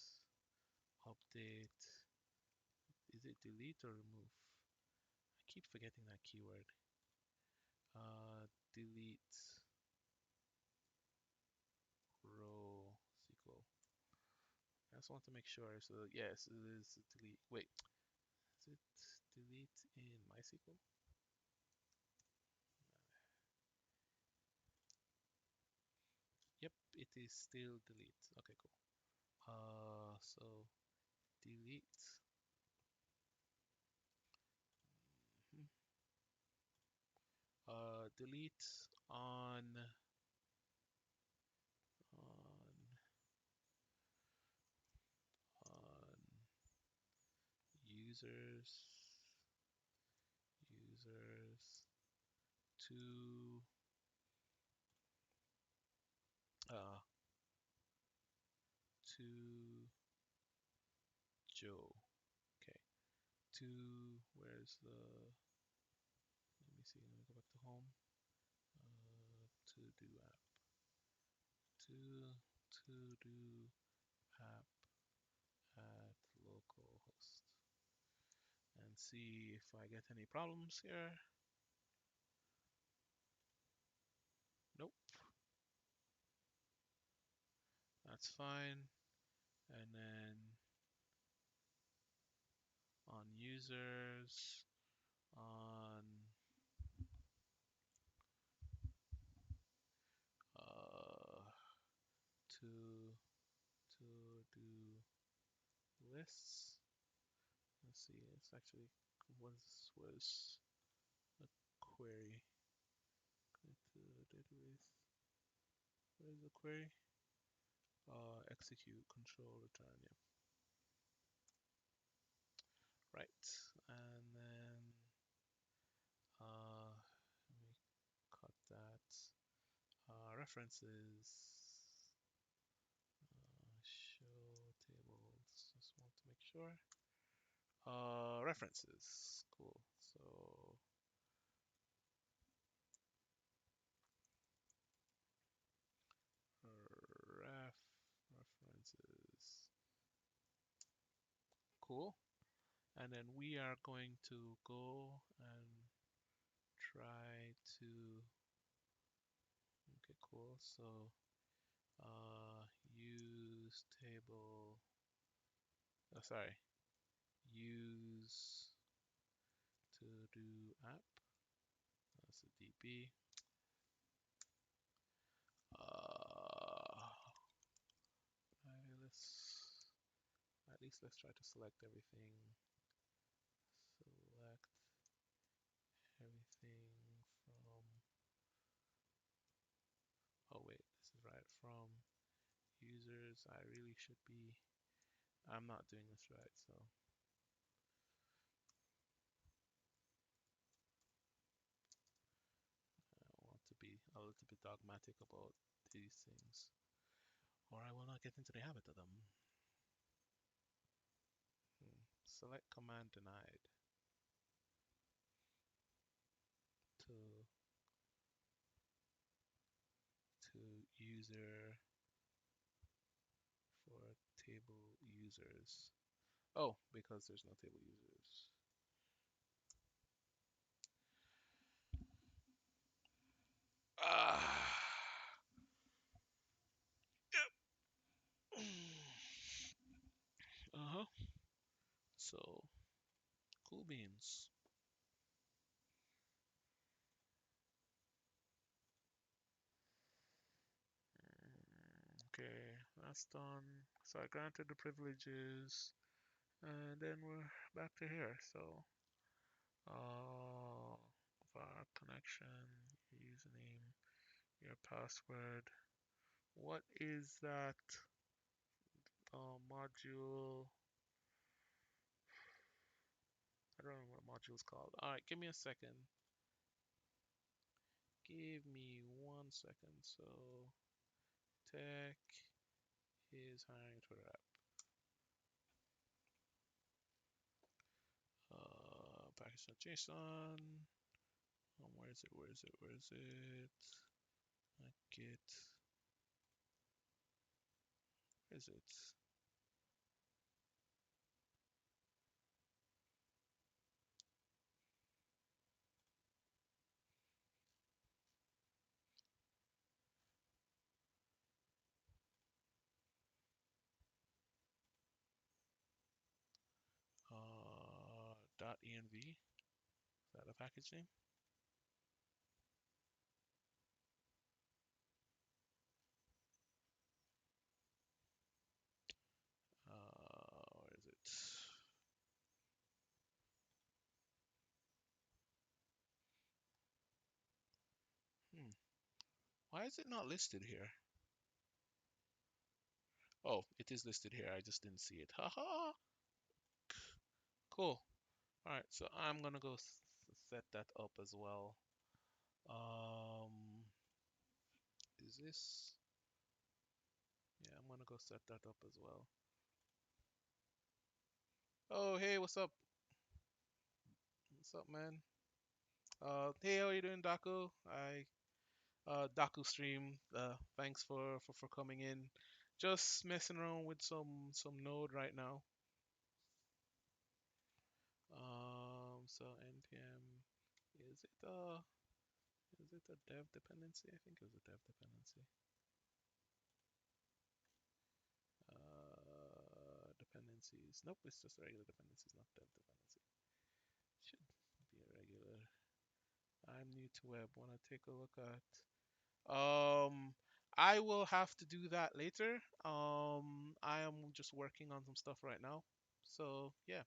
[SPEAKER 1] Update. Is it delete or remove? I keep forgetting that keyword. Delete row SQL. I just want to make sure. So yes, it is delete. Wait, is it delete in MySQL? Yep, it is still delete. Okay, cool. So delete. Mhm. Delete on on users to uh to Joe. Okay. To where's the, let me see, let me go back to home. To do app. To do app at localhost. And see if I get any problems here. Nope. That's fine. And then on users, on to do lists. Let's see, it's actually was a query. Go to database. Where's the query? Execute control return. Yeah. Right. And then let me cut that. References. Show tables. Just want to make sure. References. Cool. So references. Cool. And then we are going to go and try to, okay, cool. So use table, oh, sorry, use to do app, that's a DB. Let's, at least let's try to select everything. Select everything from, oh wait, this is right, from users. I really should be, I'm not doing this right, so I want to be a little bit dogmatic about these things, or I will not get into the habit of them. Select command denied to user for table users. Oh, because there's no table users. Ah. Uh-huh. So, cool beans. Okay, that's done. So I granted the privileges, and then we're back to here. So, var connection, your username, your password. What is that module? I don't know what module is called. All right, give me a second. Give me 1 second. So, tech is hiring Twitter app. Package.json. Where is it? Where is it? Where is it? Git. Where is it? .env. Is that a package name? Where is it? Why is it not listed here? Oh, it is listed here. I just didn't see it. Haha. Cool. All right, so I'm gonna go set that up as well. Is this? Yeah, I'm gonna go set that up as well. Oh, hey, what's up? What's up, man? Hey, how are you doing, Daku? Daku stream. Thanks for coming in. Just messing around with some Node right now. So npm, is it a dev dependency? I think it was a dev dependency. Dependencies. Nope, it's just regular dependencies, not dev dependency. Should be a regular. I'm new to web. Want to take a look at? I will have to do that later. I am just working on some stuff right now. So yeah.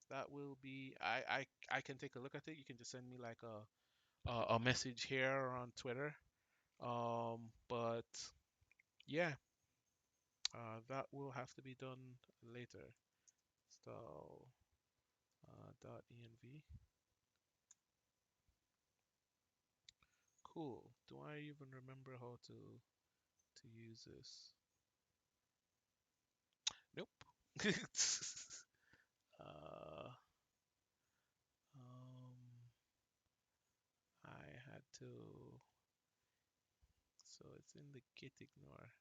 [SPEAKER 1] That will be. I can take a look at it. You can just send me like a message here on Twitter. But yeah, that will have to be done later. So .env. Cool. Do I even remember how to use this? Nope. uh, I had to. So it's in the git ignore.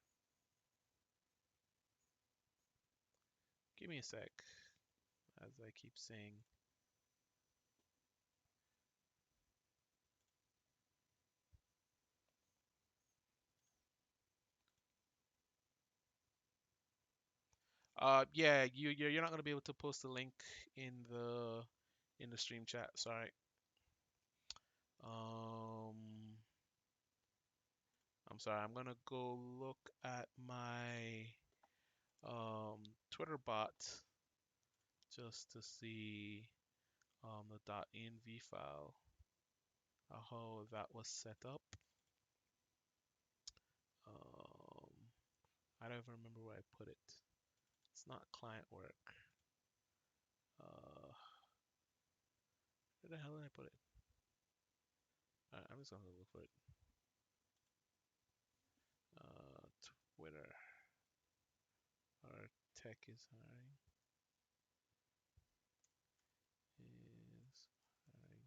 [SPEAKER 1] Give me a sec, as I keep saying. Yeah, you're not gonna be able to post a link in the stream chat. Sorry. Um, I'm sorry. I'm gonna go look at my Twitter bot just to see the .env file, how that was set up. Um, I don't even remember where I put it. It's not client work. Where the hell did I put it? Alright, I'm just gonna look for it. Twitter. Our tech is hiring. Is hiring.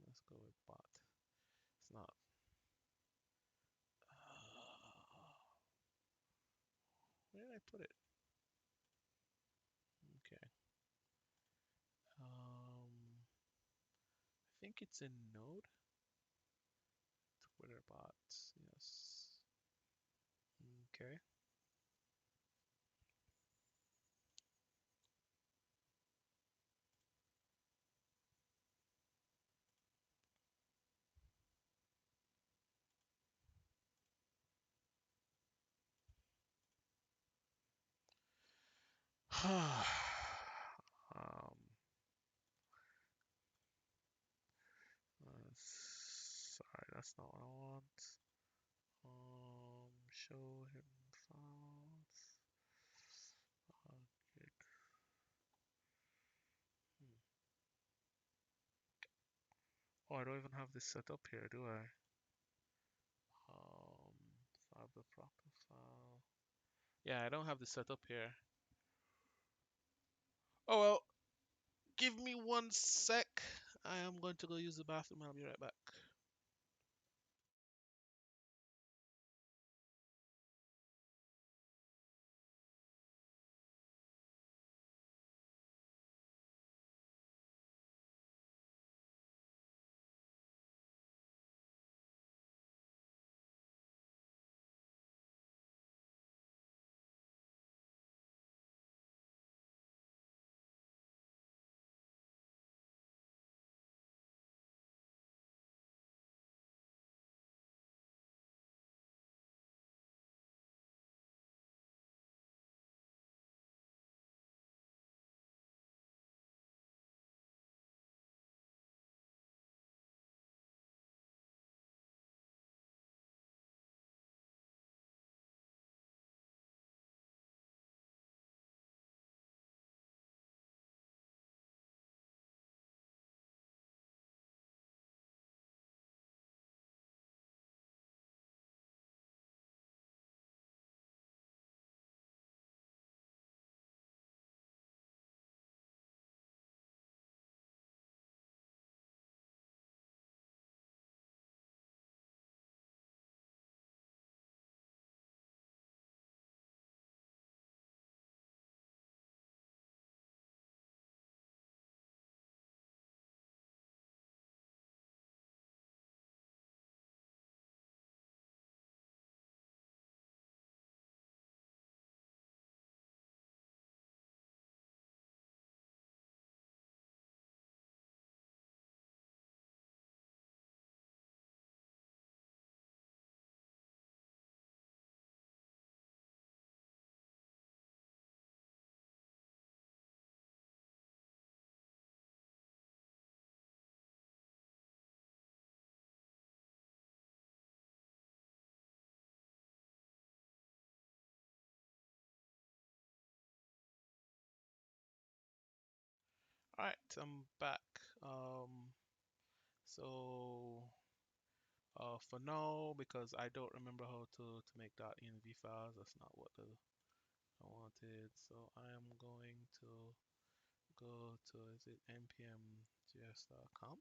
[SPEAKER 1] Let's go with bot. It's not. Where did I put it? Okay. I think it's in Node. Twitter bots. Yes. Okay. um, sorry, that's not what I want. Show him files. Okay. Oh, I don't even have this set up here, do I? File the proper file. Yeah, I don't have this set up here. Oh well, give me 1 sec. I am going to go use the bathroom. I'll be right back. Alright, I'm back. So for now, because I don't remember how to make .env files, that's not what I wanted. So I am going to go to, is it npmjs.com?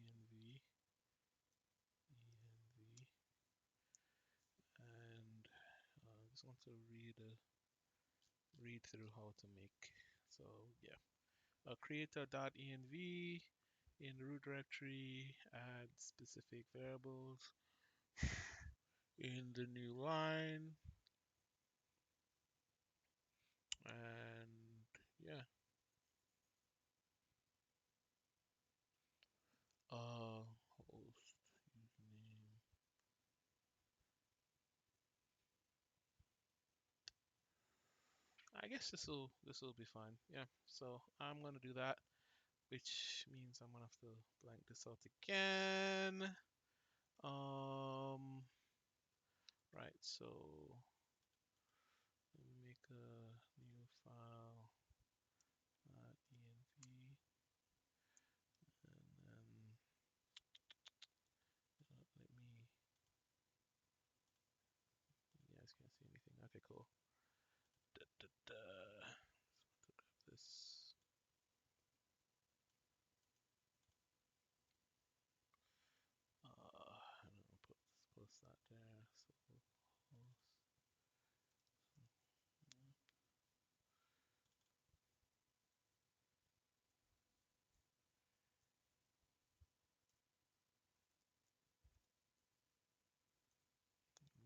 [SPEAKER 1] .env, and I just want to read through how to make. So yeah, create a .env in the root directory, add specific variables in the new line. And yeah, host username. I guess this will be fine. Yeah, so I'm gonna do that, which means I'm gonna have to blank this out again. Right, so let me make a new file, .env, and then let me. You guys can't see anything. Okay, cool. Da, da, da. So grab this. And I'll post that there. So post.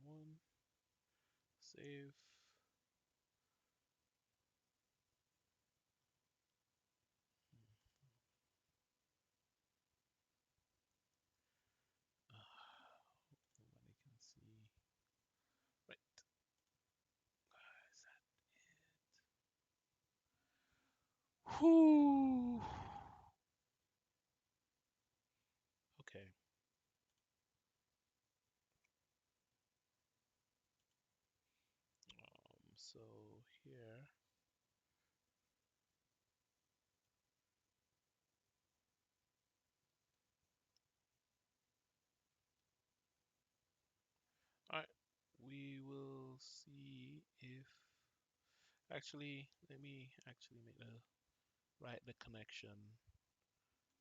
[SPEAKER 1] One. Save. Nobody can see. Right. Is that it? Whoo. Okay. So here. All right. We will see if actually let me actually make the write the connection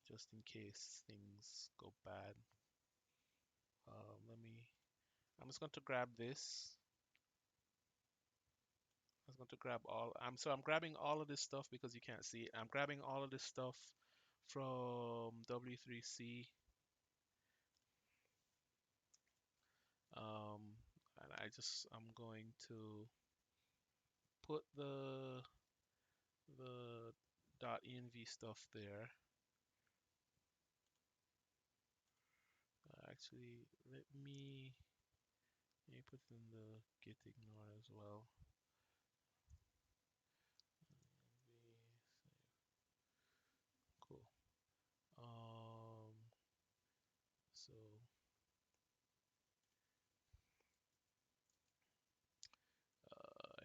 [SPEAKER 1] just in case things go bad. I'm just going to grab this. I'm going to grab I'm grabbing all of this stuff because you can't see it. I'm grabbing all of this stuff from W3C. And I'm going to put the .env stuff there. Actually, let me put it in the git ignore as well. Cool. So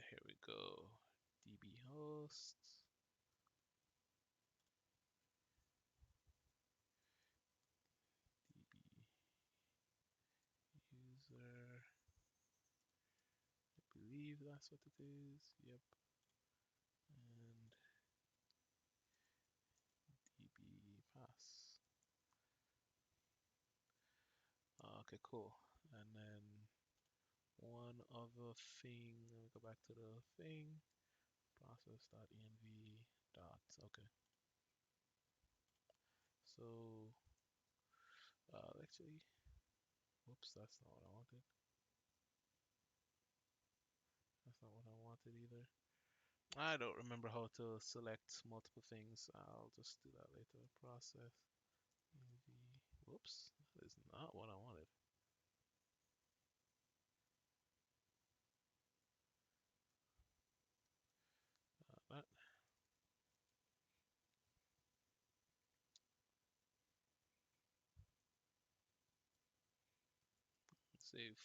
[SPEAKER 1] here we go. DB host. DB user. I believe that's what it is. Yep. And DB pass. Okay, cool. And then one other thing. Let me go back to the thing. Process.env dot. Okay. So actually, whoops, that's not what I wanted. That's not what I wanted either. I don't remember how to select multiple things. I'll just do that later. Process. env. Whoops, that is not what I wanted. That. Save.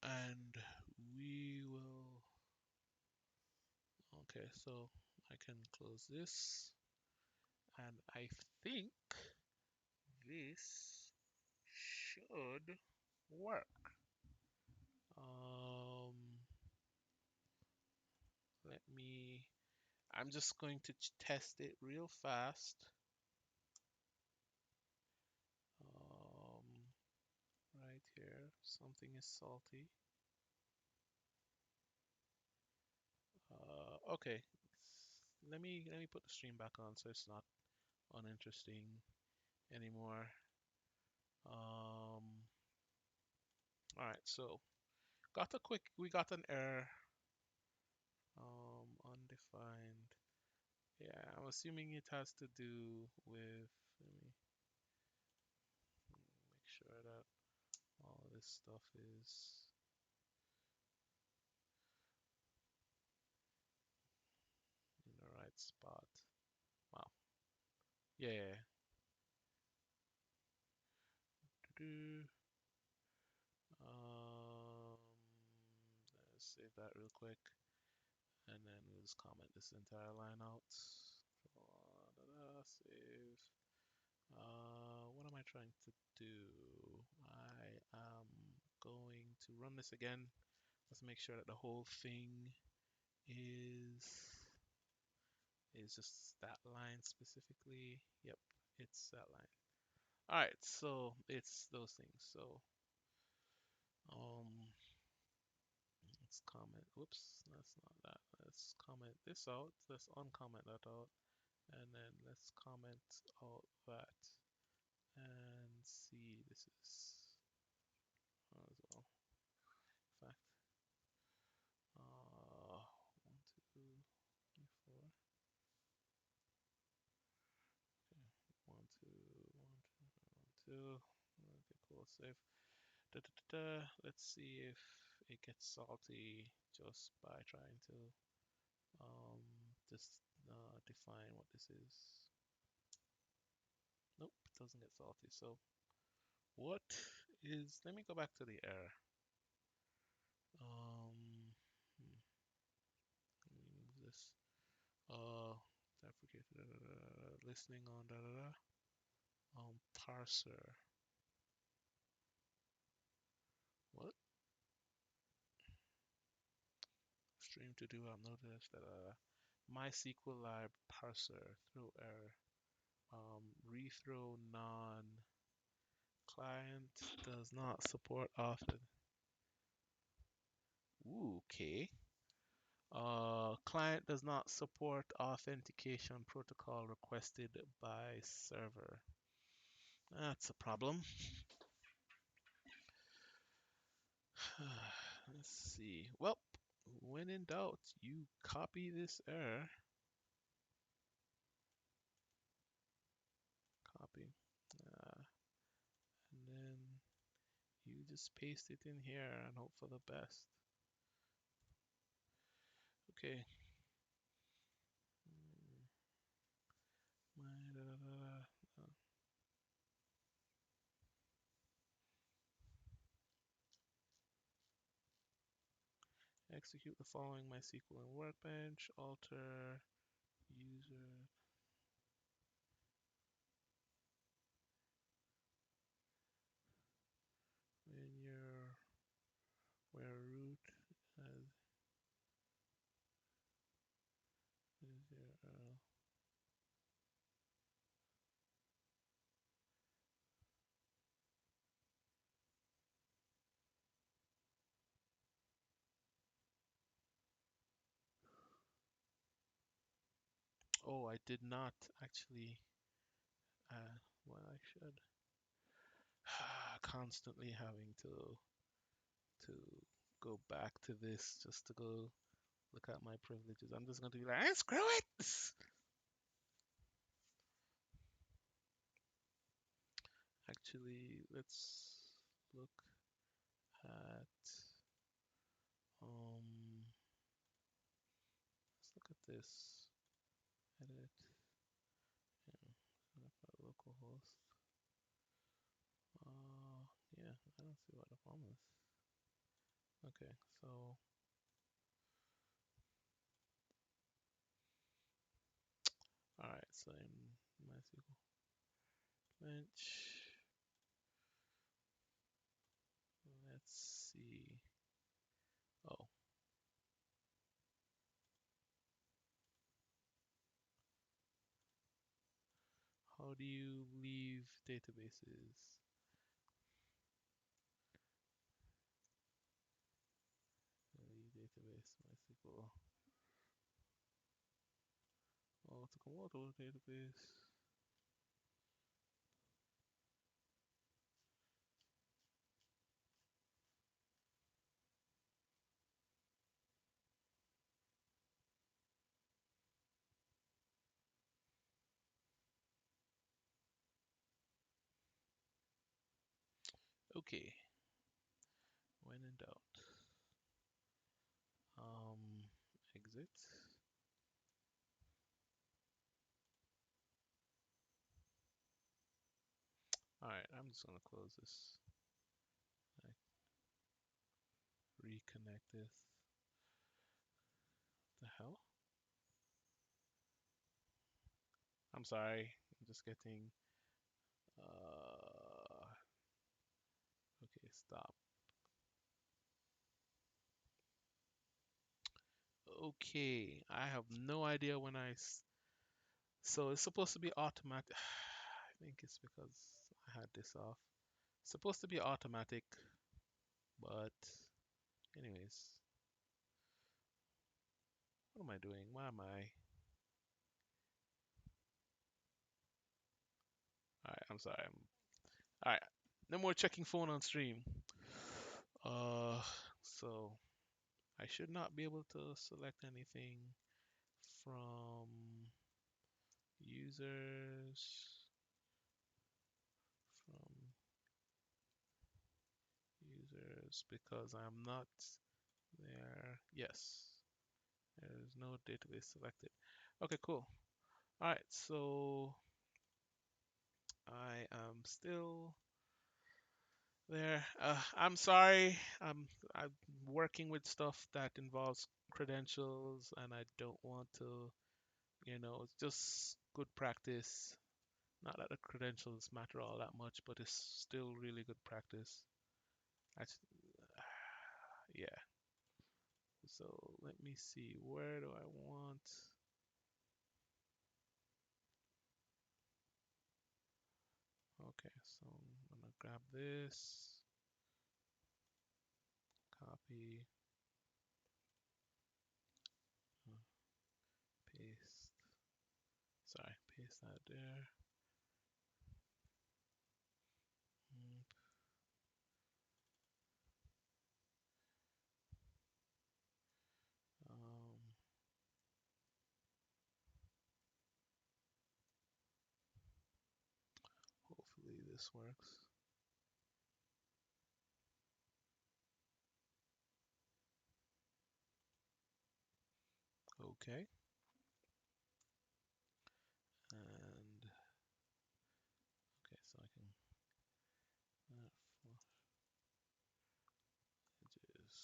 [SPEAKER 1] And we will. Okay, so I can close this. And I think this should work. Um, I'm just going to test it real fast. Right here, something is salty. Okay, let me put the stream back on so it's not uninteresting anymore. All right, so we got an error, undefined. Yeah, I'm assuming it has to do with, let me make sure that all of this stuff is in the right spot. Wow. Yeah. Do-do. Um, let's save that real quick, and then we'll just comment this entire line out. Save. What am I trying to do? I am going to run this again. Let's make sure that the whole thing is just that line specifically. Yep, it's that line. All right, so it's those things. So um, let's comment. Whoops, that's not that. Let's comment this out. Let's uncomment that out, and then let's comment out that and see. This is as well. In fact, 1, 2, 3, 4. Okay, 1, 2, 1, 2, 1, 2. Okay, cool. Save. Da, da, da, da. Let's see if it gets salty just by trying to just define what this is. Nope, it doesn't get salty. So what is? Let me go back to the error. Let me move this. Deprecate. Listening on da da da. Parser. What? Stream to do. I've noticed that MySQL lib parser throw error. Rethrow non client does not support author. Ooh, okay. Client does not support authentication protocol requested by server. That's a problem. Let's see. Well, when in doubt, you copy this error. Copy. And then you just paste it in here and hope for the best. Okay. Execute the following MySQL in Workbench. Alter user when your where root as is your Oh, I did not actually well I should constantly having to go back to this just to go look at my privileges. I'm just going to be like, screw it. Actually, look at um let's look at this. Edit. Yeah, local host. Yeah, I don't see what the problem is. Okay, so all right, so in MySQL bench, let's see. Oh, how do you leave databases? Leave database MySQL. Oh, to come out of the database. Okay, when in doubt, exit. All right, I'm just gonna close this. Like, reconnect this. The hell? I'm sorry. I'm just getting. Okay, stop. Okay, I have no idea when so it's supposed to be automatic. I think it's because I had this off. It's supposed to be automatic, but anyways, what am I doing? Why am I? Alright, I'm sorry. Alright, no more checking phone on stream. Uh, so I should not be able to select anything from users, from users, because I'm not there. Yes, there's no database selected. Okay, cool. All right, so I am still there. I'm sorry. I'm working with stuff that involves credentials, and I don't want to, it's just good practice. Not that the credentials matter all that much, but it's still really good practice. I, yeah. So let me see. Where do I want? Okay, so I'm gonna grab this, copy, uh, paste. Sorry, paste that there. Mm, Um, hopefully this works. Okay, and okay, so I can that for edges.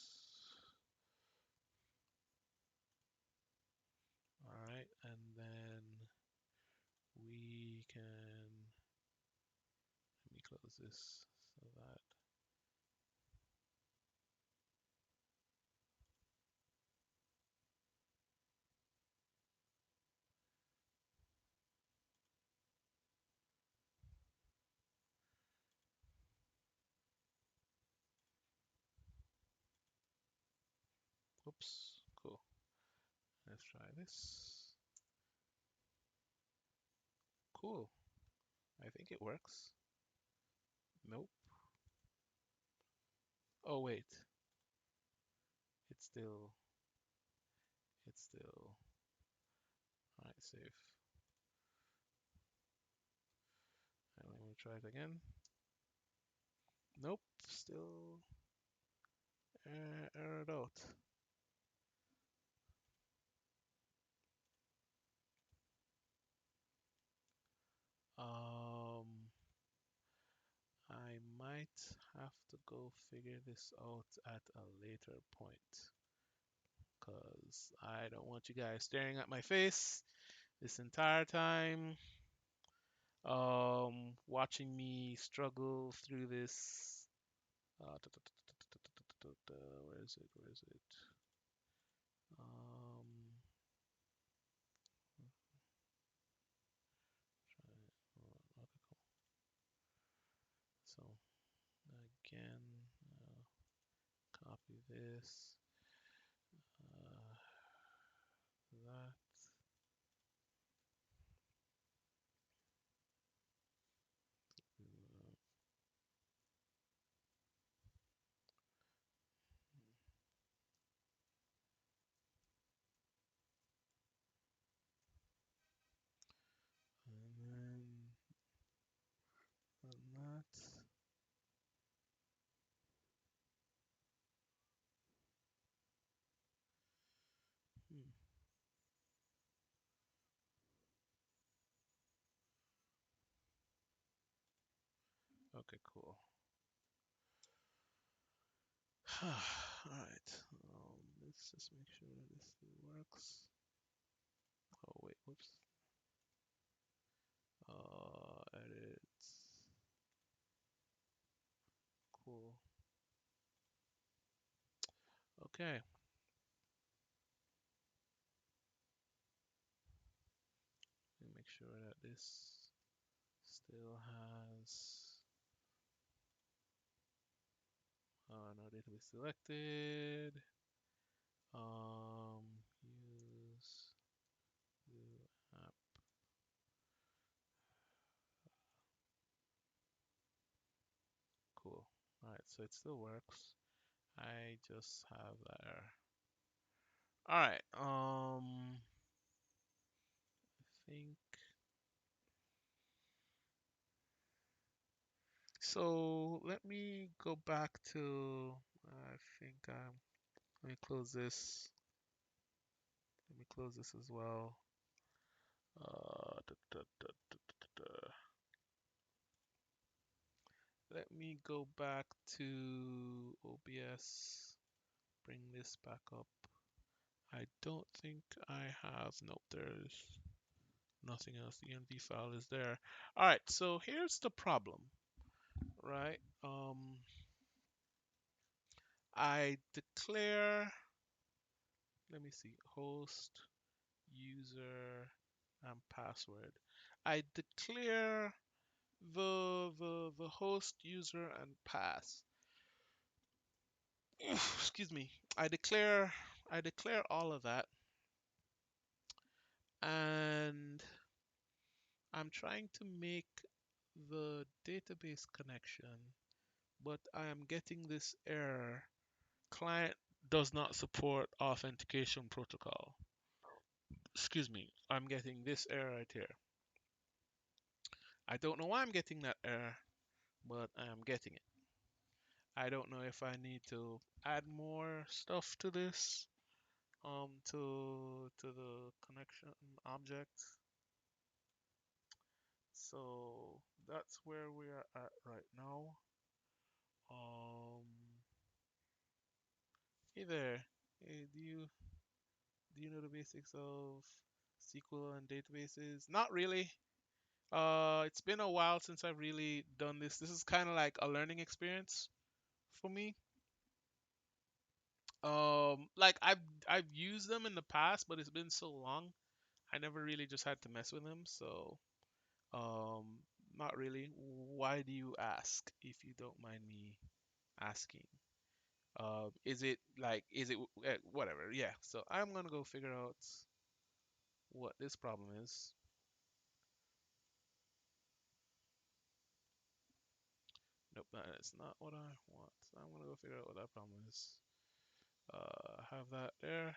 [SPEAKER 1] All right, and then we can let me close this so that oops, cool. Let's try this. Cool. I think it works. Nope. Oh wait, it's still it's still all right. Save. And let me try it again. Nope, still errored out. Um, I might have to go figure this out at a later point, because I don't want you guys staring at my face this entire time, watching me struggle through this. Where is it? Where is it? Um, okay, cool. So again, copy this, that, and then on that. Okay, cool. All right. Let's just make sure that this still works. Oh wait, whoops. Edits. Cool. Okay. Let me make sure that this still has no database selected. Use new app. Cool. All right, so it still works. I just have that error. All right. I think so. Let me go back to. I think let me close this. Let me close this as well. Da, da, da. Let me go back to OBS. Bring this back up. I don't think I have. Nope, there's nothing else. The env file is there. All right, so here's the problem, right? I declare, let me see, host, user, and password. I declare the host, user, and pass. Excuse me. I declare all of that, and I'm trying to make the database connection, but I am getting this error. Client does not support authentication protocol. Excuse me. I'm getting this error right here. I don't know why I'm getting that error, but I am getting it. I don't know if I need to add more stuff to this, to the connection object. So that's where we are at right now. Um, hey there. Hey, do you know the basics of SQL and databases? Not really. It's been a while since I've really done this. This is kind of like a learning experience for me. Like I've used them in the past, but it's been so long. I never really just had to mess with them, so um, not really. Why do you ask, if you don't mind me asking? Is it whatever? Yeah. So I'm gonna go figure out what this problem is. Nope, that's not what I want. So I'm gonna go figure out what that problem is. Have that there.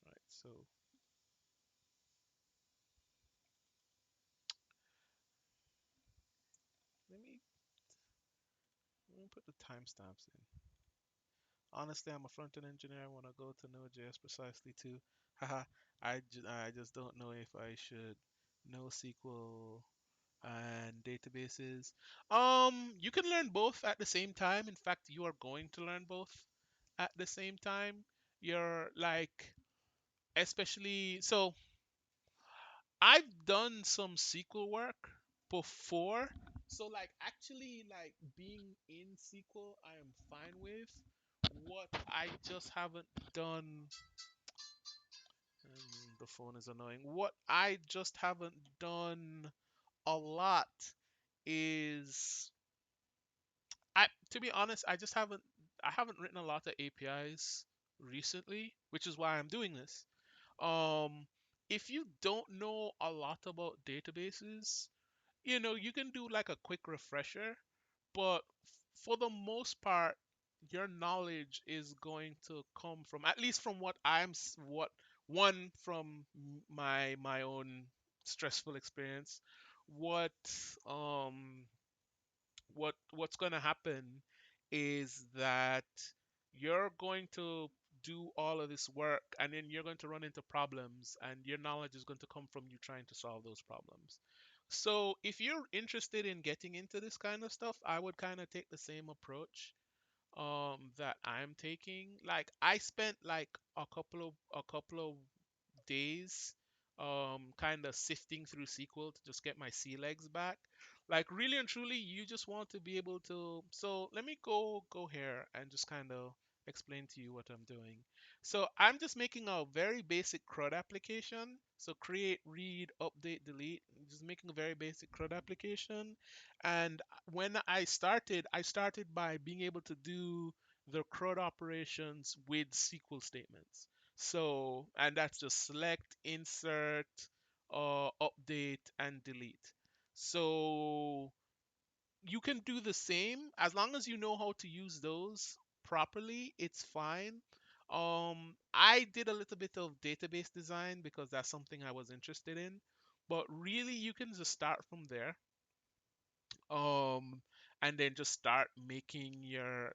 [SPEAKER 1] Right. So let me let me put the timestamps in. Honestly, I'm a front-end engineer. I want to go to Node.js precisely too. Haha. I just don't know if I should know SQL and databases. You can learn both at the same time. In fact, you are going to learn both at the same time. You're like, especially, so I've done some SQL work before. So like actually like being in SQL, I am fine with. What I just haven't done, the phone is annoying. What I just haven't done a lot is, to be honest, I haven't written a lot of APIs recently, which is why I'm doing this. Um, if you don't know a lot about databases, you can do like a quick refresher, but for the most part, your knowledge is going to come from, at least from what from my own stressful experience. What um what's going to happen is that you're going to do all of this work, and then you're going to run into problems, and your knowledge is going to come from you trying to solve those problems. So if you're interested in getting into this kind of stuff, I would kind of take the same approach that I'm taking. Like I spent like a couple of days kind of sifting through SQL to just get my sea legs back. Like really and truly, you just want to be able to. So let me go here and just kind of explain to you what I'm doing. So I'm just making a very basic CRUD application. So create, read, update, delete. Just making a very basic CRUD application. And when I started by being able to do the CRUD operations with SQL statements. So, and that's just select, insert, update, and delete. So you can do the same as long as you know how to use those properly, it's fine. I did a little bit of database design because that's something I was interested in, but really you can just start from there. Um, and then just making your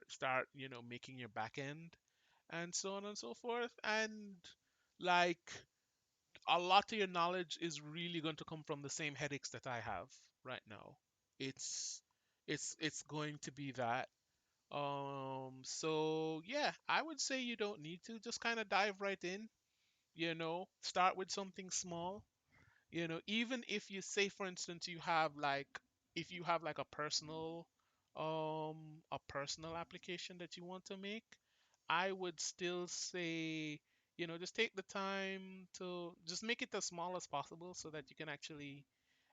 [SPEAKER 1] back end and so on and so forth. And like a lot of your knowledge is really going to come from the same headaches that I have right now. It's it's going to be that. So yeah, I would say you don't need to just kind of dive right in, start with something small. Even if you say for instance you have like if you have like a personal application that you want to make, I would still say, just take the time to just make it as small as possible so that you can actually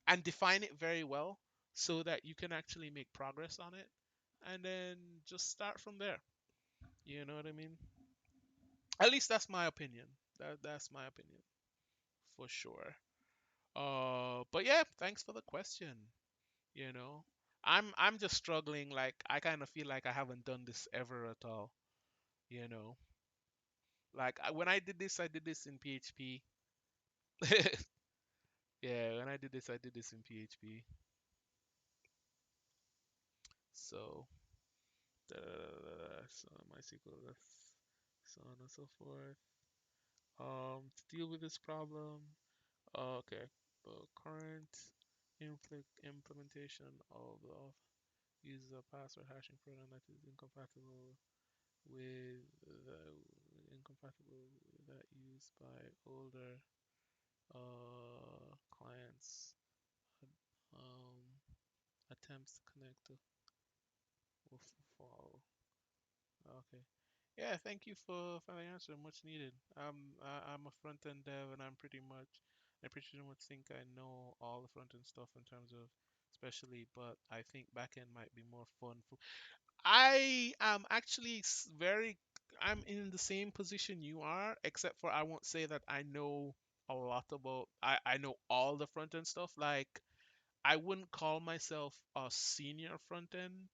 [SPEAKER 1] and define it very well so that you can actually make progress on it, and then just start from there. You know what I mean? At least that's my opinion. That's my opinion for sure. But yeah, thanks for the question. You know, I'm just struggling. Like I kind of feel like I haven't done this ever at all. You know, like when I did this in PHP. Yeah, when I did this in PHP. So, so MySQL, so on and so forth. To deal with this problem, okay, current implementation of uses a password hashing program that is incompatible with the incompatible with that used by older clients. Um, attempts to connect to will fall. Okay. Yeah, thank you for the answer. Much needed. I'm a front end dev, and I pretty much think I know all the front end stuff in terms of especially, but I think back end might be more fun. I am actually I'm in the same position you are, except for I won't say that I know a lot about, I know all the front end stuff. Like, I wouldn't call myself a senior front end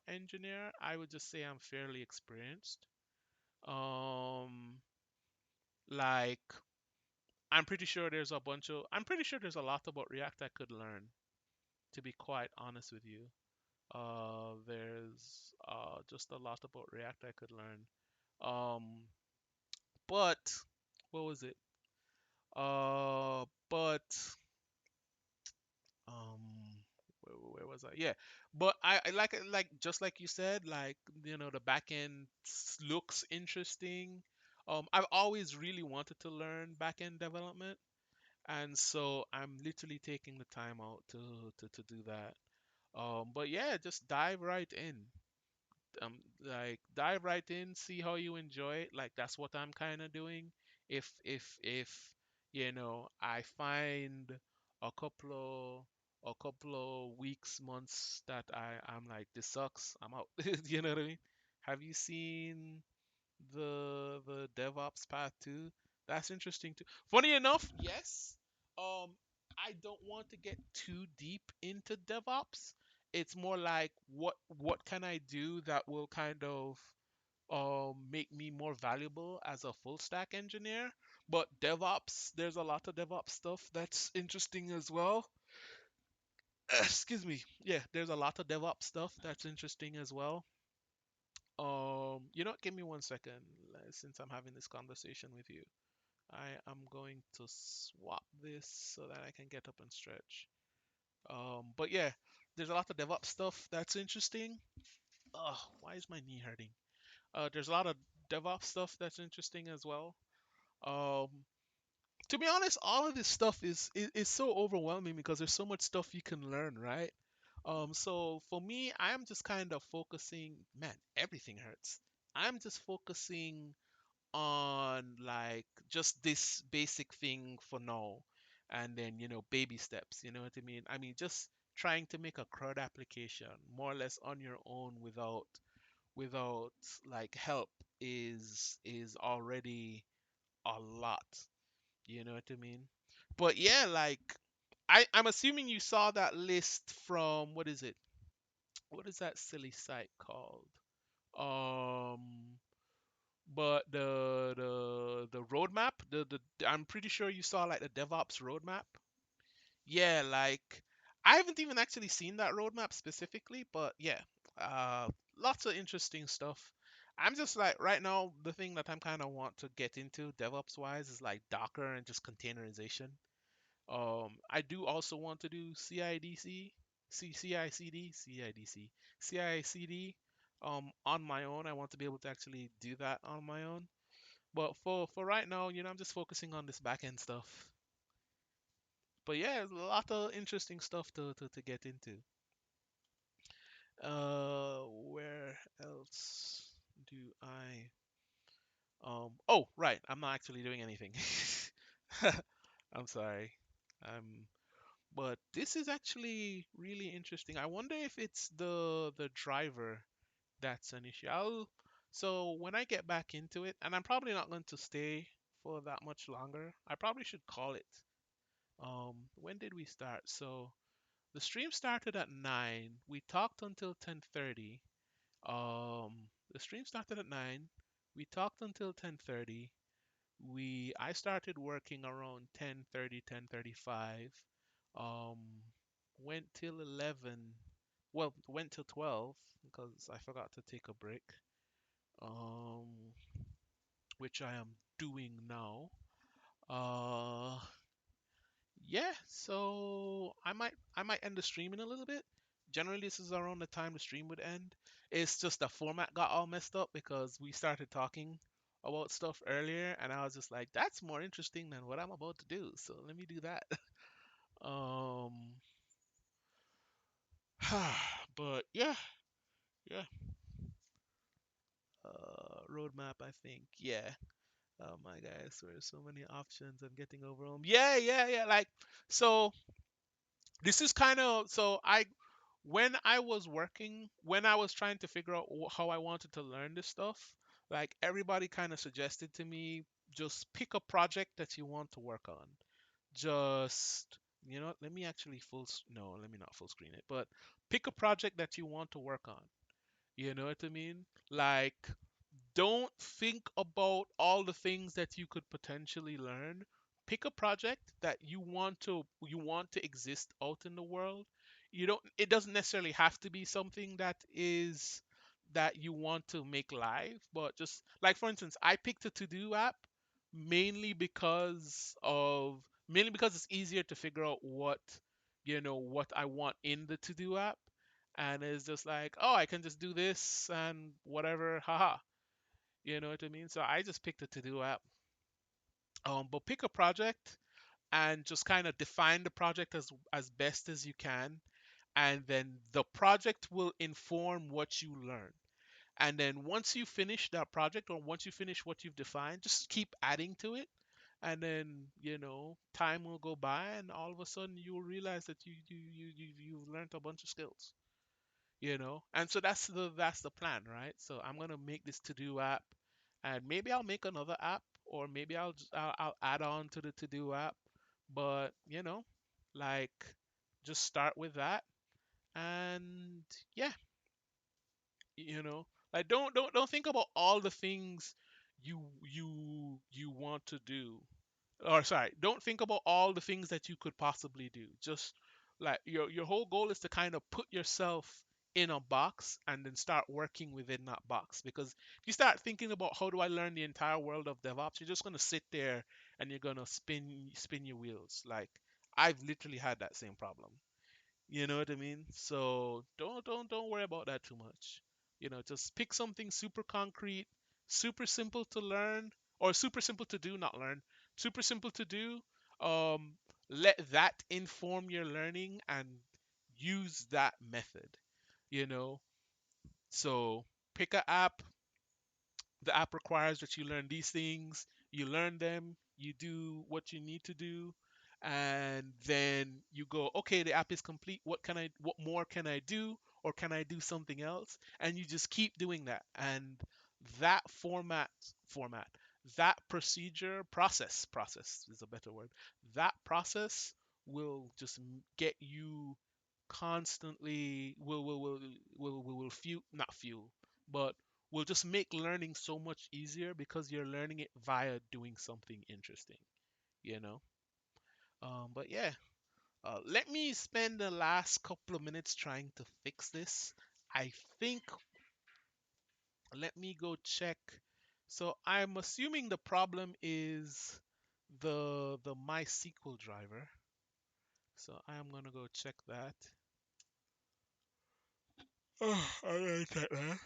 [SPEAKER 1] engineer. I would just say I'm fairly experienced. Um, like I'm pretty sure there's a lot about React I could learn, to be quite honest with you. There's just a lot about React I could learn. But what was it? But um, where was I? Yeah, but I like just like you said, like the back end looks interesting. I've always really wanted to learn back end development, and so I'm literally taking the time out to do that. But yeah, just dive right in. um like dive right in, see how you enjoy it. Like that's what I'm kind of doing. If I find a couple of weeks, months that I'm like, this sucks, I'm out. You know what I mean? Have you seen the DevOps path too? That's interesting too. Funny enough, yes. Um, I don't want to get too deep into DevOps. It's more like what can I do that will kind of make me more valuable as a full stack engineer. But DevOps, there's a lot of DevOps stuff that's interesting as well. Excuse me. Yeah, there's a lot of DevOps stuff that's interesting as well. You know, give me 1 second, since I'm having this conversation with you. I am going to swap this so that I can get up and stretch. But yeah, there's a lot of DevOps stuff that's interesting. Ugh, why is my knee hurting? There's a lot of DevOps stuff that's interesting as well. Um, to be honest, all of this stuff is so overwhelming because there's so much stuff you can learn, right? So for me, I'm just kind of focusing, man, everything hurts. I'm just focusing on like just this basic thing for now, and then baby steps. You know what I mean? I mean, just trying to make a CRUD application more or less on your own without like help is already a lot. You know what I mean? But yeah, like I'm assuming you saw that list from what is it? What is that silly site called? Um, but the roadmap, the I'm pretty sure you saw like the DevOps roadmap. Yeah, like I haven't even actually seen that roadmap specifically, but yeah, lots of interesting stuff. I'm just like right now, the thing that I'm kind of want to get into DevOps wise is like Docker and just containerization. I do also want to do CIDC, CICD, CIDC, CICD. On my own, I want to be able to actually do that on my own. But for right now, I'm just focusing on this back end stuff. But yeah, there's a lot of interesting stuff to get into. Where else do I? Oh, right. I'm not actually doing anything. I'm sorry. I'm But this is actually really interesting. I wonder if it's the driver that's an issue. So when I get back into it, and I'm probably not going to stay for that much longer, I probably should call it. When did we start? So the stream started at 9. We talked until 10:30. The stream started at 9. We talked until 10:30. I started working around 10:30, 10:35. Um, went till 11. Well, went till 12 because I forgot to take a break. Um, which I am doing now. Uh, yeah, so I might end the stream in a little bit. Generally, this is around the time the stream would end. It's just the format got all messed up because we started talking about stuff earlier, and I was just like, that's more interesting than what I'm about to do. So let me do that. Um, but yeah, yeah. Roadmap, I think. Yeah. Oh my guys, there's so many options. I'm getting overwhelmed. Yeah, yeah, yeah. Like, so this is kind of so when I was working, when I was trying to figure out how I wanted to learn this stuff, like everybody kind of suggested to me, just pick a project that you want to work on. Just, let me actually no, let me not full screen it, but pick a project that you want to work on. You know what I mean? Like, don't think about all the things that you could potentially learn. Pick a project that you want to exist out in the world. You don't It doesn't necessarily have to be something that you want to make live, but just like for instance, I picked a to-do app mainly because it's easier to figure out what I want in the to-do app. And it's just like, oh, I can just do this and whatever, haha. You know what I mean? So I just picked a to-do app. But pick a project and just kind of define the project as best as you can, and then the project will inform what you learn. And then once you finish that project, or once you finish what you've defined, just keep adding to it. And then time will go by, and all of a sudden you will realize that you've learned a bunch of skills. And so that's the plan, right? So I'm gonna make this to-do app, and maybe I'll make another app, or maybe I'll add on to the to-do app. But like, just start with that. And yeah, like, don't think about all the things you want to do. Or sorry, don't think about all the things that you could possibly do. Just like, your whole goal is to kind of put yourself in a box and then start working within that box. Because if you start thinking about how do I learn the entire world of DevOps, you're just gonna sit there and you're gonna spin your wheels. Like I've literally had that same problem. You know what I mean? So don't worry about that too much. Just pick something super concrete, super simple to learn, or super simple to do, not learn. Super simple to do. Um, Let that inform your learning and use that method. You know, so pick a app, the app requires that you learn these things, you learn them, you do what you need to do, and then you go, okay, the app is complete. What more can I do? Or can I do something else? And you just keep doing that. And that format, that process is a better word. That process will just get you constantly will fuel, not fuel, but will just make learning so much easier because you're learning it via doing something interesting, you know? But yeah, let me spend the last couple of minutes trying to fix this. I think, let me go check. So I'm assuming the problem is the MySQL driver. So I'm gonna go check that. Oh, I'm gonna check that.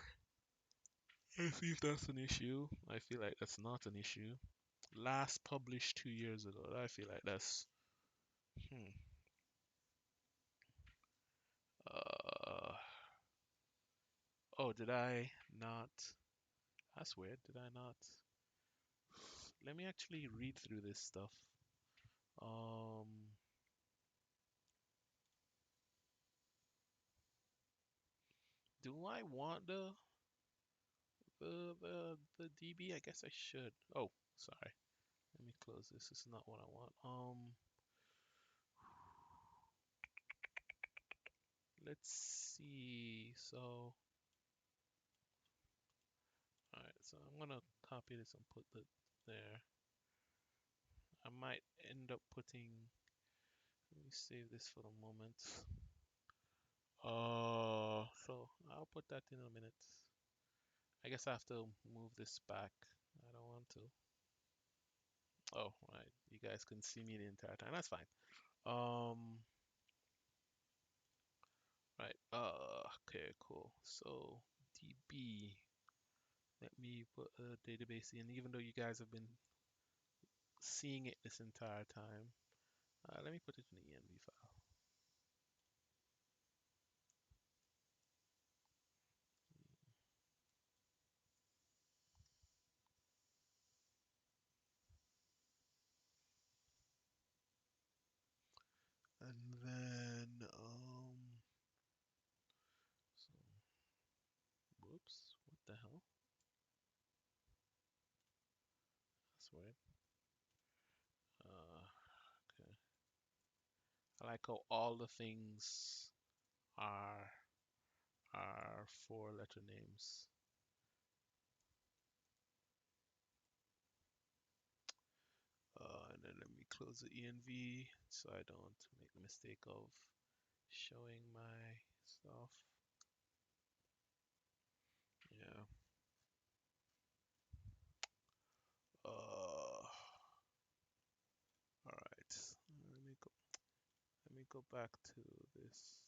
[SPEAKER 1] Let's see if that's an issue. I feel like that's not an issue. Last published 2 years ago. I feel like that's hmm. Uh oh, did I not? That's weird. Did I not? Let me actually read through this stuff. Um, do I want the DB? I guess I should. Oh, sorry. Let me close this. This is not what I want. Let's see. So, all right. So I'm gonna copy this and put it there. I might end up putting. Let me save this for the moment. So I'll put that in a minute. I guess I have to move this back. I don't want to. Oh, right. You guys couldn't see me the entire time. That's fine. Right. Okay, cool. So DB. Let me put a database in, even though you guys have been seeing it this entire time. Let me put it in the env file. And then, so, whoops, what the hell? That's weird. Okay. I like how all the things are are four-letter names. And then let me close the env so I don't make the mistake of showing my stuff. Yeah. All right. Let me go back to this.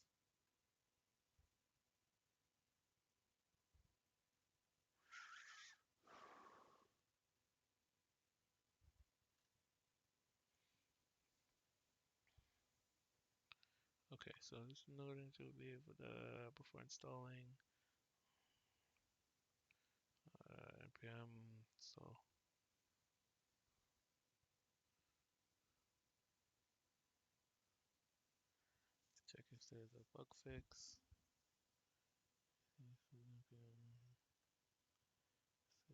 [SPEAKER 1] Okay, so this node to be able to before installing npm. So check if there's a bug fix.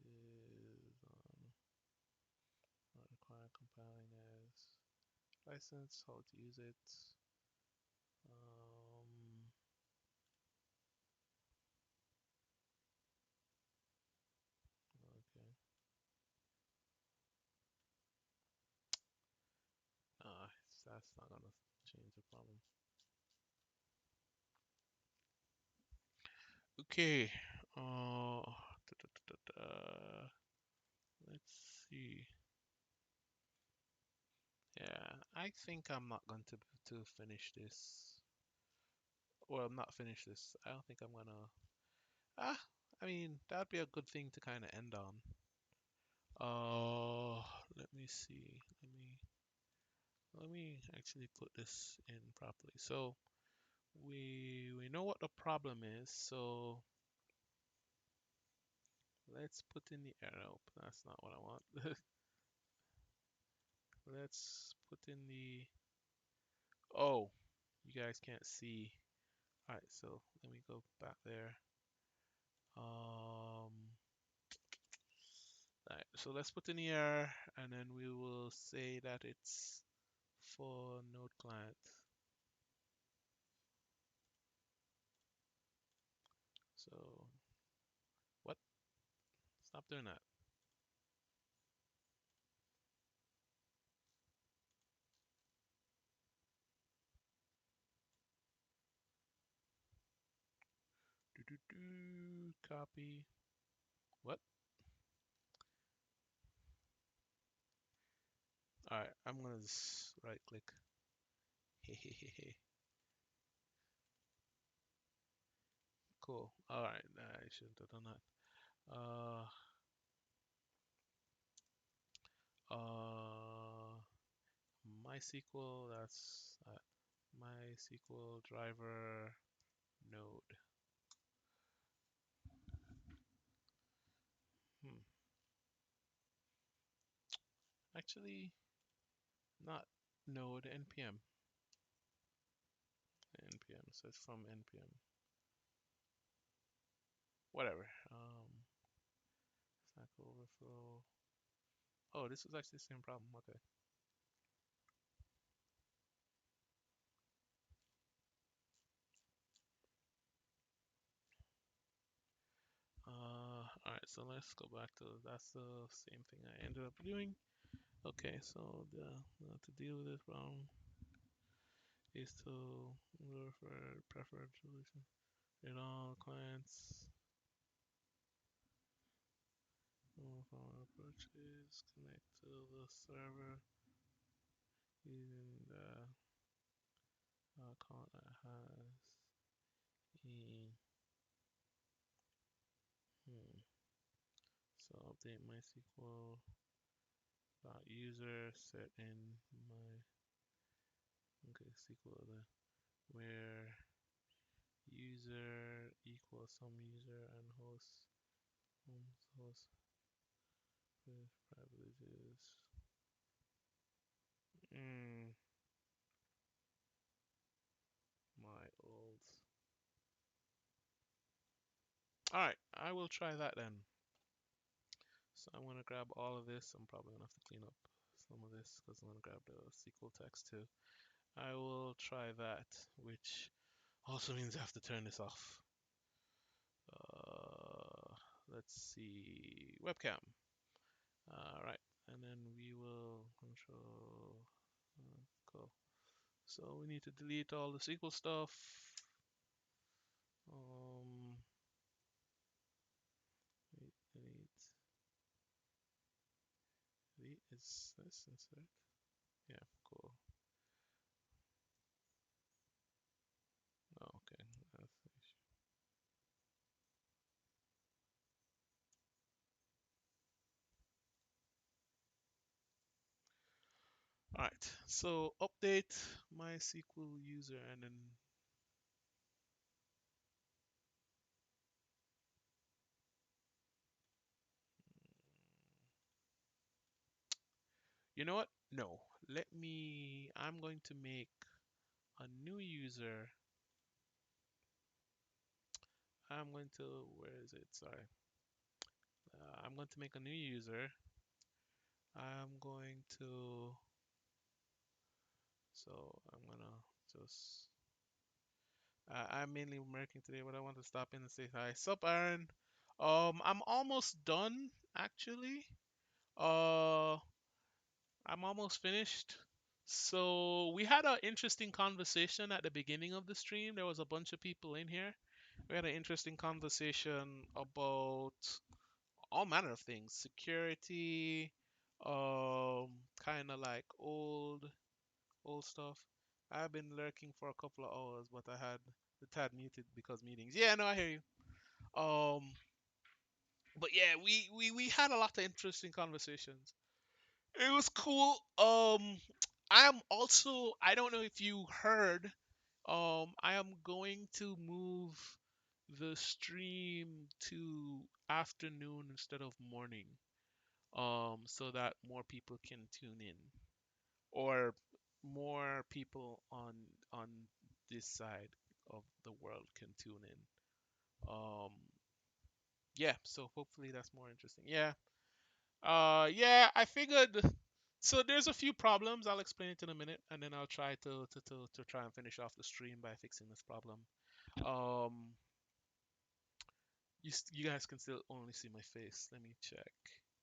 [SPEAKER 1] Is on not required compiling as license, how to use it. Okay. That's not gonna change the problem. Okay. Let's see. Yeah, I think I'm not going to finish this. Well, not finish this. I don't think I'm gonna. Ah, I mean, that'd be a good thing to kind of end on. Uh, let me see. Let me actually put this in properly. So we know what the problem is. So let's put in the error. Nope, that's not what I want. Let's put in the. Oh, you guys can't see. All right, so let me go back there. All right, so let's put in the error, and then we will say that it's for node client. So what? Stop doing that. Do do do. Copy. What? All right, I'm gonna just right click. Cool. All right, I shouldn't have done that. Uh, MySQL. That's MySQL driver node. Hmm. Actually, not node. npm. npm. So it's from npm. Whatever. Stack Overflow. Oh, this was actually the same problem. Okay. All right. So let's go back to that's the same thing I ended up doing. Okay. So to deal with this problem is to look for preferred solution in all clients. Approaches connect to the server using the account that has a so update MySQL user set in my okay SQL where user equals some user and host with privileges. Mm, my old. All right, I will try that then. So I'm gonna grab all of this. I'm probably gonna have to clean up some of this because I'm gonna grab the SQL text too. I will try that, which also means I have to turn this off. Let's see, webcam. All right, and then we will control. Cool. So we need to delete all the SQL stuff. Um, delete is this insert. Yeah, cool. Oh, okay. All right. So update MySQL user and then you know what? No. I'm going to make a new user. Where is it? Sorry. I'm going to make a new user. I'm going to, so I'm gonna just, I'm mainly working today, but I want to stop in and say hi. Sup, Aaron? I'm almost done, actually. Uh, I'm almost finished. So we had an interesting conversation at the beginning of the stream. There was a bunch of people in here. We had an interesting conversation about all manner of things, security, kind of like old stuff. I've been lurking for a couple of hours, but I had the tab muted because meetings. Yeah, no, I hear you. Um, but yeah, we had a lot of interesting conversations. It was cool. I'm also, I don't know if you heard, I am going to move the stream to afternoon instead of morning, so that more people can tune in, or more people on this side of the world can tune in. Yeah, so hopefully that's more interesting. Yeah. Yeah, I figured. So there's a few problems. I'll explain it in a minute, and then I'll try to try and finish off the stream by fixing this problem. Um, you guys can still only see my face. Let me check.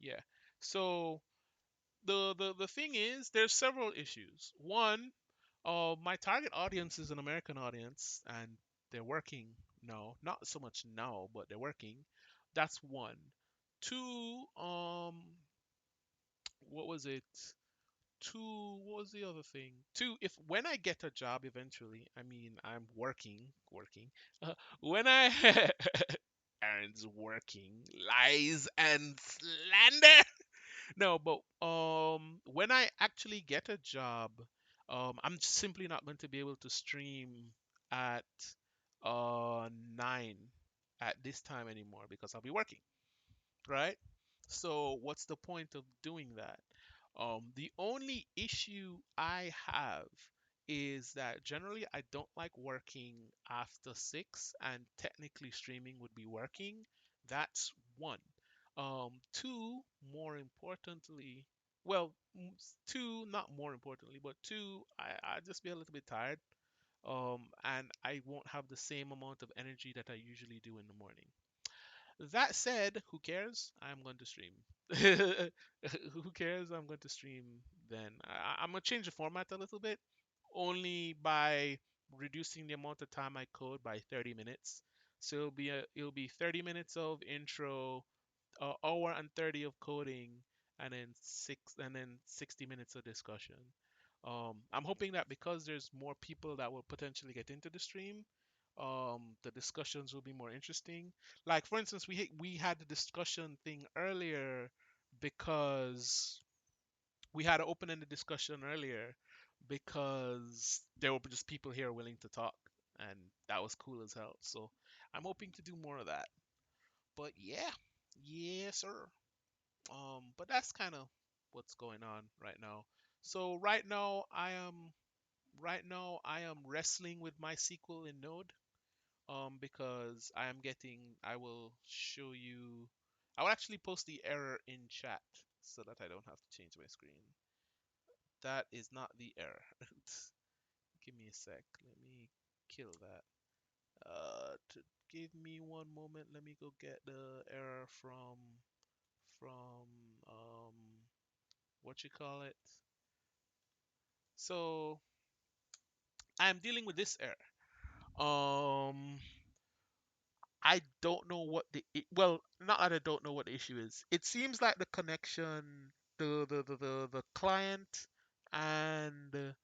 [SPEAKER 1] Yeah. So the thing is, there's several issues. One, my target audience is an American audience, and they're working now. Not so much now, but they're working. That's one. Two, what was it? Two, what was the other thing? Two, if when I get a job eventually, I mean, I'm working. When I Aaron's working, lies and slander. No, but when I actually get a job, I'm simply not going to be able to stream at 9 at this time anymore because I'll be working, right? So what's the point of doing that? The only issue I have is that generally I don't like working after 6, and technically streaming would be working. That's one. Two, more importantly, well, two, not more importantly, but two, I just be a little bit tired. And I won't have the same amount of energy that I usually do in the morning. That said, who cares? I'm going to stream. Who cares? I'm going to stream then. I'm going to change the format a little bit, only by reducing the amount of time I code by 30 minutes. So it'll be 30 minutes of intro, hour and 30 of coding, and then 60 minutes of discussion. I'm hoping that because there's more people that will potentially get into the stream, the discussions will be more interesting. Like for instance, we had the discussion thing earlier because we had an open-ended discussion earlier because there were just people here willing to talk, and that was cool as hell. So I'm hoping to do more of that. But yeah, yes, sir. But that's kind of what's going on right now. So right now I am wrestling with MySQL in Node, because I will show you, I will actually post the error in chat so that I don't have to change my screen. That is not the error. Give me a sec. Let me kill that. Give me one moment. Let me go get the error from what you call it. So I'm dealing with this error. Um, I don't know what well, not that I don't know what the issue is. It seems like the connection, the client and the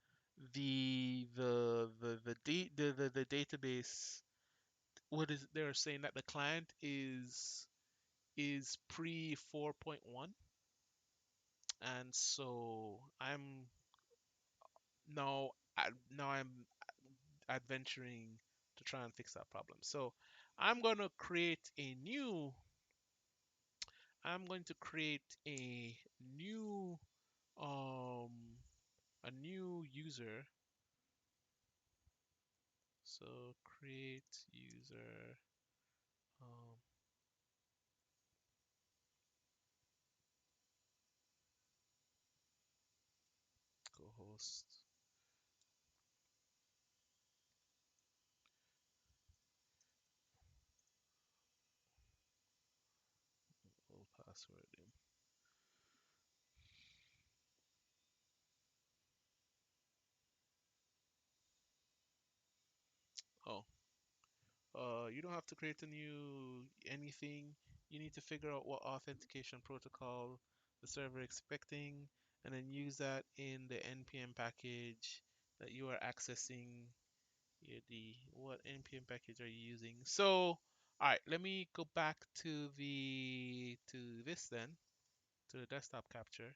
[SPEAKER 1] database. What is they're saying that the client is pre 4.1, and so now I'm adventuring to try and fix that problem. So I'm going to create a new I'm going to create um a new user. So create user, um, co-host, old password. Oh, You don't have to create a new anything. You need to figure out what authentication protocol the server expecting, and then use that in the npm package that you are accessing. The what npm package are you using? So, all right, let me go back to this then, to the desktop capture,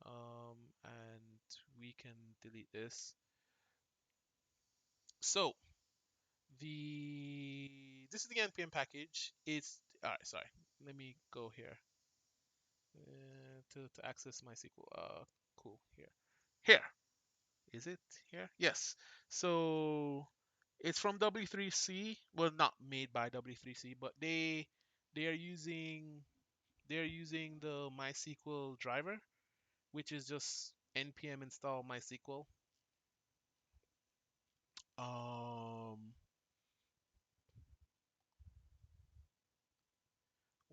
[SPEAKER 1] and we can delete this. So this is the npm package. It's all right. Sorry, let me go here to access MySQL. Cool. Here is it here? Yes. So it's from W3C. Well, not made by W3C, but they are using the MySQL driver, which is just npm install MySQL. Um,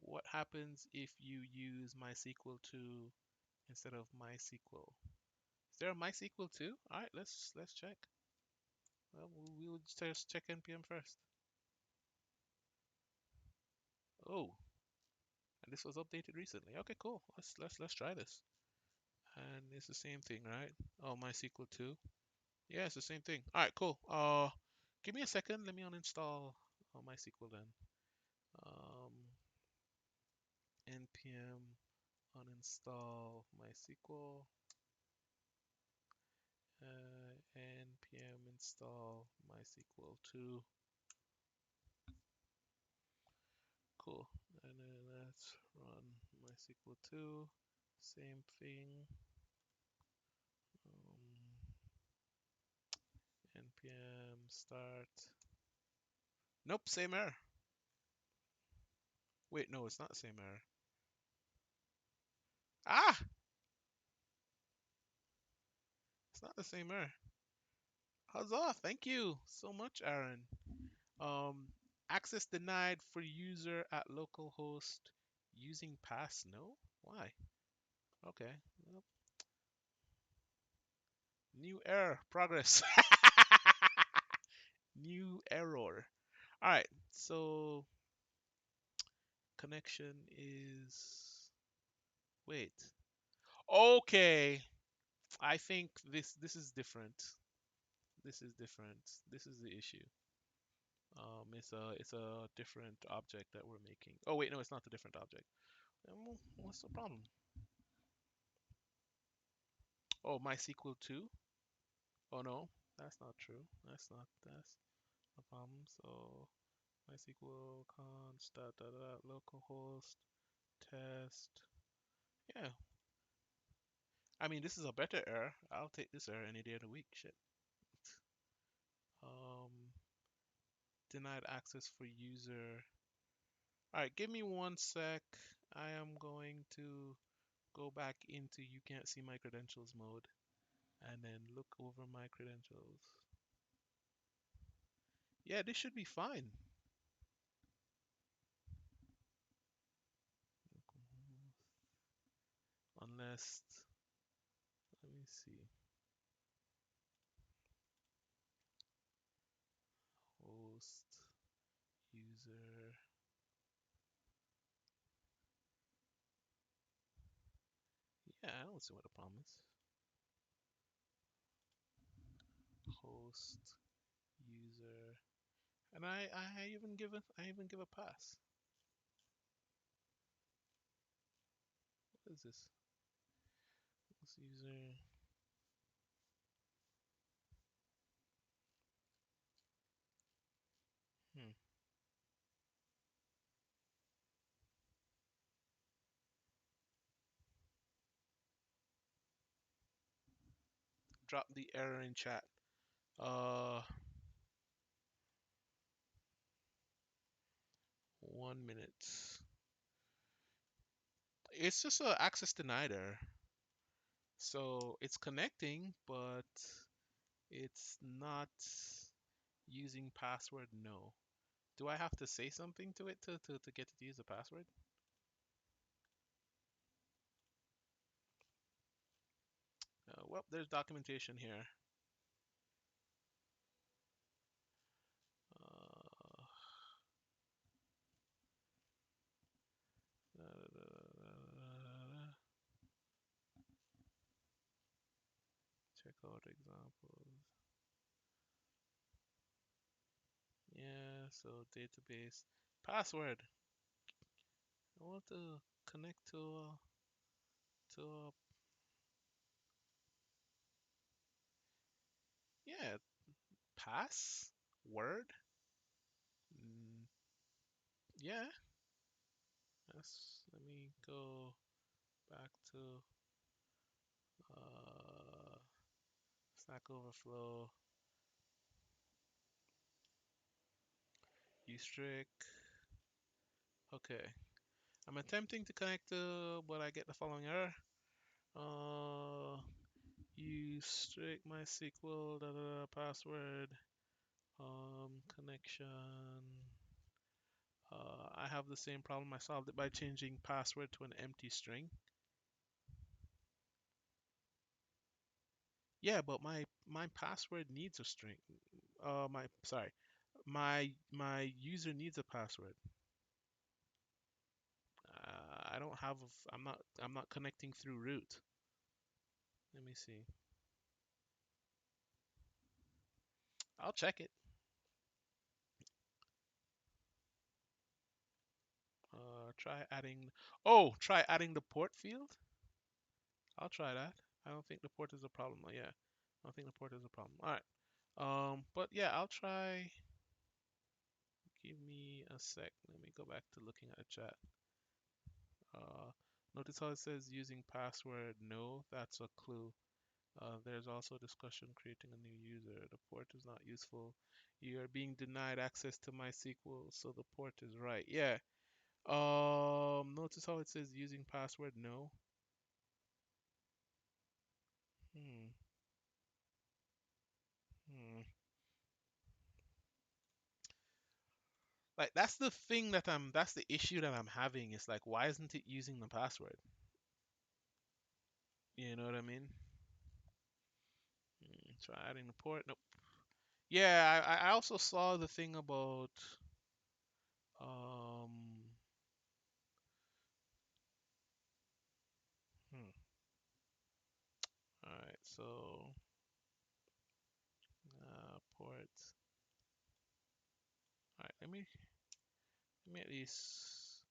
[SPEAKER 1] what happens if you use MySQL 2 instead of MySQL? Is there a MySQL 2? All right, let's check. Well, we'll just check npm first. Oh, and this was updated recently. Okay, cool. Let's try this. And it's the same thing, right? Oh, MySQL 2. Yeah, it's the same thing. All right, cool. Give me a second. Let me uninstall MySQL then. Um, npm uninstall MySQL. Npm install MySQL 2. Cool. And then let's run MySQL 2. Same thing. Npm start. Nope, same error. Wait, no, it's not the same error. Ah, it's not the same error. Huzzah! Thank you so much, Aaron. Um, access denied for user at localhost using pass. No, why? Okay. Well, new error. Progress. New error. All right. So connection is. Wait. Okay. I think this is different. This is different. This is the issue. It's a different object that we're making. Oh wait, no, it's not a different object. What's the problem? Oh, MySQL 2? Oh no, that's not true. That's a problem. So MySQL const localhost test. Yeah, I mean this is a better error. I'll take this error any day of the week. Shit. Um, denied access for user. All right, give me one sec. I am going to go back into you can't see my credentials mode and then look over my credentials. Yeah, this should be fine. Unless, let me see. Host, user. Yeah, I don't see what the problem is. Host, user. And I even give a pass. What is this? Host user. Hmm. Drop the error in chat. Uh, 1 minute. It's just a access denied error. So it's connecting, but it's not using password. No. Do I have to say something to it to get it to use a password? Well, there's documentation here. check out examples. Yeah, so database password. I want to connect to yeah, pass word. Mm, yeah, let me go back to uh, Stack Overflow, ustrict. Okay, I'm attempting to connect to, but I get the following error. Ustrict MySQL, password, connection. I have the same problem. I solved it by changing password to an empty string. Yeah, but my password needs a string. My sorry, my user needs a password. I don't have. I'm not connecting through root. Let me see. I'll check it. Try adding. Oh, try adding the port field. I'll try that. I don't think the port is a problem. Yeah, I don't think the port is a problem. All right. But yeah, I'll try. Give me a sec. Let me go back to looking at the chat. Uh, Notice how it says using password. No, that's a clue. There's also discussion creating a new user. The port is not useful. You are being denied access to MySQL, so the port is right. Yeah. Notice how it says using password. No. Hmm. Hmm. Like that's the thing that that's the issue that I'm having. It's like, why isn't it using the password? You know what I mean? Try adding the port. Nope. Yeah, I also saw the thing about um hmm. All right, so port. All right, let me at least.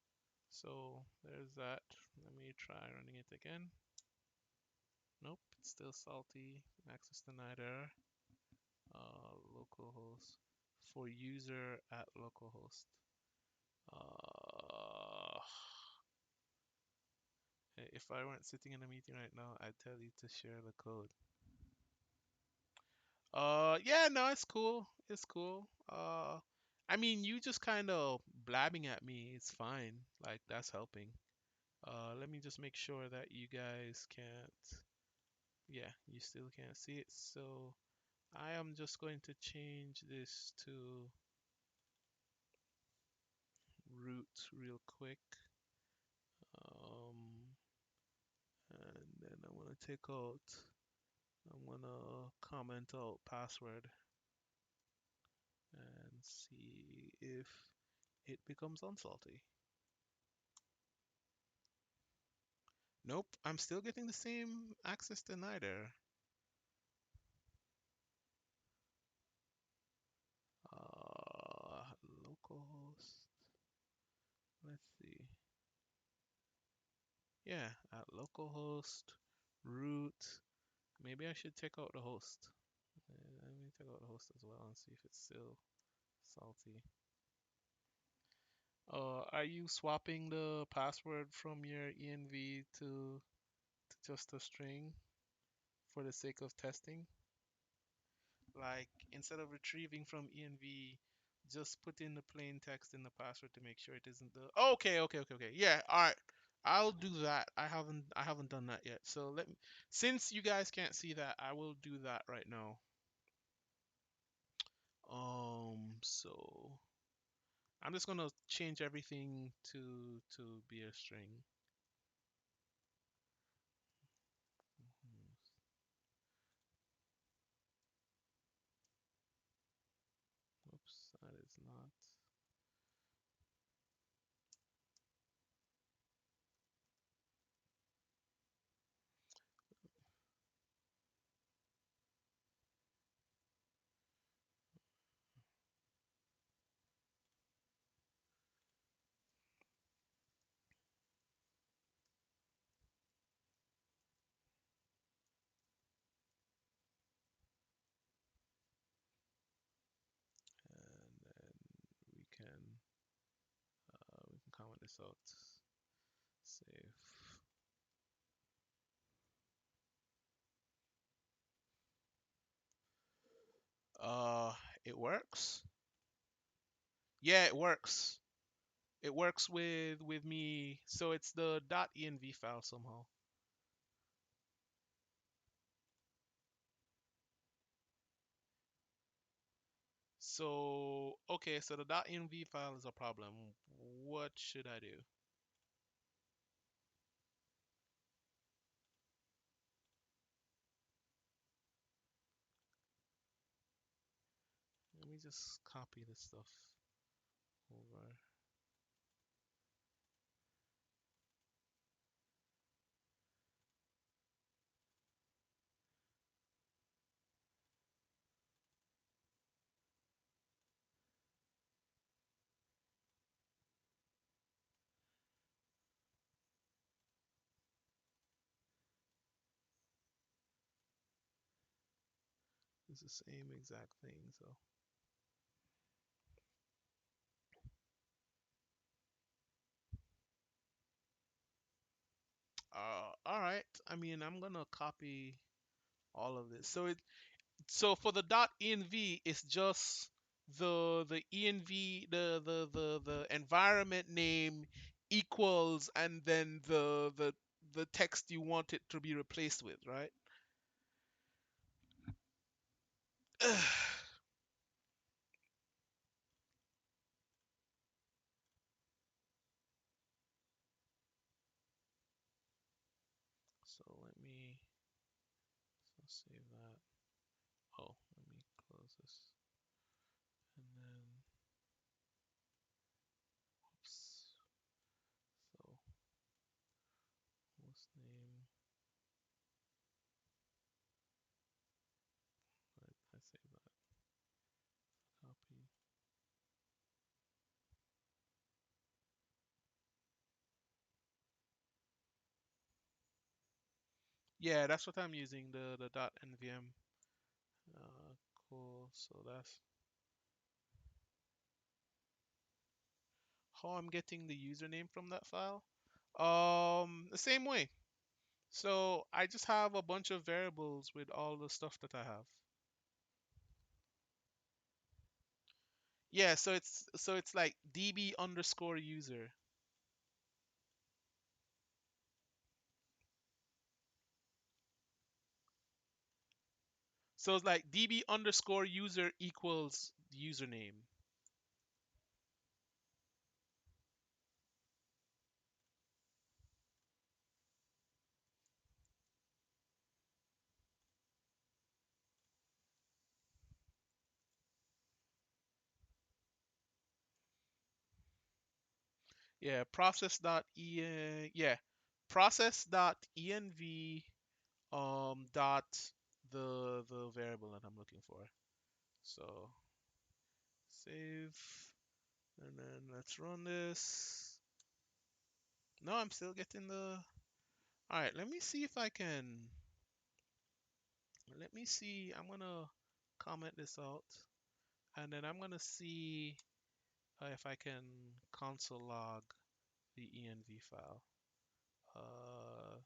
[SPEAKER 1] So there's that. Let me try running it again. Nope, it's still salty. Access denied error. Localhost for user at localhost. Uh, if I weren't sitting in a meeting right now, I'd tell you to share the code. Yeah, no, it's cool. It's cool. I mean, you just kind of blabbing at me, it's fine. Like that's helping. Let me just make sure that you guys can't. Yeah, you still can't see it. So I am just going to change this to root real quick. Um, and then I'm gonna take out. I'm gonna comment out password and see if it becomes unsalty. Nope, I'm still getting the same access denied error. Localhost. Let's see. Yeah, at localhost root. Maybe I should take out the host. Let me take out the host as well and see if it's still salty. Are you swapping the password from your env to just a string for the sake of testing? Like instead of retrieving from env, just put in the plain text in the password to make sure it isn't the. Okay, okay, okay, okay. Yeah, all right. I'll do that. I haven't done that yet. So let me, since you guys can't see that, I will do that right now. So I'm just gonna change everything to be a string. Oops, that is not. this out. Save. Uh, it works. Yeah, it works. It works with me. So it's the .env file somehow. So okay, so the .env file is a problem. What should I do? Let me just copy this stuff over. It's the same exact thing. So all right. I mean, I'm gonna copy all of this. So for the .env, it's just the env the environment name equals and then the text you want it to be replaced with, right? So let me save that. Oh, let me close this. And then, oops. So, host name. Right, I save that. Copy. Yeah, that's what I'm using, the .nvm. Uh, cool. So that's how I'm getting the username from that file. The same way. So I just have a bunch of variables with all the stuff that I have. Yeah, so it's like db underscore user. So it's like db underscore user equals username. Yeah, process.env dot the variable that I'm looking for. So save and then let's run this. No, I'm still getting the. All right, let me see if I can. Let me see. I'm gonna comment this out, and then I'm gonna see if I can console log the env file. Uh,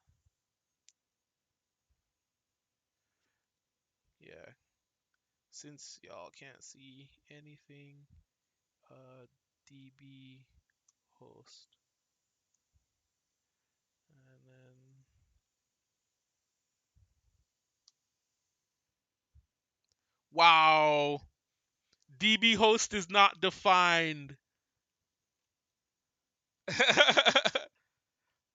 [SPEAKER 1] yeah. Since y'all can't see anything, db host, and then wow, db host is not defined.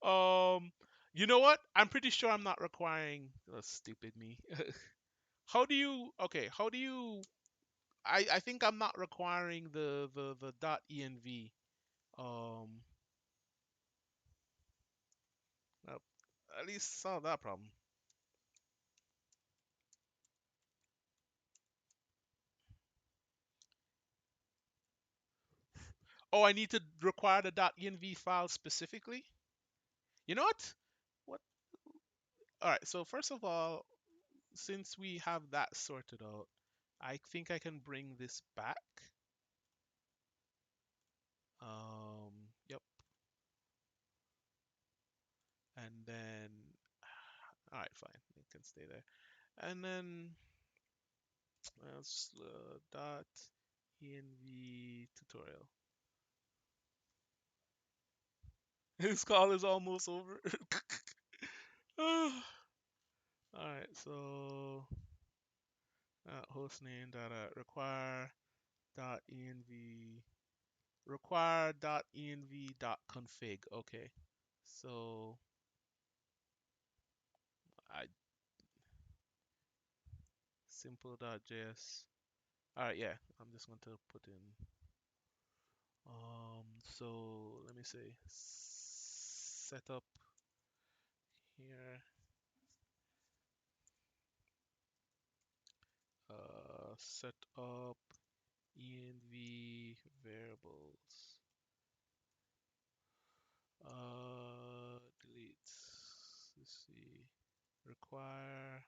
[SPEAKER 1] um, you know what? I'm pretty sure I'm not requiring. Oh, stupid me. How do you? Okay, how do you? I think I'm not requiring the .env. Um, uh, at least solve that problem. Oh, I need to require the .env file specifically. You know what? What? All right. So first of all, since we have that sorted out, I think I can bring this back. Yep. and then all right, fine, it can stay there. And then dot env tutorial. This call is almost over. All right, so hostname dot require dot env require dot env dot config. Okay, so I simple.js. All right, yeah, I'm just going to put in so let me say setup here, set up env variables, delete, let's see, require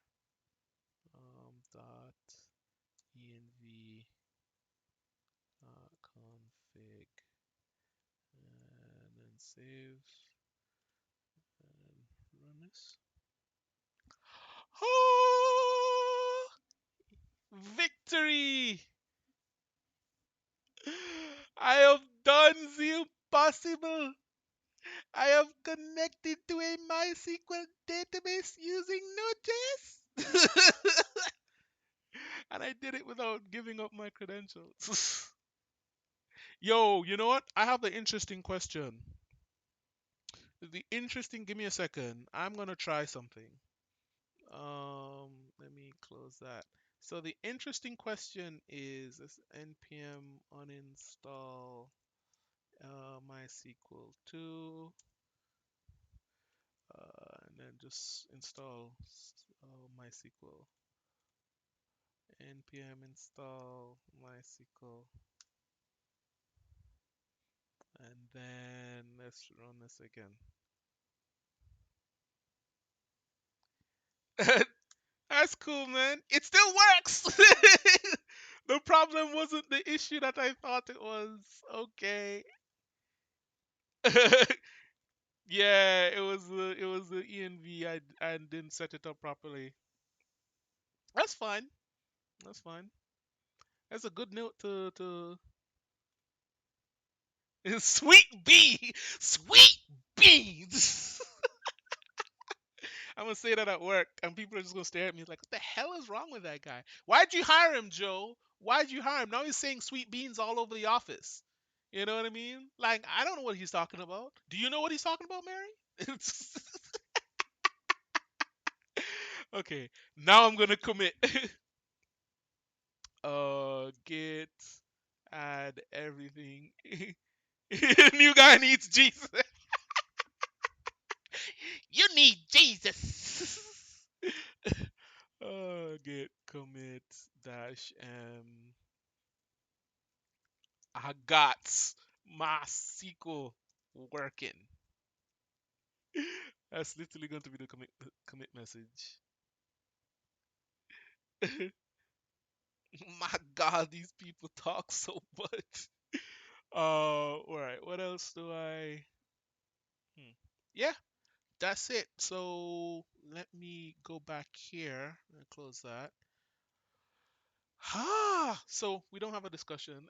[SPEAKER 1] dot env config, and then save and run this. Oh, victory! I have done the impossible. I have connected to a MySQL database using Node.js. And I did it without giving up my credentials. Yo, you know what? I have an interesting question. Give me a second. I'm gonna try something. Let me close that. So the interesting question is this npm uninstall MySQL 2, and then just install MySQL. Npm install MySQL, and then let's run this again. That's cool, man. It still works. The problem wasn't the issue that I thought it was. Okay. Yeah, it was the env. I didn't set it up properly. That's fine. That's fine. That's a good note to sweet bee, sweet beans. I'm gonna say that at work, and people are just gonna stare at me like, "What the hell is wrong with that guy? Why'd you hire him, Joe? Why'd you hire him? Now he's saying sweet beans all over the office." You know what I mean? Like, I don't know what he's talking about. Do you know what he's talking about, Mary? Okay, now I'm gonna commit. Git, add everything. New guy needs Jesus. You need Jesus. Git commit dash I got my SQL working. That's literally going to be the commit message. My God, these people talk so much. All right. What else do I? Hmm. Yeah, that's it. So let me go back here and close that. Ah, so we don't have a discussion.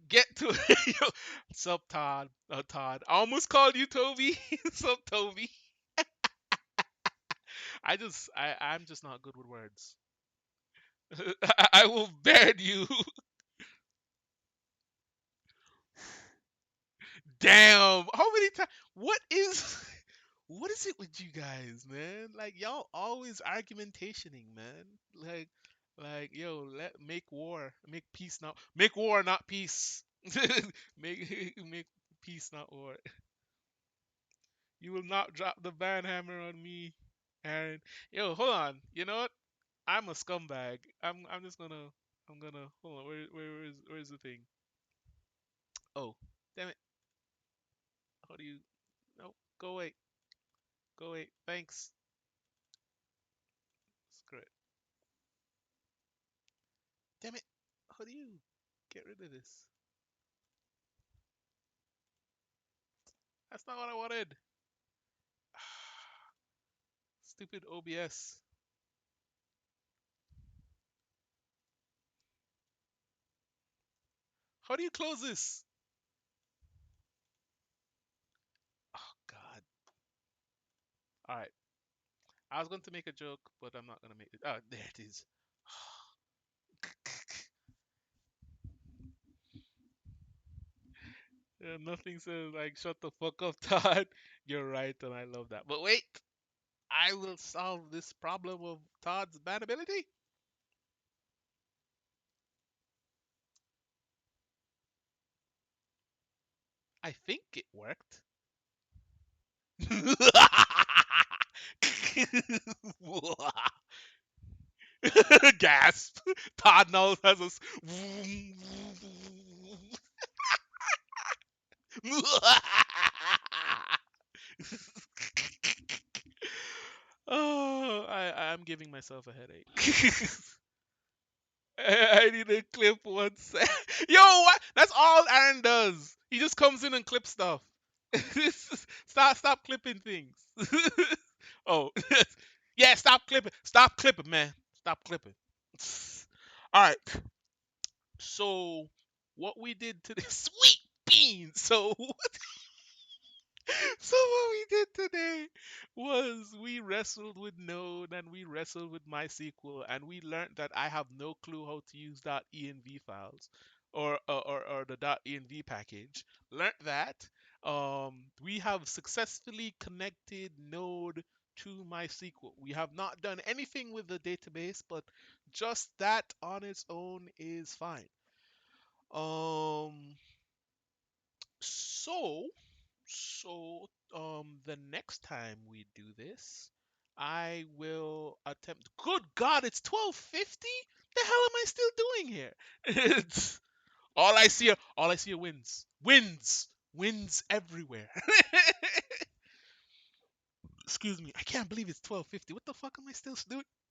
[SPEAKER 1] Get to yo, sup, Todd. Todd. I almost called you Toby. Sup, Toby. I'm just not good with words. I will ban you. Damn. How many times? What is what is it with you guys, man? Like y'all always argumentationing, man. Like yo, make war, make peace not make war not peace. Make peace not war. You will not drop the ban hammer on me, Aaron. Yo, hold on. You know what? I'm a scumbag. I'm just gonna hold on. Where's the thing? Oh, damn it. How do you? No, go away. Go away. Thanks. Screw it. Damn it. How do you get rid of this? That's not what I wanted. Stupid OBS. How do you close this? Oh God. All right. I was going to make a joke, but I'm not going to make it. Oh, there it is. Yeah, nothing says like shut the fuck up, Todd. You're right, and I love that. But wait, I will solve this problem of Todd's bannability. I think it worked. Gasp. Todd knows has a. Oh, I'm giving myself a headache. I need a clip once. Yo, what? That's all Aaron does. He just comes in and clips stuff. Stop clipping things. Oh, yeah, stop clipping. Stop clipping, man. Stop clipping. All right. So, what we did today, sweet beans. So, so what we did today was we wrestled with Node and we wrestled with MySQL and we learned that I have no clue how to use .env files or the .env package. Learned that. We have successfully connected Node to MySQL. We have not done anything with the database, but just that on its own is fine. Um, so the next time we do this, I will attempt. Good God, it's 12:50. The hell am I still doing here? It's all I see are wins everywhere. Excuse me, I can't believe it's 12:50. What the fuck am I still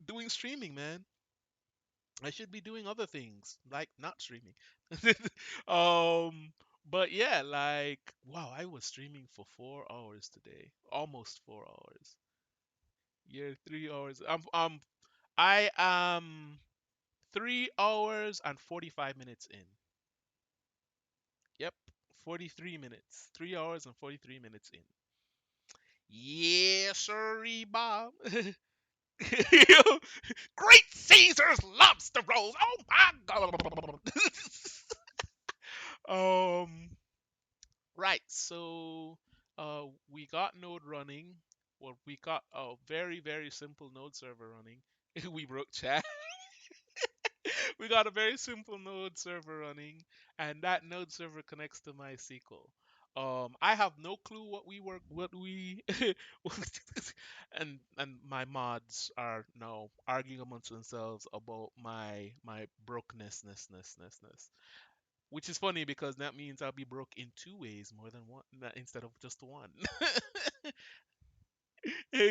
[SPEAKER 1] doing streaming, man? I should be doing other things, like not streaming. um, but yeah, like wow, I was streaming for 4 hours today, almost 4 hours. Yeah, 3 hours. I am 3 hours and 45 minutes in. Yep, 43 minutes. 3 hours and 43 minutes in. Yeah, sorry, Bob. Great Caesar's lobster rolls. Oh my god. um, right. So, we got Node running. Well, we got a very simple Node server running. We broke chat. We got a very simple Node server running, and that Node server connects to MySQL. I have no clue what we, and my mods are now arguing amongst themselves about my brokenness, which is funny because that means I'll be broke in two ways more than one instead of just one.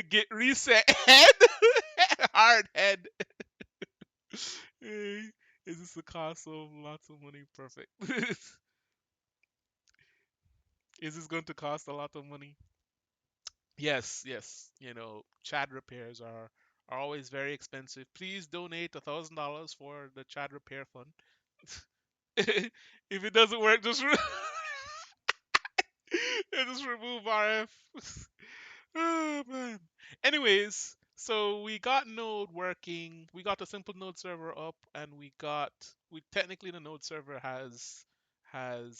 [SPEAKER 1] Get reset head, hard head. Eh, Is this the cost of lots of money? Perfect. Is this going to cost a lot of money? Yes, yes. Chad repairs are always very expensive. Please donate $1,000 for the Chad repair fund. If it doesn't work, just remove RF. Oh man. Anyways, so we got Node working. We got the simple Node server up, and we technically the Node server has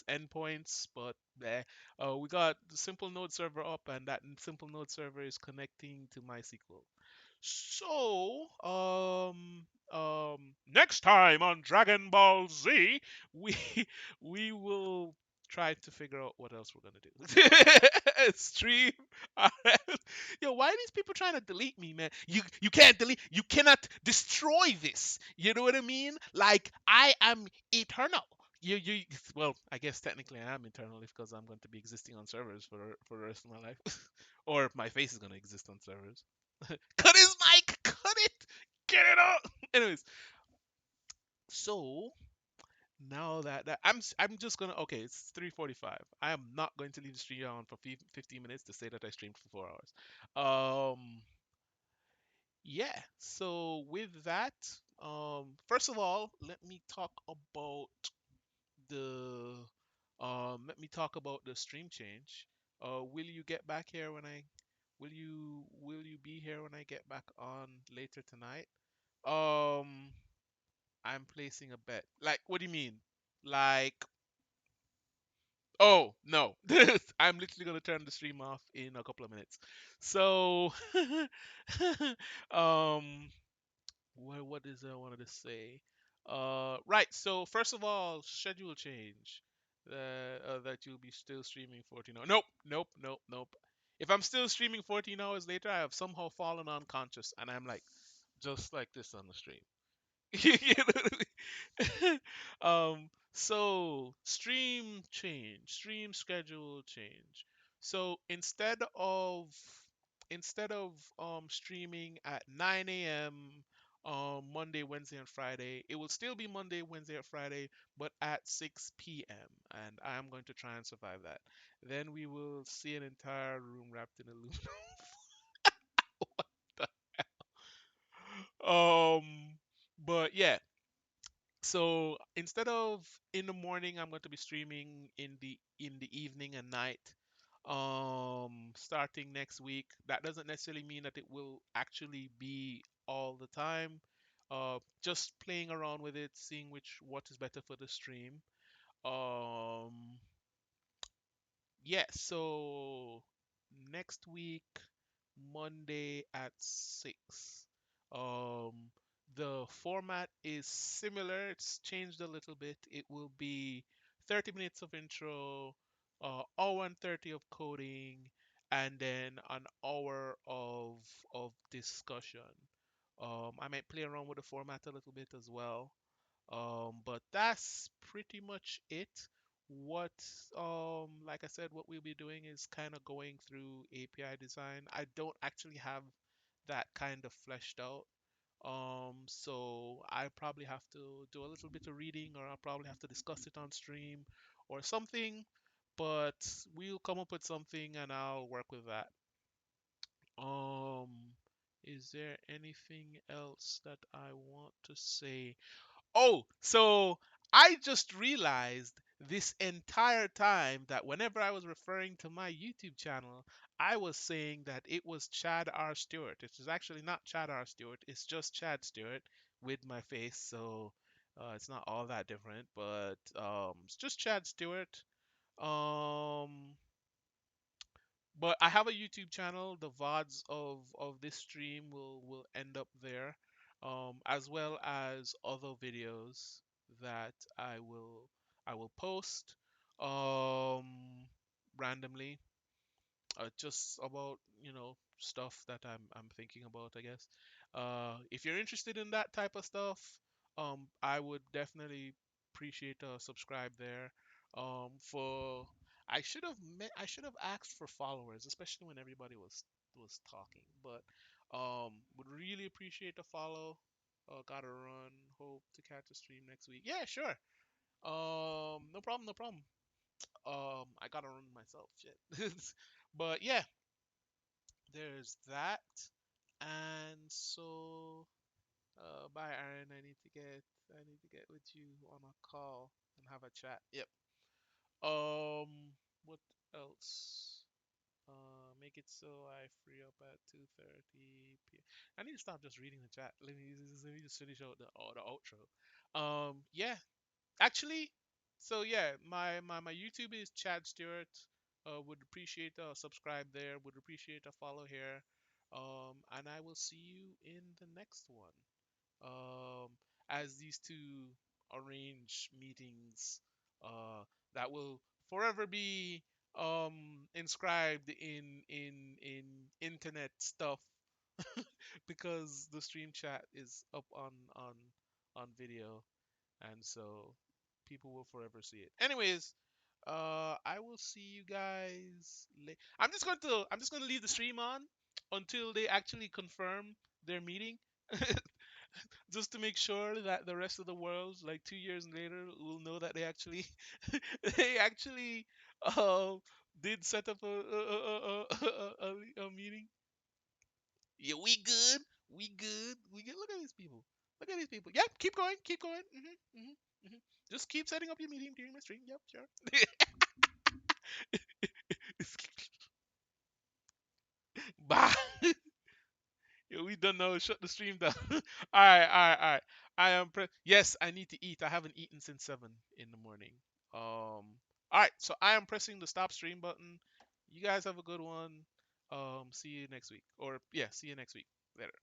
[SPEAKER 1] endpoints, but we got the simple Node server up, and that simple Node server is connecting to MySQL. So, next time on Dragon Ball Z, we we will try to figure out what else we're gonna do. Stream. Yo, why are these people trying to delete me, man? You can't delete. You cannot destroy this. You know what I mean? Like I am eternal. You well, I guess technically I am eternal because I'm going to be existing on servers for the rest of my life, or my face is going to exist on servers. Cut his mic. Cut it. Get it out. Anyways, so now that I'm just gonna okay, it's 3:45. I am not going to leave the stream on for 15 minutes to say that I streamed for 4 hours. Um, Yeah. So with that, first of all, the let me talk about the stream change. Will you get back here when I will you be here when I get back on later tonight? Um, I'm placing a bet. Like, what do you mean? Like, oh no, I'm literally gonna turn the stream off in a couple of minutes. So, um, what is it I wanted to say? Right. So first of all, schedule change. That you'll be still streaming 14 hours. Nope, nope, nope, nope. If I'm still streaming 14 hours later, I have somehow fallen unconscious, and I'm like just like this on the stream. You know? So stream schedule change. So instead of streaming at 9 a.m. Monday, Wednesday, and Friday, it will still be Monday, Wednesday, and Friday, but at 6 p.m. And I'm going to try and survive that. Then we will see an entire room wrapped in aluminum. But yeah, so instead of in the morning, I'm going to be streaming in the evening and night. Starting next week. That doesn't necessarily mean that it will actually be all the time. Just playing around with it, seeing what is better for the stream. Um, yeah, so next week, Monday at 6. Um, the format is similar. It's changed a little bit. It will be 30 minutes of intro, hour and 30 of coding, and then an hour of discussion. I might play around with the format a little bit as well. But that's pretty much it. What, like I said, what we'll be doing is kind of going through API design. I don't actually have that kind of fleshed out. So I probably have to do a little bit of reading, or I'll probably have to discuss it on stream or something. But we'll come up with something and I'll work with that. Um, is there anything else that I want to say? Oh, so I just realized this entire time that whenever I was referring to my YouTube channel, I was saying that it was Chad R. Stewart. It was actually not Chad R. Stewart, it's just Chad Stewart with my face, so it's not all that different, but it's just Chad Stewart. Um, but I have a YouTube channel. The VODs of this stream will end up there, as well as other videos that I will post randomly, just about stuff that I'm thinking about, I guess. If you're interested in that type of stuff, I would definitely appreciate a subscribe there. For I should have asked for followers, especially when everybody was talking. But would really appreciate a follow. Gotta run. Hope to catch a stream next week. Yeah, sure. No problem, no problem. I gotta run myself. Shit. But yeah, there's that. And so, bye, Aaron. I need to get with you on a call and have a chat. Yep. What else? Make it so I free up at 2:30 p.m. I need to stop just reading the chat. Let me just finish out the outro. Yeah, actually, so yeah, my YouTube is Chad Stewart. Would appreciate a subscribe there. Would appreciate a follow here. And I will see you in the next one. Um, as these two arrange meetings, that will forever be inscribed in internet stuff because the stream chat is up on video, and so people will forever see it. Anyways, I will see you guys later. I'm just going to leave the stream on until they actually confirm their meeting, just to make sure that the rest of the world, like 2 years later, will know that they actually they actually uh, did set up a meeting. Yeah, we good. We good. We good. Look at these people. Look at these people. Yep. Keep going. Keep going. Just keep setting up your meeting during the stream. Yep. Sure. Bye. Yo, we done now. Shut the stream down. All right. All right. All right. I am. Yes, I need to eat. I haven't eaten since 7 in the morning. All right. So I am pressing the stop stream button. You guys have a good one. See you next week. Or yeah, see you next week. Later.